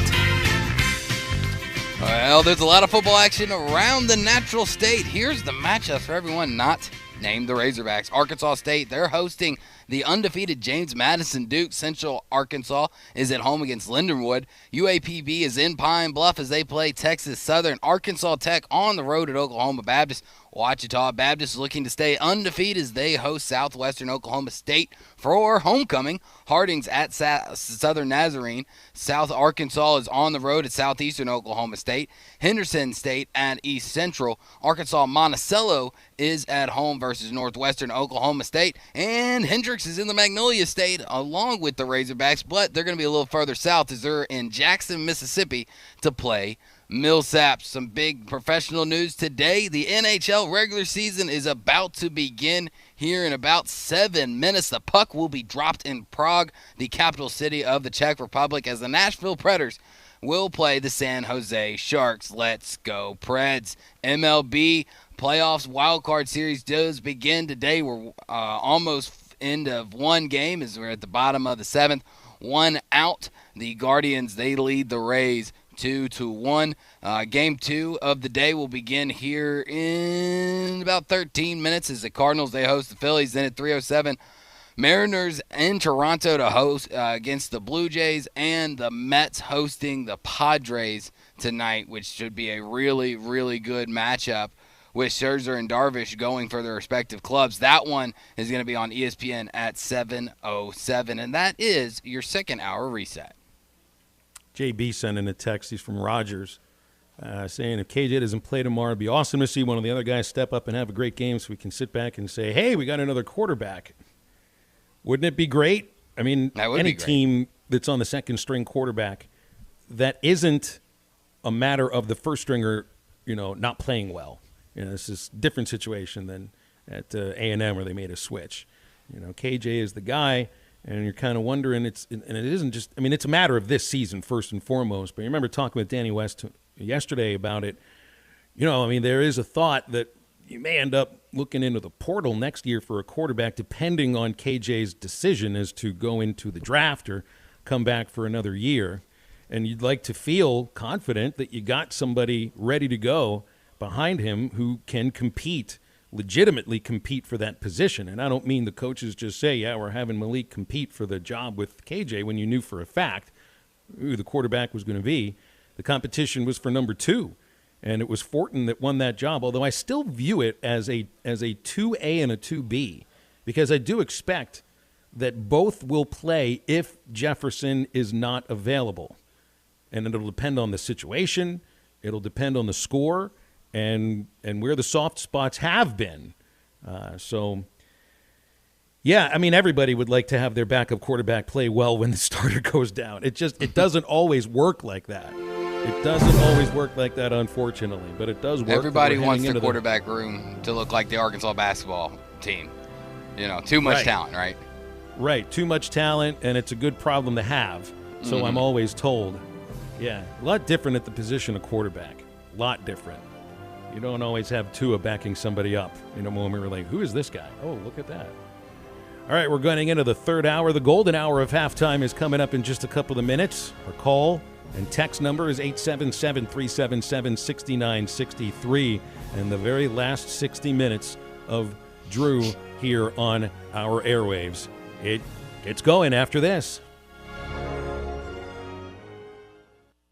Well, there's a lot of football action around the natural state. Here's the matchup for everyone not named the Razorbacks. Arkansas State, they're hosting the undefeated James Madison Duke. Central Arkansas is at home against Lindenwood. UAPB is in Pine Bluff as they play Texas Southern. Arkansas Tech on the road at Oklahoma Baptist. Ouachita Baptist is looking to stay undefeated as they host Southwestern Oklahoma State for homecoming. Harding's at Southern Nazarene. South Arkansas is on the road at Southeastern Oklahoma State. Henderson State at East Central. Arkansas Monticello is at home versus Northwestern Oklahoma State. And Hendricks is in the Magnolia State along with the Razorbacks, but they're going to be a little further south as they're in Jackson, Mississippi to play Millsap. Some big professional news today. The NHL regular season is about to begin here in about 7 minutes. The puck will be dropped in Prague, the capital city of the Czech Republic, as the Nashville Predators will play the San Jose Sharks. Let's go, Preds. MLB playoffs wildcard series does begin today. We're almost end of one game as we're at the bottom of the 7th. One out. The Guardians, they lead the Rays 2-1. Game 2 of the day will begin here in about 13 minutes as the Cardinals, they host the Phillies. Then at 3:07, Mariners in Toronto to host against the Blue Jays, and the Mets hosting the Padres tonight, which should be a really, really good matchup with Scherzer and Darvish going for their respective clubs. That one is going to be on ESPN at 7:07, and that is your second hour reset. JB sent in a text. He's from Rogers, saying if KJ doesn't play tomorrow, it'd be awesome to see one of the other guys step up and have a great game so we can sit back and say, hey, we got another quarterback. Wouldn't it be great? I mean, any team that's on the second-string quarterback, that isn't a matter of the first stringer, not playing well. This is a different situation than at A&M where they made a switch. KJ is the guy. And you're kind of wondering, and it isn't just, it's a matter of this season first and foremost. But you remember talking with Danny West yesterday about it. There is a thought that you may end up looking into the portal next year for a quarterback, depending on KJ's decision as to go into the draft or come back for another year. And you'd like to feel confident that you got somebody ready to go behind him who can legitimately compete for that position. And I don't mean the coaches just say, yeah, we're having Malik compete for the job with KJ when you knew for a fact who the quarterback was going to be. The competition was for number 2, and it was Fortin that won that job, although I still view it as a 2A and a 2B, because I do expect that both will play if Jefferson is not available. And it'll depend on the situation. It'll depend on the score and where the soft spots have been. Everybody would like to have their backup quarterback play well when the starter goes down. It doesn't always work like that. It doesn't always work like that, unfortunately, but it does work. Everybody wants the quarterback room to look like the Arkansas basketball team. Too much talent, right? Right, too much talent, and it's a good problem to have. So I'm always told. Yeah, a lot different at the position of quarterback. A lot different. You don't always have Tua backing somebody up in a moment where like, who is this guy? Oh, look at that. All right, we're going into the third hour. The golden hour of halftime is coming up in just a couple of minutes. Our call and text number is 877-377-6963. And the very last 60 minutes of Drew here on our airwaves. It's going after this.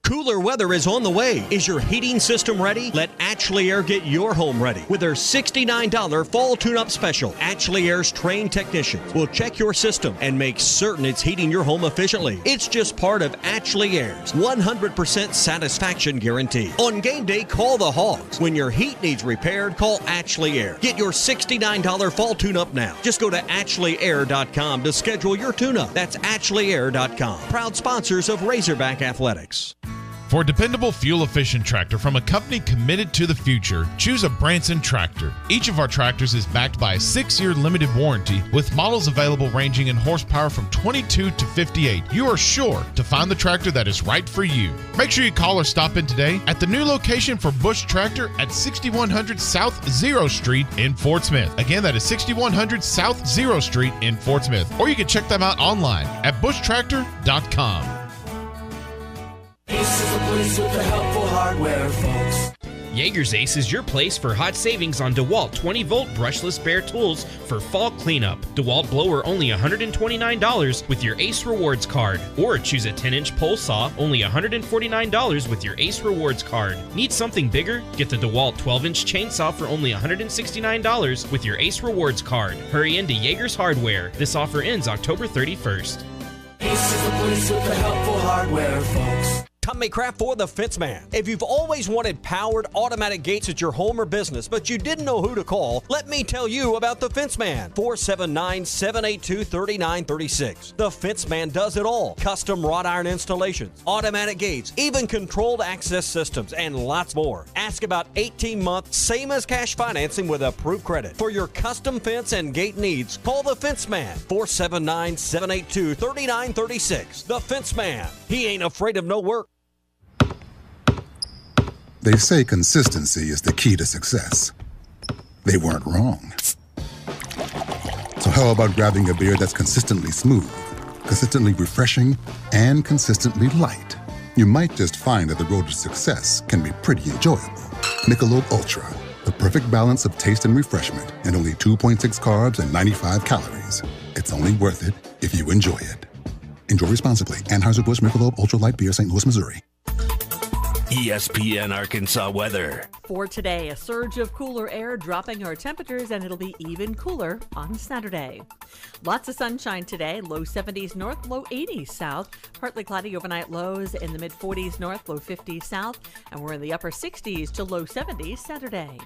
Cooler weather is on the way. Is your heating system ready? Let Ashley Air get your home ready with their $69 fall tune-up special. Ashley Air's trained technicians will check your system and make certain it's heating your home efficiently. It's just part of Ashley Air's 100% satisfaction guarantee. On game day, call the Hogs. When your heat needs repaired, call Ashley Air. Get your $69 fall tune-up now. Just go to AshleyAir.com to schedule your tune-up. That's AshleyAir.com. Proud sponsors of Razorback Athletics. For a dependable, fuel-efficient tractor from a company committed to the future, choose a Branson tractor. Each of our tractors is backed by a 6-year limited warranty with models available ranging in horsepower from 22 to 58. You are sure to find the tractor that is right for you. Make sure you call or stop in today at the new location for Bush Tractor at 6100 South 0 Street in Fort Smith. Again, that is 6100 South 0 Street in Fort Smith. Or you can check them out online at bushtractor.com. Ace is the place with the helpful hardware, folks. Jaeger's Ace is your place for hot savings on DeWalt 20-volt brushless bare tools for fall cleanup. DeWalt blower only $129 with your Ace Rewards card. Or choose a 10-inch pole saw, only $149 with your Ace Rewards card. Need something bigger? Get the DeWalt 12-inch chainsaw for only $169 with your Ace Rewards card. Hurry into Jaeger's Hardware. This offer ends October 31st. Ace is the place with the helpful hardware, folks. Tommy Kraft for the Fence Man. If you've always wanted powered automatic gates at your home or business, but you didn't know who to call, let me tell you about the Fence Man. 479-782-3936. The Fence Man does it all. Custom wrought iron installations, automatic gates, even controlled access systems, and lots more. Ask about 18-month, same as cash financing with approved credit. For your custom fence and gate needs, call the Fence Man. 479-782-3936. The Fence Man. He ain't afraid of no work. They say consistency is the key to success. They weren't wrong. So how about grabbing a beer that's consistently smooth, consistently refreshing, and consistently light? You might just find that the road to success can be pretty enjoyable. Michelob Ultra, the perfect balance of taste and refreshment, and only 2.6 carbs and 95 calories. It's only worth it if you enjoy it. Enjoy responsibly. Anheuser-Busch Michelob Ultra Light Beer, St. Louis, Missouri. ESPN Arkansas weather. For today, a surge of cooler air dropping our temperatures, and it'll be even cooler on Saturday. Lots of sunshine today, low 70s north, low 80s south. Partly cloudy overnight lows in the mid 40s north, low 50s south. And we're in the upper 60s to low 70s Saturday.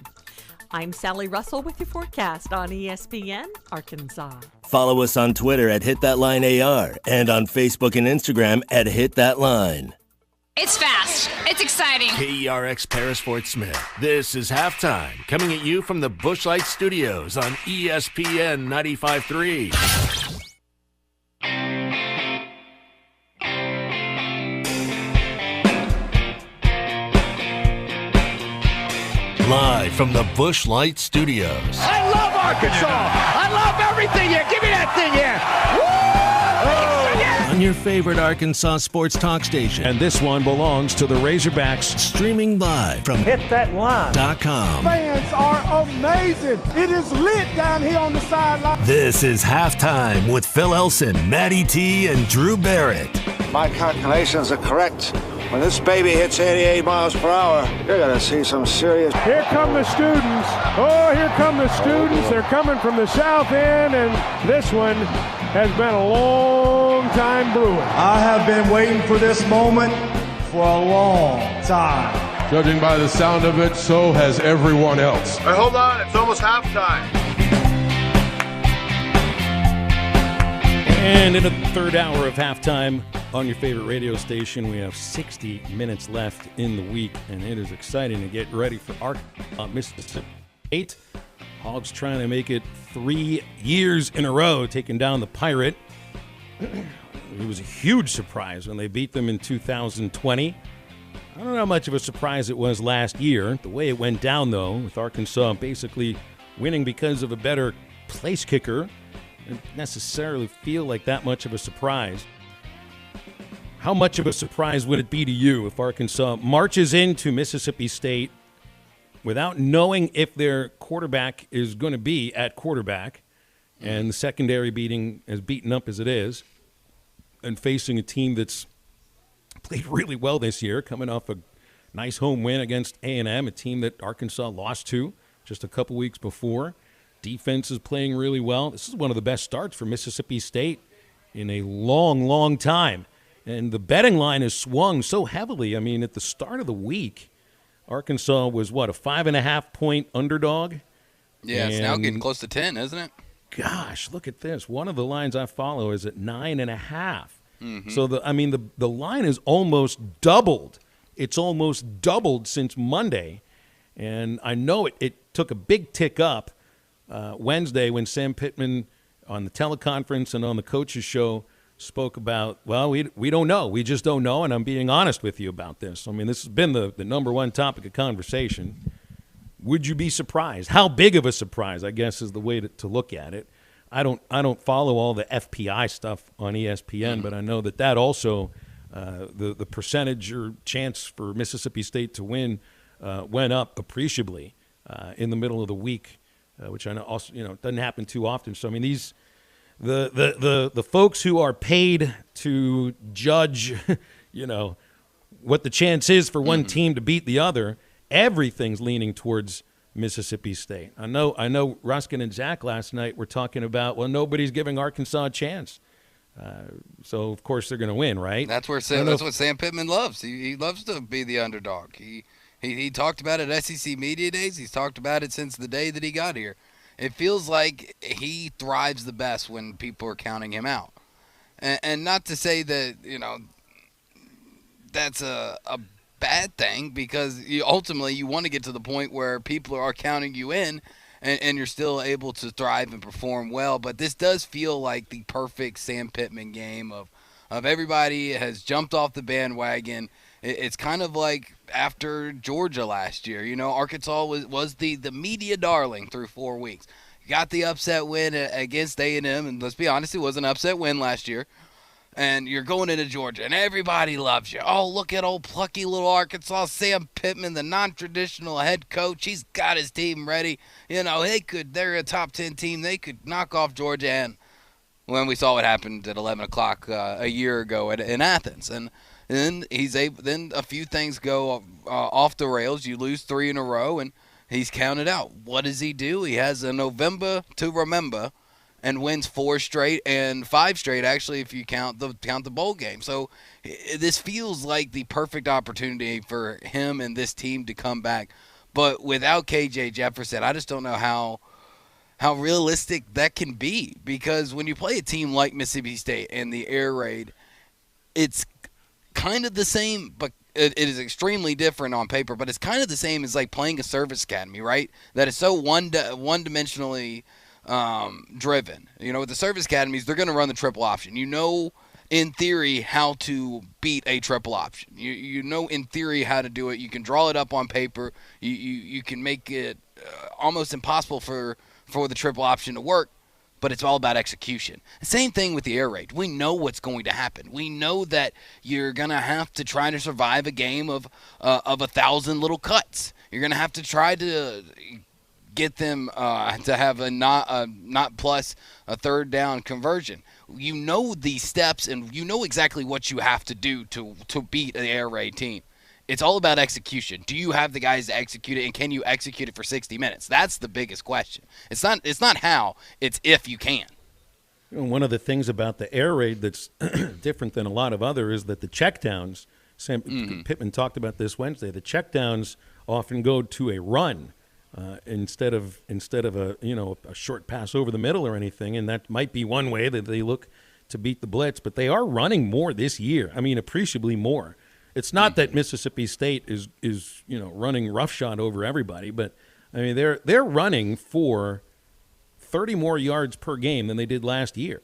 I'm Sally Russell with your forecast on ESPN Arkansas. Follow us on Twitter at HitThatLineAR and on Facebook and Instagram at HitThatLine. It's fast. It's exciting. KERX Paris Fort Smith. This is Halftime, coming at you from the Busch Light Studios on ESPN 95.3. Live from the Busch Light Studios. I love Arkansas. I love everything here. Give me that thing here. Woo! On your favorite Arkansas sports talk station. And this one belongs to the Razorbacks. Streaming live from HitThatLine.com. Fans are amazing. It is lit down here on the sideline. This is Halftime with Phil Elson, Matty T, and Drew Barrett. My calculations are correct. When this baby hits 88 miles per hour, you're going to see some serious... Here come the students. Oh, here come the students. They're coming from the south end, and this one has been a long time brewing. I have been waiting for this moment for a long time. Judging by the sound of it, so has everyone else. Hey, hold on. It's almost halftime. And in the third hour of halftime on your favorite radio station, we have 60 minutes left in the week, and it is exciting to get ready for Mississippi State. Hogs trying to make it 3 years in a row, taking down the Pirate. It was a huge surprise when they beat them in 2020. I don't know how much of a surprise it was last year. The way it went down, though, with Arkansas basically winning because of a better place kicker, didn't necessarily feel like that much of a surprise. How much of a surprise would it be to you if Arkansas marches into Mississippi State without knowing if their quarterback is going to be at quarterback, and the secondary beating as beaten up as it is, and facing a team that's played really well this year, coming off a nice home win against A&M, a team that Arkansas lost to just a couple weeks before. Defense is playing really well. This is one of the best starts for Mississippi State in a long, long time. And the betting line has swung so heavily. I mean, at the start of the week, Arkansas was, a 5.5-point underdog? Yeah, it's now getting close to 10, isn't it? Gosh, look at this. One of the lines I follow is at 9.5. Mm-hmm. So, the line is almost doubled. It's almost doubled since Monday. And I know it took a big tick up Wednesday when Sam Pittman on the teleconference and on the coaches show spoke about, we don't know. We just don't know, and I'm being honest with you about this. I mean, this has been the number one topic of conversation. Would you be surprised? How big of a surprise, I guess, is the way to look at it. I don't follow all the FPI stuff on ESPN, but I know that also the percentage or chance for Mississippi State to win went up appreciably in the middle of the week, which I know also doesn't happen too often. So I mean the folks who are paid to judge, what the chance is for one team to beat the other, everything's leaning towards Mississippi State. I know Ruskin and Zach last night were talking about, nobody's giving Arkansas a chance. So of course they're going to win, right? That's what Sam Pittman loves. He loves to be the underdog. He talked about it at SEC Media Days. He's talked about it since the day that he got here. It feels like he thrives the best when people are counting him out. And not to say that, that's a bad thing, because ultimately you want to get to the point where people are counting you in and you're still able to thrive and perform well. But this does feel like the perfect Sam Pittman game of everybody has jumped off the bandwagon. It's kind of like after Georgia last year. Arkansas was the media darling through 4 weeks. Got the upset win against A&M, and let's be honest, it was an upset win last year. And you're going into Georgia, and everybody loves you. Oh, look at old plucky little Arkansas, Sam Pittman, the non-traditional head coach. He's got his team ready. They're a top 10 team. They could knock off Georgia. And when we saw what happened at 11 o'clock a year ago in Athens, and then then a few things go off the rails. You lose 3 in a row, and he's counted out. What does he do? He has a November to remember, and wins 4 straight and 5 straight, actually, if you count the bowl game. So this feels like the perfect opportunity for him and this team to come back. But without KJ Jefferson, I just don't know how realistic that can be, because when you play a team like Mississippi State and the air raid, it's kind of the same, but it is extremely different on paper, but it's kind of the same as like playing a service academy, right? That is so one-dimensionally driven. With the service academies, they're going to run the triple option. In theory, how to beat a triple option. You know in theory how to do it. You can draw it up on paper. You can make it almost impossible for the triple option to work, but it's all about execution. Same thing with the air raid. We know what's going to happen. We know that you're going to have to try to survive a game of 1,000 little cuts. You're going to have to try to get them to have a not plus a third down conversion. You know these steps, and you know exactly what you have to do to beat the air raid team. It's all about execution. Do you have the guys to execute it, and can you execute it for 60 minutes? That's the biggest question. It's not how, it's if you can. One of the things about the air raid that's different than a lot of other is that the checkdowns, Sam Pittman talked about this Wednesday, the checkdowns often go to a run. Instead of a short pass over the middle or anything, and that might be one way that they look to beat the blitz. But they are running more this year. I mean, appreciably more. It's not that Mississippi State is running roughshod over everybody, but I mean they're running for 30 more yards per game than they did last year.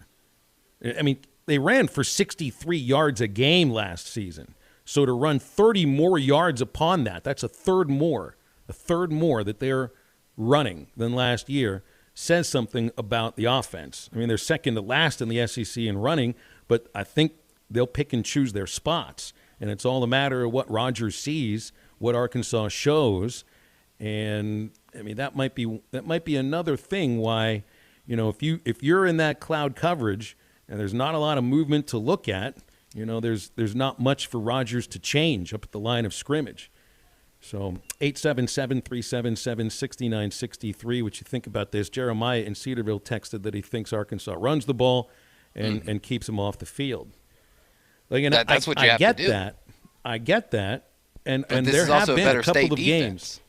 I mean, they ran for 63 yards a game last season. So to run 30 more yards upon that's a third more that they're running than last year, says something about the offense. I mean, they're second to last in the SEC in running, but I think they'll pick and choose their spots. And it's all a matter of what Rogers sees, what Arkansas shows. And I mean, that might be another thing why, if you're in that cloud coverage and there's not a lot of movement to look at, there's not much for Rogers to change up at the line of scrimmage. So 877-377-6963, what you think about this? Jeremiah in Cedarville texted that he thinks Arkansas runs the ball and keeps them off the field. That's what you have to do. I get that. And there have been a couple of games.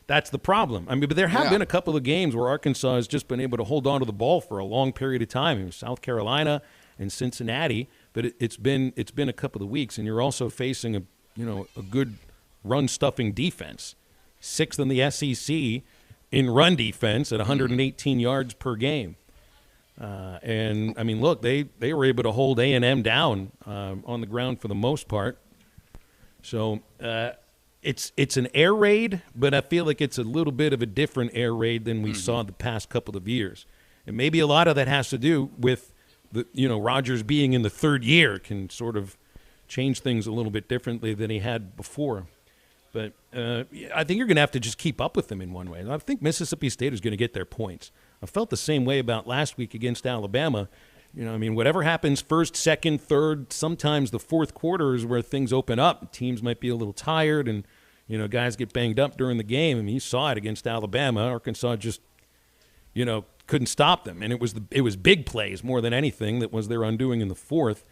That's the problem. I mean, but there have been a couple of games where Arkansas has just been able to hold on to the ball for a long period of time. It was South Carolina and Cincinnati, but it's been a couple of weeks, and you're also facing a good run-stuffing defense, 6th in the SEC in run defense at 118 yards per game. And, I mean, look, they were able to hold A&M down on the ground for the most part. So it's an air raid, but I feel like it's a little bit of a different air raid than we saw the past couple of years. And maybe a lot of that has to do with, Rogers being in the third year can sort of change things a little bit differently than he had before. But I think you're going to have to just keep up with them in one way. I think Mississippi State is going to get their points. I felt the same way about last week against Alabama. Whatever happens first, second, third, sometimes the fourth quarter is where things open up. Teams might be a little tired and, guys get banged up during the game. I mean, you saw it against Alabama. Arkansas just, couldn't stop them. And it was big plays more than anything that was their undoing in the fourth.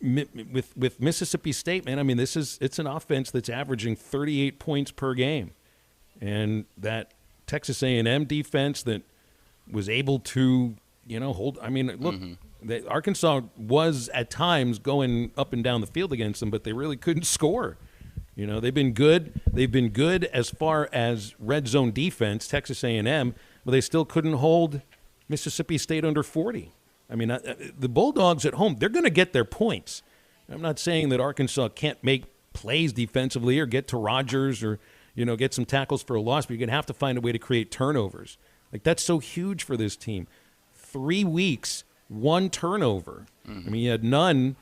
With Mississippi State, man, I mean, it's an offense that's averaging 38 points per game. And that Texas A&M defense that was able to, hold. I mean, look, Arkansas was at times going up and down the field against them, but they really couldn't score. They've been good. They've been good as far as red zone defense, Texas A&M, but they still couldn't hold Mississippi State under 40. I mean, the Bulldogs at home, they're going to get their points. I'm not saying that Arkansas can't make plays defensively or get to Rodgers or, get some tackles for a loss, but you're going to have to find a way to create turnovers. Like, that's so huge for this team. 3 weeks, 1 turnover. I mean, you had none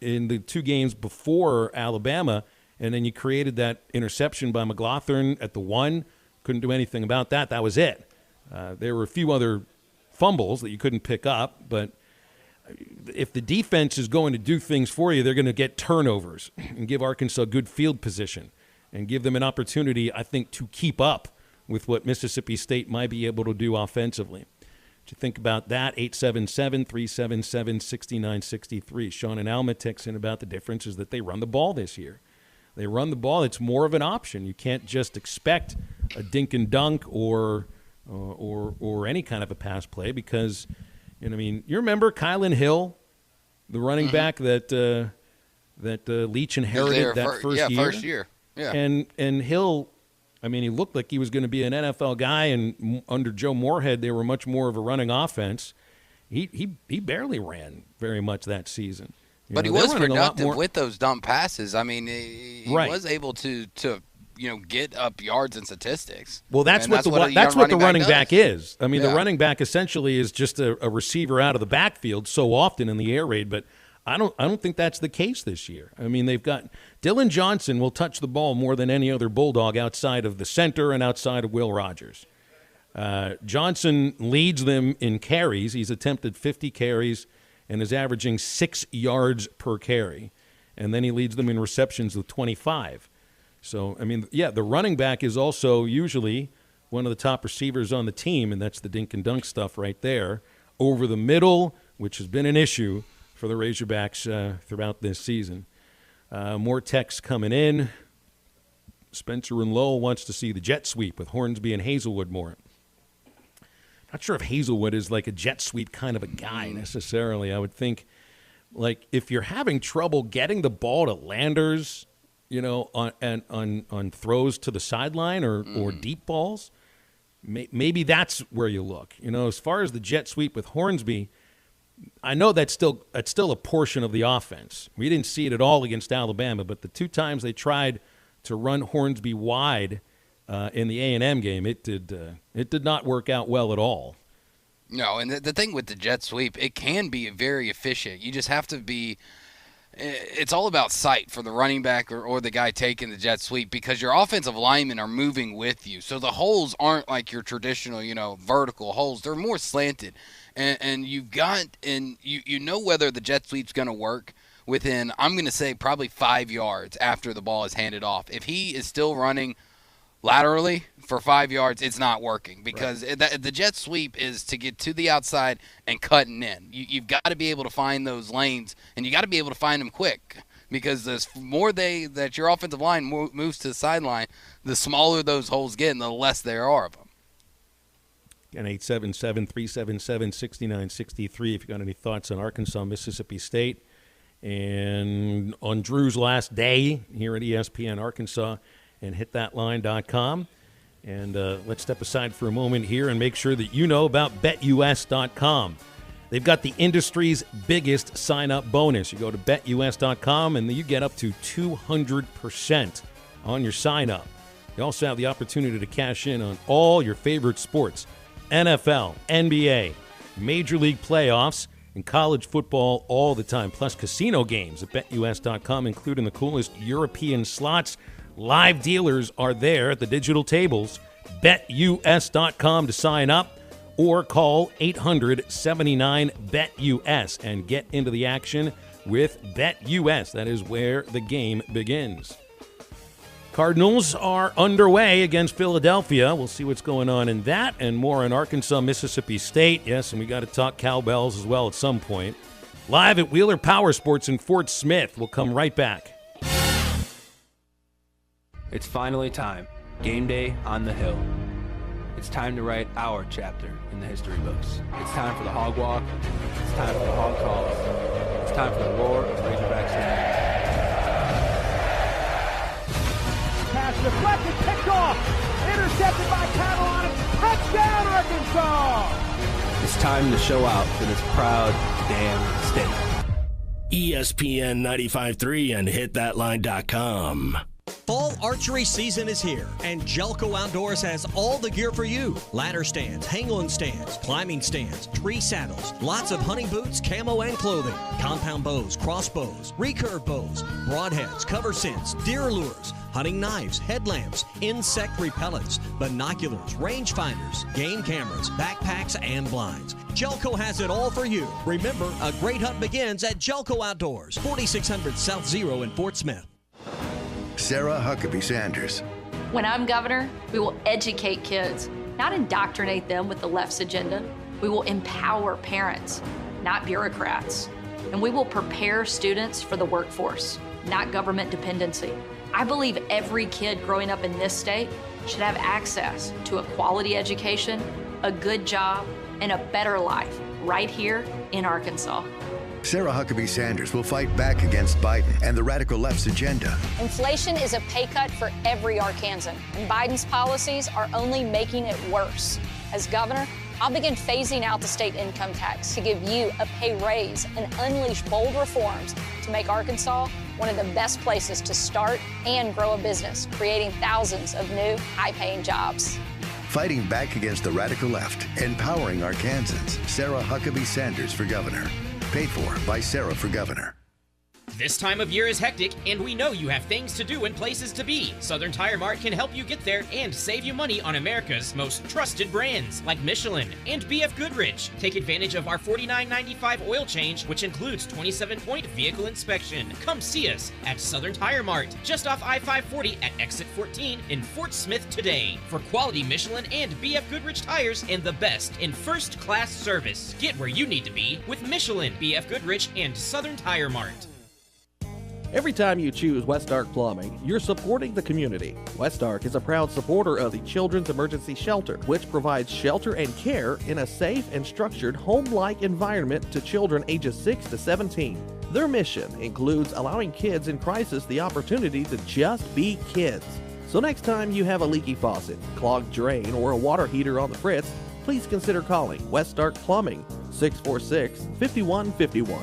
in the 2 games before Alabama, and then you created that interception by McLaughlin at the 1. Couldn't do anything about that. That was it. There were a few other fumbles that you couldn't pick up, but if the defense is going to do things for you, they're going to get turnovers and give Arkansas good field position and give them an opportunity, I think, to keep up with what Mississippi State might be able to do offensively. To think about that, 877-377-6963. Sean and Alma texts in about the difference is that they run the ball this year. They run the ball. It's more of an option. You can't just expect a dink and dunk or any kind of a pass play because, you remember Kylan Hill, the running back that Leach inherited that first year? First year. Yeah. And Hill, he looked like he was going to be an NFL guy, and under Joe Moorhead, they were much more of a running offense. He barely ran very much that season. But he was productive with those dump passes. I mean, he was able to get up yards and statistics. Well, that's what the running back is. I mean, the running back essentially is just a receiver out of the backfield so often in the air raid, but I don't think that's the case this year. I mean, they've got Dylan Johnson will touch the ball more than any other Bulldog outside of the center and outside of Will Rogers. Johnson leads them in carries. He's attempted 50 carries and is averaging 6 yards per carry. And then he leads them in receptions with 25. So, the running back is also usually one of the top receivers on the team, and that's the dink and dunk stuff right there. Over the middle, which has been an issue for the Razorbacks throughout this season. More texts coming in. Spencer and Lowell wants to see the jet sweep with Hornsby and Hazelwood more. Not sure if Hazelwood is like a jet sweep kind of a guy necessarily. I would think, like, if you're having trouble getting the ball to Landers, on throws to the sideline or deep balls, maybe that's where you look. As far as the jet sweep with Hornsby, I know that's still a portion of the offense. We didn't see it at all against Alabama, but the 2 times they tried to run Hornsby wide in the A&M game, it did not work out well at all. No, and the thing with the jet sweep, it can be very efficient. You just have to be – it's all about sight for the running back or the guy taking the jet sweep because your offensive linemen are moving with you. So the holes aren't like your traditional, vertical holes. They're more slanted. And you've got – and you know whether the jet sweep's going to work within, I'm going to say, probably 5 yards after the ball is handed off. If he is still running – laterally for 5 yards, it's not working because the jet sweep is to get to the outside and cutting in. You've got to be able to find those lanes, and you got to be able to find them quick because the more that your offensive line moves to the sideline, the smaller those holes get and the less there are of them. Again, 877-377-6963 if you got any thoughts on Arkansas, Mississippi State. And on Drew's last day here at ESPN Arkansas, and hitthatline.com. And let's step aside for a moment here and make sure that you know about BetUS.com. They've got the industry's biggest sign-up bonus. You go to BetUS.com, and you get up to 200% on your sign-up. You also have the opportunity to cash in on all your favorite sports, NFL, NBA, Major League playoffs, and college football all the time, plus casino games at BetUS.com, including the coolest European slots. Live dealers are there at the digital tables. BetUS.com to sign up or call 800-79-BET-US and get into the action with BetUS. That is where the game begins. Cardinals are underway against Philadelphia. We'll see what's going on in that and more in Arkansas, Mississippi State. Yes, and we got to talk cowbells as well at some point. Live at Wheeler Powersports in Fort Smith. We'll come right back. It's finally time. Game day on the hill. It's time to write our chapter in the history books. It's time for the hog walk. It's time for the hog calls. It's time for the roar of Razorback Stadium. Pass deflected, picked off, intercepted by Catalan. Touchdown, Arkansas! It's time to show out for this proud damn state. ESPN 95.3 and hitthatline.com. Fall archery season is here, and Jelco Outdoors has all the gear for you. Ladder stands, hang-on stands, climbing stands, tree saddles, lots of hunting boots, camo, and clothing, compound bows, crossbows, recurve bows, broadheads, cover scents, deer lures, hunting knives, headlamps, insect repellents, binoculars, rangefinders, game cameras, backpacks, and blinds. Jelco has it all for you. Remember, a great hunt begins at Jelco Outdoors, 4600 South Zero in Fort Smith. Sarah Huckabee Sanders. When I'm governor, we will educate kids, not indoctrinate them with the left's agenda. We will empower parents, not bureaucrats. And we will prepare students for the workforce, not government dependency. I believe every kid growing up in this state should have access to a quality education, a good job, and a better life right here in Arkansas. Sarah Huckabee Sanders will fight back against Biden and the radical left's agenda. Inflation is a pay cut for every Arkansan, and Biden's policies are only making it worse. As governor, I'll begin phasing out the state income tax to give you a pay raise and unleash bold reforms to make Arkansas one of the best places to start and grow a business, creating thousands of new, high-paying jobs. Fighting back against the radical left, empowering Arkansans. Sarah Huckabee Sanders for governor. Paid for by Sarah for governor. This time of year is hectic, and we know you have things to do and places to be. Southern Tire Mart can help you get there and save you money on America's most trusted brands like Michelin and BF Goodrich. Take advantage of our $49.95 oil change, which includes 27-point vehicle inspection. Come see us at Southern Tire Mart, just off I-540 at exit 14 in Fort Smith today. For quality Michelin and BF Goodrich tires and the best in first-class service. Get where you need to be with Michelin, BF Goodrich, and Southern Tire Mart. Every time you choose West Ark Plumbing, you're supporting the community. West Ark is a proud supporter of the Children's Emergency Shelter, which provides shelter and care in a safe and structured home-like environment to children ages 6 to 17. Their mission includes allowing kids in crisis the opportunity to just be kids. So next time you have a leaky faucet, clogged drain, or a water heater on the fritz, please consider calling West Ark Plumbing, 646-5151.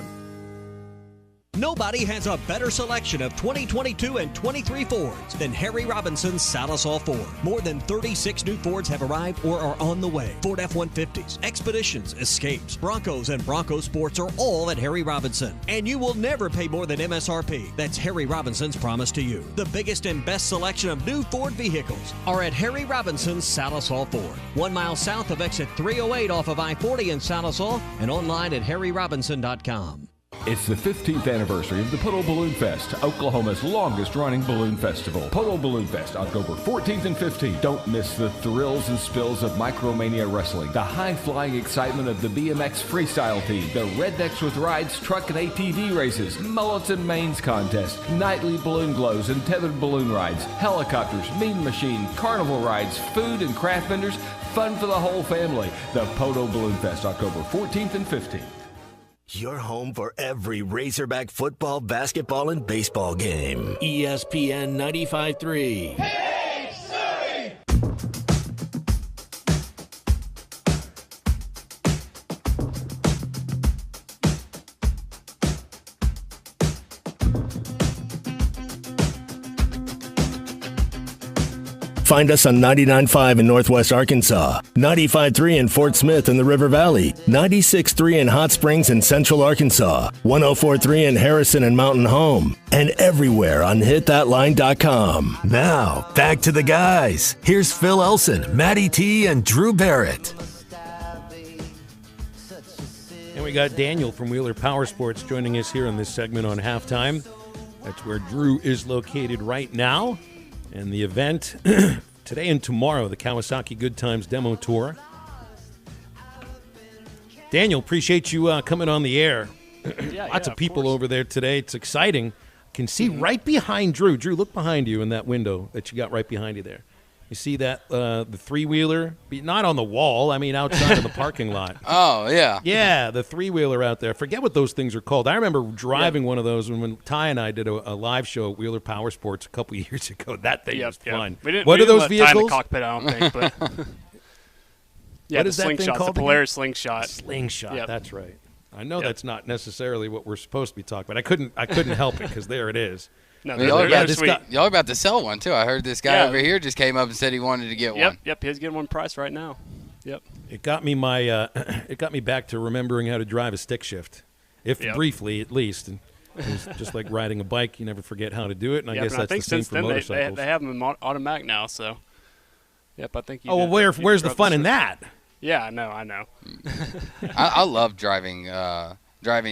Nobody has a better selection of 2022 and 23 Fords than Harry Robinson's Salisal Ford. More than 36 new Fords have arrived or are on the way. Ford F-150s, Expeditions, Escapes, Broncos, and Bronco Sports are all at Harry Robinson. And you will never pay more than MSRP. That's Harry Robinson's promise to you. The biggest and best selection of new Ford vehicles are at Harry Robinson's Salisal Ford. 1 mile south of exit 308 off of I-40 in Salisal and online at harryrobinson.com. It's the 15th anniversary of the Poto Balloon Fest, Oklahoma's longest-running balloon festival. Poto Balloon Fest, October 14th and 15th. Don't miss the thrills and spills of Micromania Wrestling, the high-flying excitement of the BMX freestyle team, the Rednecks with Rides truck and ATV races, mullets and mains contest, nightly balloon glows and tethered balloon rides, helicopters, mean machine, carnival rides, food and craft vendors, fun for the whole family. The Poto Balloon Fest, October 14th and 15th. Your home for every Razorback football, basketball, and baseball game. ESPN 95.3. Hey, Surrey! Find us on 99.5 in Northwest Arkansas, 95.3 in Fort Smith in the River Valley, 96.3 in Hot Springs in Central Arkansas, 104.3 in Harrison and Mountain Home, and everywhere on hitthatline.com. Now, back to the guys. Here's Phil Elson, Matty T, and Drew Barrett. And we got Daniel from Wheeler Powersports joining us here in this segment on Halftime. That's where Drew is located right now. And the event today and tomorrow, the Kawasaki Good Times Demo Tour. Daniel, appreciate you coming on the air. Lots of people over there today. It's exciting. Can see right behind Drew. Drew, look behind you in that window that you got right behind you there. You see that, the three-wheeler? Not on the wall. I mean, outside of the parking lot. Oh, yeah. Yeah, the three-wheeler out there. Forget what those things are called. I remember driving one of those when Ty and I did a live show at Wheeler Powersports a couple years ago. That thing was fun. What are those vehicles? Ty in the cockpit, I don't think. But what is that thing called? The Polaris Slingshot. Slingshot, Yep. that's right. I know that's not necessarily what we're supposed to be talking about. I couldn't help it because there it is. No, y'all are about to sell one, too. I heard this guy over here just came up and said he wanted to get one. Yep, he's getting one price right now. Yep. It got me it got me back to remembering how to drive a stick shift, briefly at least. And it was just like riding a bike. You never forget how to do it, and I guess that's the same for motorcycles. They have them automatic now, so. Yep, I think. Where's the fun in that? Yeah, I know. I love driving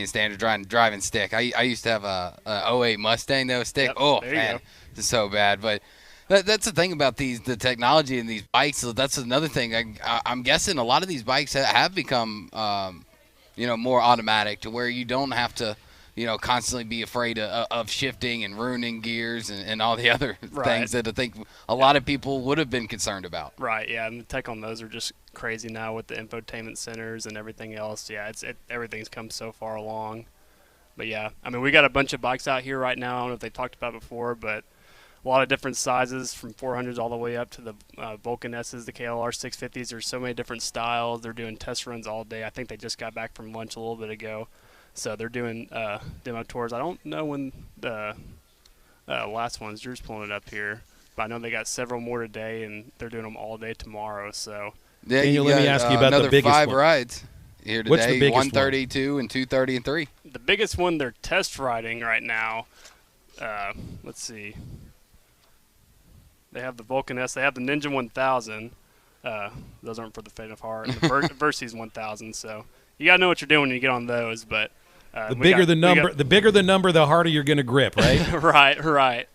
standard, driving stick. I used to have a 08 Mustang that was stick. Yep, oh, there you man, go. it's so bad. But that's the thing about the technology in these bikes. So that's another thing. I'm guessing a lot of these bikes have become, more automatic to where you don't have to, constantly be afraid of shifting and ruining gears and all the other things that I think a lot of people would have been concerned about. Right, yeah, and the tech on those are just crazy now with the infotainment centers and everything else. Yeah, everything's come so far along. But yeah, I mean, we got a bunch of bikes out here right now. I don't know if they talked about it before, but a lot of different sizes from 400s all the way up to the Vulcan S's, the KLR 650s. There's so many different styles. They're doing test runs all day. I think they just got back from lunch a little bit ago. So they're doing demo tours. I don't know when the last one's. Drew's pulling it up here. But I know they got several more today, and they're doing them all day tomorrow. So yeah, Daniel, let me ask you about the biggest five one. rides here today. What's the biggest 132 and 230 and 3. The biggest one they're test riding right now. Let's see. They have the Vulcan S. They have the Ninja 1000. Those aren't for the faint of heart. And the Versys 1000. So you gotta know what you're doing when you get on those. But the bigger the number, the harder you're gonna grip, right? Right.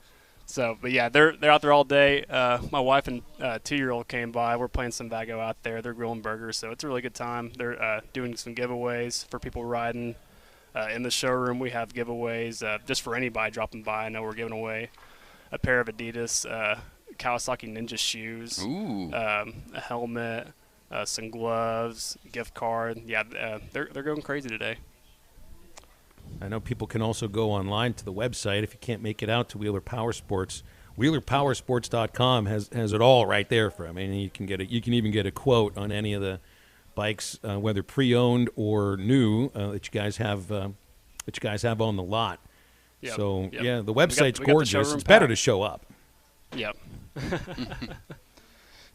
So, but yeah, they're out there all day. My wife and 2-year-old came by. We're playing some Vago out there. They're grilling burgers, so it's a really good time. They're doing some giveaways for people riding. In the showroom, we have giveaways just for anybody dropping by. I know we're giving away a pair of Adidas Kawasaki Ninja shoes, a helmet, some gloves, gift card. Yeah, they're going crazy today. I know people can also go online to the website if you can't make it out to Wheeler Powersports. WheelerPowersports.com has it all right there for. I mean, you can even get a quote on any of the bikes, whether pre-owned or new, that you guys have on the lot. Yep. So yep. yeah, the website's we got gorgeous. It's better to show up. Yep.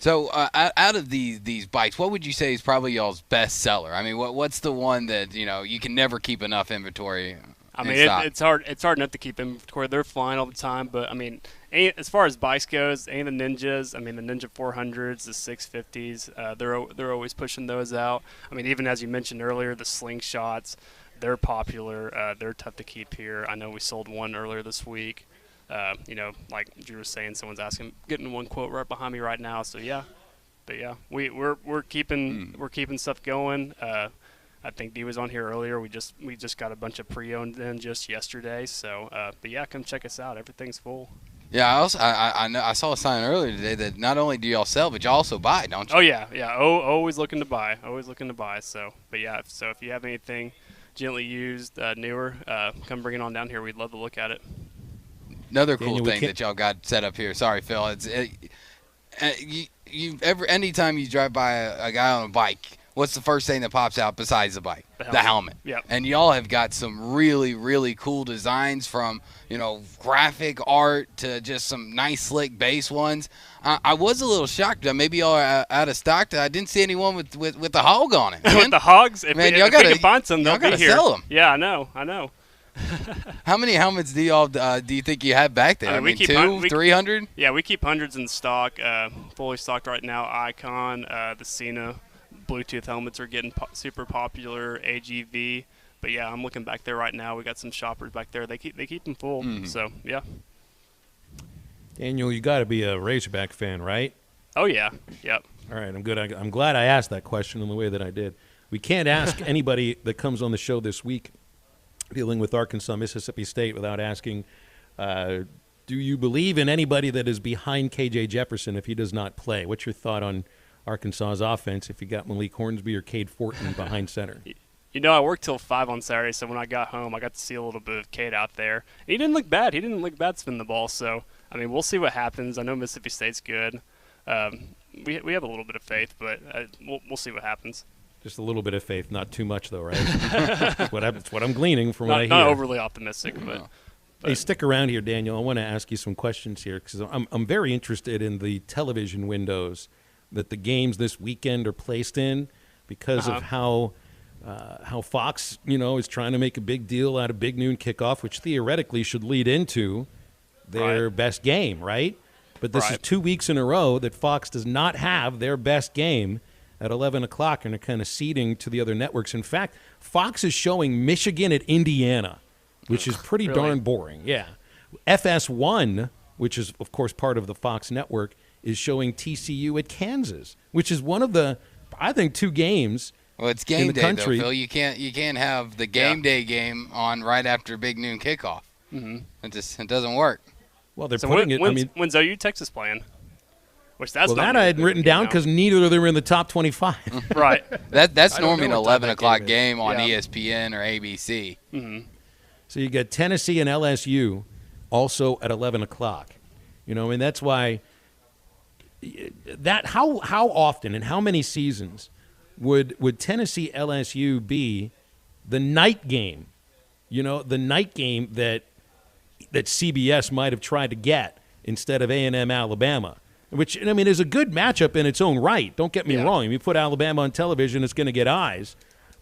So out of these bikes, what would you say is probably y'all's best seller? I mean, what's the one that you can never keep enough inventory? I mean, it's hard enough to keep inventory. They're flying all the time, but I mean, as far as bikes goes, any of the Ninjas, I mean, the Ninja 400s, the 650s, they're always pushing those out. I mean, even as you mentioned earlier, the Slingshots, they're popular. They're tough to keep here. I know we sold one earlier this week. Like Drew was saying, someone's getting one quote right behind me right now. So yeah, but yeah, we're keeping stuff going. I think Dee was on here earlier. We just got a bunch of pre-owned in just yesterday. So, but yeah, come check us out. Everything's full. Yeah, I saw a sign earlier today that not only do y'all sell, but y'all also buy, don't you? Oh yeah. Always looking to buy. So, but yeah, so if you have anything gently used, newer, come bring it on down here. We'd love to look at it. Another cool thing that y'all got set up here. Sorry, Phil. Anytime you drive by a guy on a bike, what's the first thing that pops out besides the bike? The helmet. Yep. And y'all have got some really, really cool designs from, graphic art to just some nice, slick base ones. I was a little shocked that maybe y'all are out of stock. I didn't see anyone with the hog on it. With the hogs? If man, we can find some, they'll be here. Sell them. Yeah, I know. How many helmets do you think you have back there? I mean, 300? Yeah, we keep hundreds in stock, fully stocked right now. Icon, the Cena Bluetooth helmets are getting super popular. AGV, but yeah, I'm looking back there right now. We got some shoppers back there. They keep them full. Mm-hmm. So yeah. Daniel, you got to be a Razorback fan, right? Oh, yeah. Yep. All right, I'm good. I'm glad I asked that question in the way that I did. We can't ask anybody that comes on the show this week dealing with Arkansas, Mississippi State without asking, do you believe in anybody that is behind K.J. Jefferson if he does not play? What's your thought on Arkansas's offense if you got Malik Hornsby or Cade Fortin behind center? You know, I worked till 5 on Saturday, so when I got home, I got to see a little bit of Cade out there. And he didn't look bad. He didn't look bad spinning the ball. So, I mean, we'll see what happens. I know Mississippi State's good. We have a little bit of faith, but we'll see what happens. Just a little bit of faith, not too much, though, right? That's what I'm gleaning from what I hear. Not overly optimistic, but hey, stick around here, Daniel. I want to ask you some questions here because I'm very interested in the television windows that the games this weekend are placed in because of how Fox, is trying to make a big deal out of Big Noon Kickoff, which theoretically should lead into their best game, right? But this is 2 weeks in a row that Fox does not have their best game at 11 o'clock, and they're kind of ceding to the other networks. In fact, Fox is showing Michigan at Indiana, which is pretty darn boring. Yeah. FS1, which is, of course, part of the Fox network, is showing TCU at Kansas, which is one of the, I think, 2 games Well, it's game in the day, country. though, Phil. You can't have the game day game on right after Big Noon Kickoff. Mm-hmm. It doesn't work. Well, they're putting it. When's OU Texas playing? Which that's that I hadn't written down because neither of them were in the top 25. Right. That's normally an 11 o'clock game on ESPN or ABC. Mm-hmm. So you got Tennessee and LSU also at 11 o'clock. And that's why how often and how many seasons would Tennessee LSU be the night game? The night game that CBS might have tried to get instead of A&M Alabama, which, is a good matchup in its own right. Don't get me wrong. If you put Alabama on television, it's going to get eyes.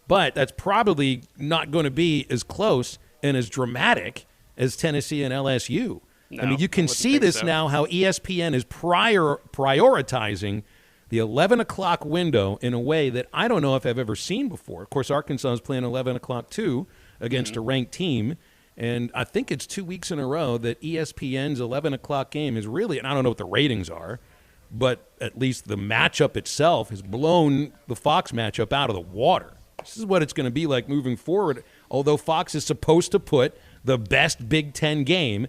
But that's probably not going to be as close and as dramatic as Tennessee and LSU. No, you can see this now, how ESPN is prioritizing the 11 o'clock window in a way that I don't know if I've ever seen before. Of course, Arkansas is playing 11 o'clock, too, against a ranked team. And I think it's 2 weeks in a row that ESPN's 11 o'clock game is really, and I don't know what the ratings are, but at least the matchup itself has blown the Fox matchup out of the water. This is what it's going to be like moving forward, although Fox is supposed to put the best Big Ten game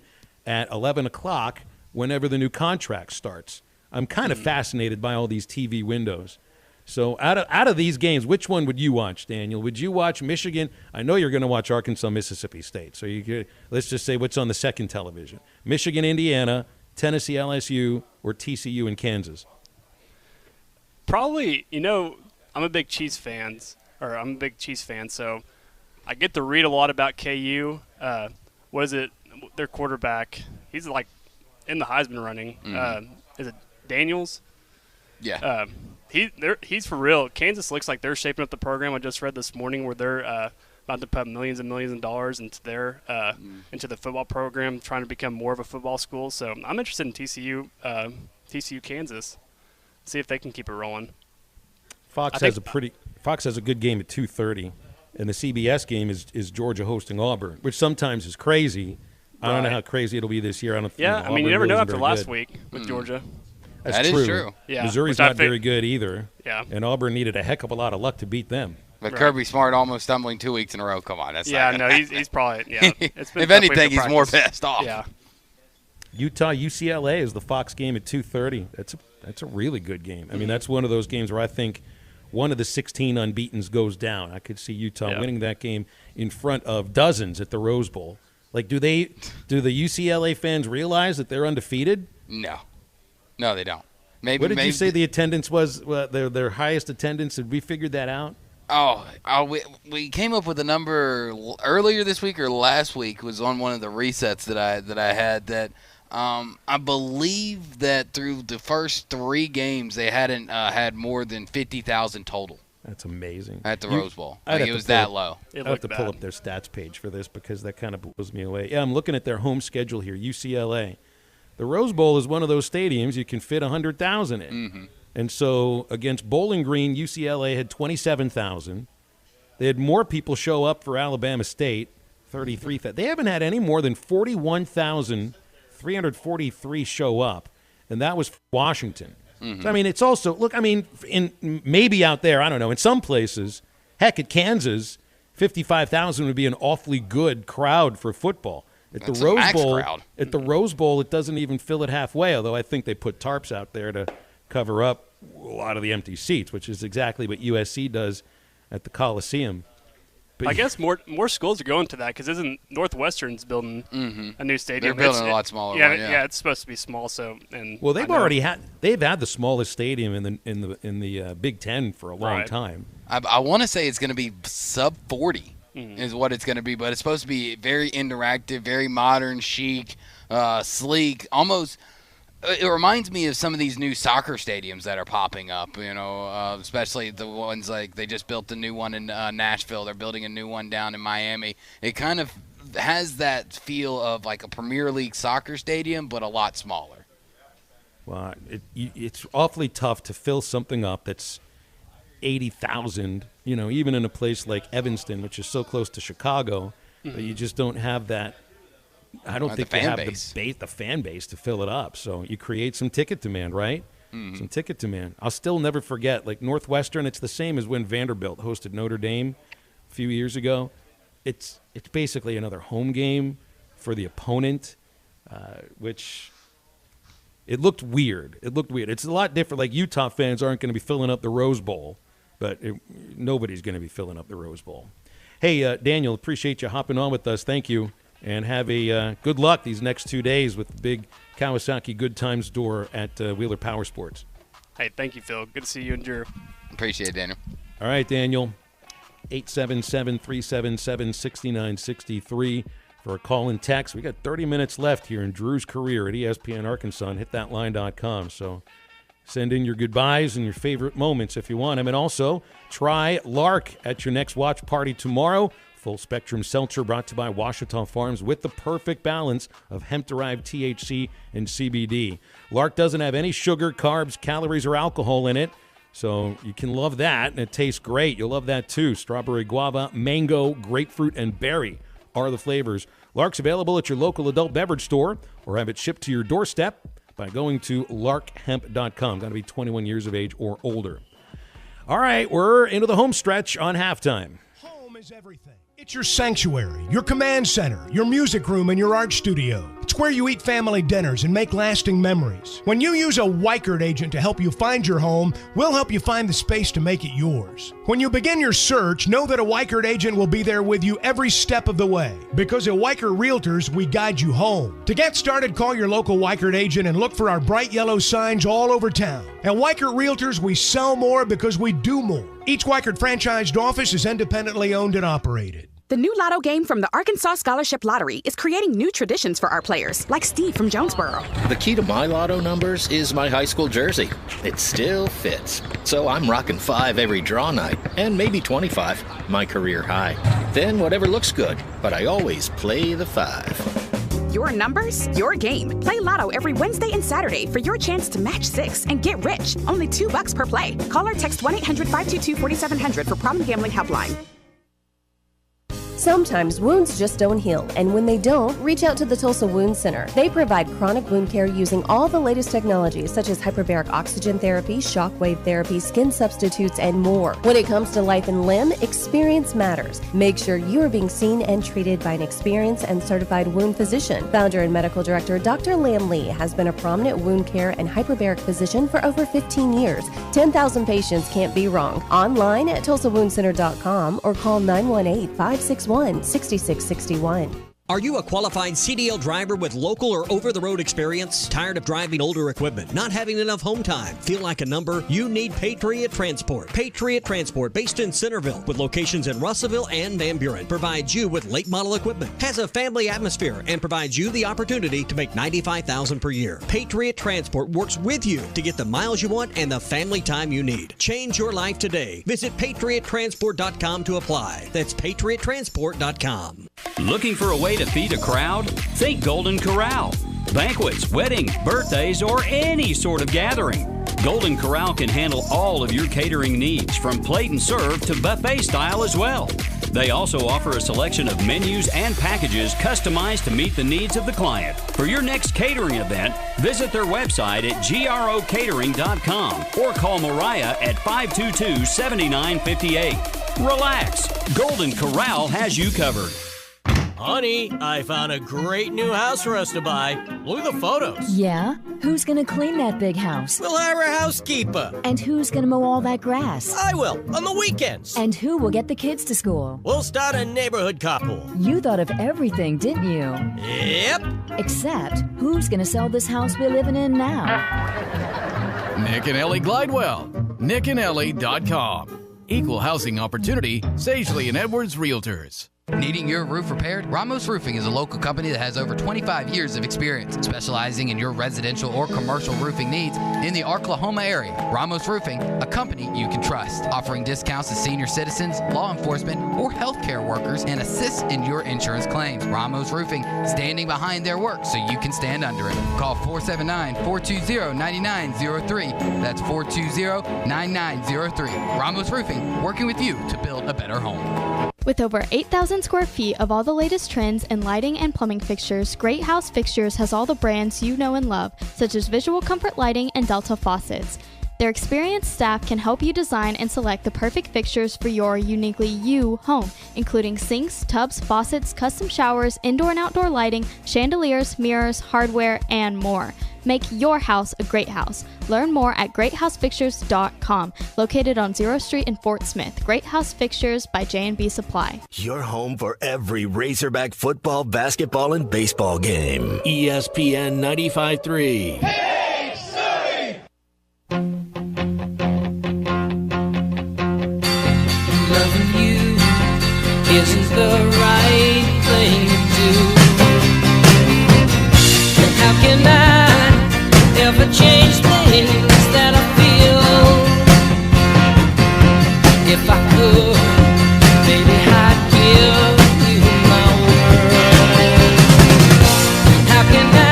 at 11 o'clock whenever the new contract starts. I'm kind of fascinated by all these TV windows. So out of these games, which one would you watch, Daniel? Would you watch Michigan? I know you're going to watch Arkansas, Mississippi State. So let's just say what's on the second television. Michigan, Indiana, Tennessee, LSU, or TCU and Kansas? Probably, I'm a big Chiefs fan, so I get to read a lot about KU. Their quarterback, he's like in the Heisman running. Is it Daniels? Yeah. He's for real. Kansas looks like they're shaping up the program. I just read this morning where they're about to put millions and millions of dollars into their into the football program, trying to become more of a football school. So I'm interested in TCU Kansas. See if they can keep it rolling. Fox has a good game at 2:30, and the CBS game is Georgia hosting Auburn, which sometimes is crazy. I don't know how crazy it'll be this year. I don't. Yeah, you never know after last week with Georgia. That's true. Yeah, Missouri's not very good either. Yeah. And Auburn needed a heck of a lot of luck to beat them. But Kirby Smart almost stumbling 2 weeks in a row. Come on, that's he's probably It's been if anything, he's more pissed off. Yeah. Utah UCLA is the Fox game at 2:30. That's a really good game. I mean, that's one of those games where I think one of the 16 unbeatens goes down. I could see Utah winning that game in front of dozens at the Rose Bowl. Like, do the UCLA fans realize that they're undefeated? No, they don't. Maybe. What did you say the attendance was? Their highest attendance? Had we figured that out? We came up with a number earlier this week or last week. Was on one of the resets that I had that I believe that through the first 3 games they hadn't had more than 50,000 total. That's amazing. At the Rose Bowl. It was that low. I have to pull up their stats page for this because that kind of blows me away. Yeah, I'm looking at their home schedule here, UCLA. The Rose Bowl is one of those stadiums you can fit 100,000 in. Mm-hmm. And so against Bowling Green, UCLA had 27,000. They had more people show up for Alabama State, 33,000. They haven't had any more than 41,000 343 show up, and that was Washington. Mm-hmm. So, I mean, it's also, look, I mean, maybe out there, I don't know, in some places, heck, at Kansas, 55,000 would be an awfully good crowd for football. At the Rose Bowl, it doesn't even fill it halfway, although I think they put tarps out there to cover up a lot of the empty seats, which is exactly what USC does at the Coliseum. But I guess more schools are going to that because isn't Northwestern's building a new stadium? They're building a lot smaller one. Yeah, it's supposed to be small. So well, they've had the smallest stadium in the Big Ten for a long time. I want to say it's going to be sub 40 is what it's going to be, but it's supposed to be very interactive, very modern, chic, sleek, almost. It reminds me of some of these new soccer stadiums that are popping up, especially the ones like they just built a new one in Nashville. They're building a new one down in Miami. It kind of has that feel of like a Premier League soccer stadium, but a lot smaller. Well, it's awfully tough to fill something up that's 80,000, even in a place like Evanston, which is so close to Chicago, that you just don't have that. I don't think they have the fan base to fill it up. So you create some ticket demand, right? Mm-hmm. Some ticket demand. I'll still never forget, like Northwestern, it's the same as when Vanderbilt hosted Notre Dame a few years ago. It's basically another home game for the opponent, which it looked weird. It's a lot different. Like Utah fans aren't going to be filling up the Rose Bowl, but nobody's going to be filling up the Rose Bowl. Hey, Daniel, appreciate you hopping on with us. Thank you. And have a good luck these next 2 days with the big Kawasaki Good Times store at Wheeler Powersports. Hey, thank you, Phil. Good to see you and Drew. Appreciate it, Daniel. All right, Daniel. 877-377-6963 for a call and text. We got 30 minutes left here in Drew's career at ESPN Arkansas and hitthatline.com. So send in your goodbyes and your favorite moments if you want them. And also, try Lark at your next watch party tomorrow. Full spectrum seltzer brought to you by Washita Farms with the perfect balance of hemp-derived THC and CBD. Lark doesn't have any sugar, carbs, calories, or alcohol in it, so you can love that, and it tastes great. You'll love that too. Strawberry, guava, mango, grapefruit, and berry are the flavors. Lark's available at your local adult beverage store or have it shipped to your doorstep by going to larkhemp.com. Got to be 21 years of age or older. All right, we're into the home stretch on halftime. Home is everything. It's your sanctuary, your command center, your music room, and your art studio. It's where you eat family dinners and make lasting memories. When you use a Weichert agent to help you find your home, we'll help you find the space to make it yours. When you begin your search, know that a Weichert agent will be there with you every step of the way. Because at Weichert Realtors, we guide you home. To get started, call your local Weichert agent and look for our bright yellow signs all over town. At Weichert Realtors, we sell more because we do more. Each Weichert franchised office is independently owned and operated. The new Lotto game from the Arkansas Scholarship Lottery is creating new traditions for our players, like Steve from Jonesboro. The key to my Lotto numbers is my high school jersey. It still fits. So I'm rocking 5 every draw night, and maybe 25, my career high. Then whatever looks good, but I always play the 5. Your numbers, your game. Play Lotto every Wednesday and Saturday for your chance to match 6 and get rich. Only $2 per play. Call or text 1-800-522-4700 for Problem Gambling Helpline. Sometimes wounds just don't heal, and when they don't, reach out to the Tulsa Wound Center. They provide chronic wound care using all the latest technologies such as hyperbaric oxygen therapy, shockwave therapy, skin substitutes, and more. When it comes to life and limb, experience matters. Make sure you are being seen and treated by an experienced and certified wound physician. Founder and medical director Dr. Lam Lee has been a prominent wound care and hyperbaric physician for over 15 years. 10,000 patients can't be wrong. Online at tulsawoundcenter.com or call 918-561-6661. Are you a qualified CDL driver with local or over-the-road experience? Tired of driving older equipment, not having enough home time, feel like a number? You need Patriot Transport. Patriot Transport, based in Centerville, with locations in Russellville and Van Buren, provides you with late model equipment, has a family atmosphere, and provides you the opportunity to make $95,000 per year. Patriot Transport works with you to get the miles you want and the family time you need. Change your life today. Visit patriottransport.com to apply. That's patriottransport.com. Looking for a way to feed a crowd? Think Golden Corral. Banquets, weddings, birthdays, or any sort of gathering. Golden Corral can handle all of your catering needs, from plate and serve to buffet style as well. They also offer a selection of menus and packages customized to meet the needs of the client. For your next catering event, visit their website at grocatering.com or call Mariah at 522-7958. Relax. Golden Corral has you covered. Honey, I found a great new house for us to buy. Look at the photos. Yeah? Who's gonna clean that big house? We'll hire a housekeeper. And who's gonna mow all that grass? I will, on the weekends. And who will get the kids to school? We'll start a neighborhood carpool. You thought of everything, didn't you? Yep. Except, who's gonna sell this house we're living in now? Nick and Ellie Glidewell. nickandellie.com. Equal housing opportunity, Sagely and Edwards Realtors. Needing your roof repaired? Ramos Roofing is a local company that has over 25 years of experience, specializing in your residential or commercial roofing needs in the Oklahoma area. Ramos Roofing, a company you can trust, offering discounts to senior citizens, law enforcement, or healthcare workers, and assists in your insurance claims. Ramos Roofing, standing behind their work so you can stand under it. Call 479-420-9903. That's 420-9903. Ramos Roofing, working with you to build a better home. With over 8,000 square feet of all the latest trends in lighting and plumbing fixtures, Great House Fixtures has all the brands you know and love, such as Visual Comfort Lighting and Delta Faucets. Their experienced staff can help you design and select the perfect fixtures for your uniquely you home, including sinks, tubs, faucets, custom showers, indoor and outdoor lighting, chandeliers, mirrors, hardware, and more. Make your house a great house. Learn more at greathousefixtures.com, located on 0th Street in Fort Smith. Great House Fixtures by J&B Supply. Your home for every Razorback football, basketball, and baseball game. ESPN 95.3. Loving you isn't the right thing to do. And how can I ever change things that I feel? If I could, baby, I'd give you my world. How can I,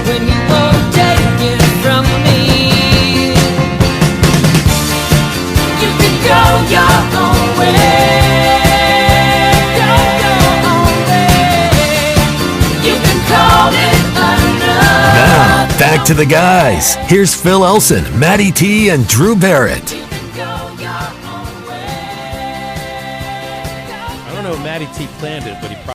when you won't take it from me? You can go your own way. Go your own way. You can call it enough. Now, back to the guys. Here's Phil Elson, Matty T, and Drew Barrett. I don't know if Matty T planned it, but he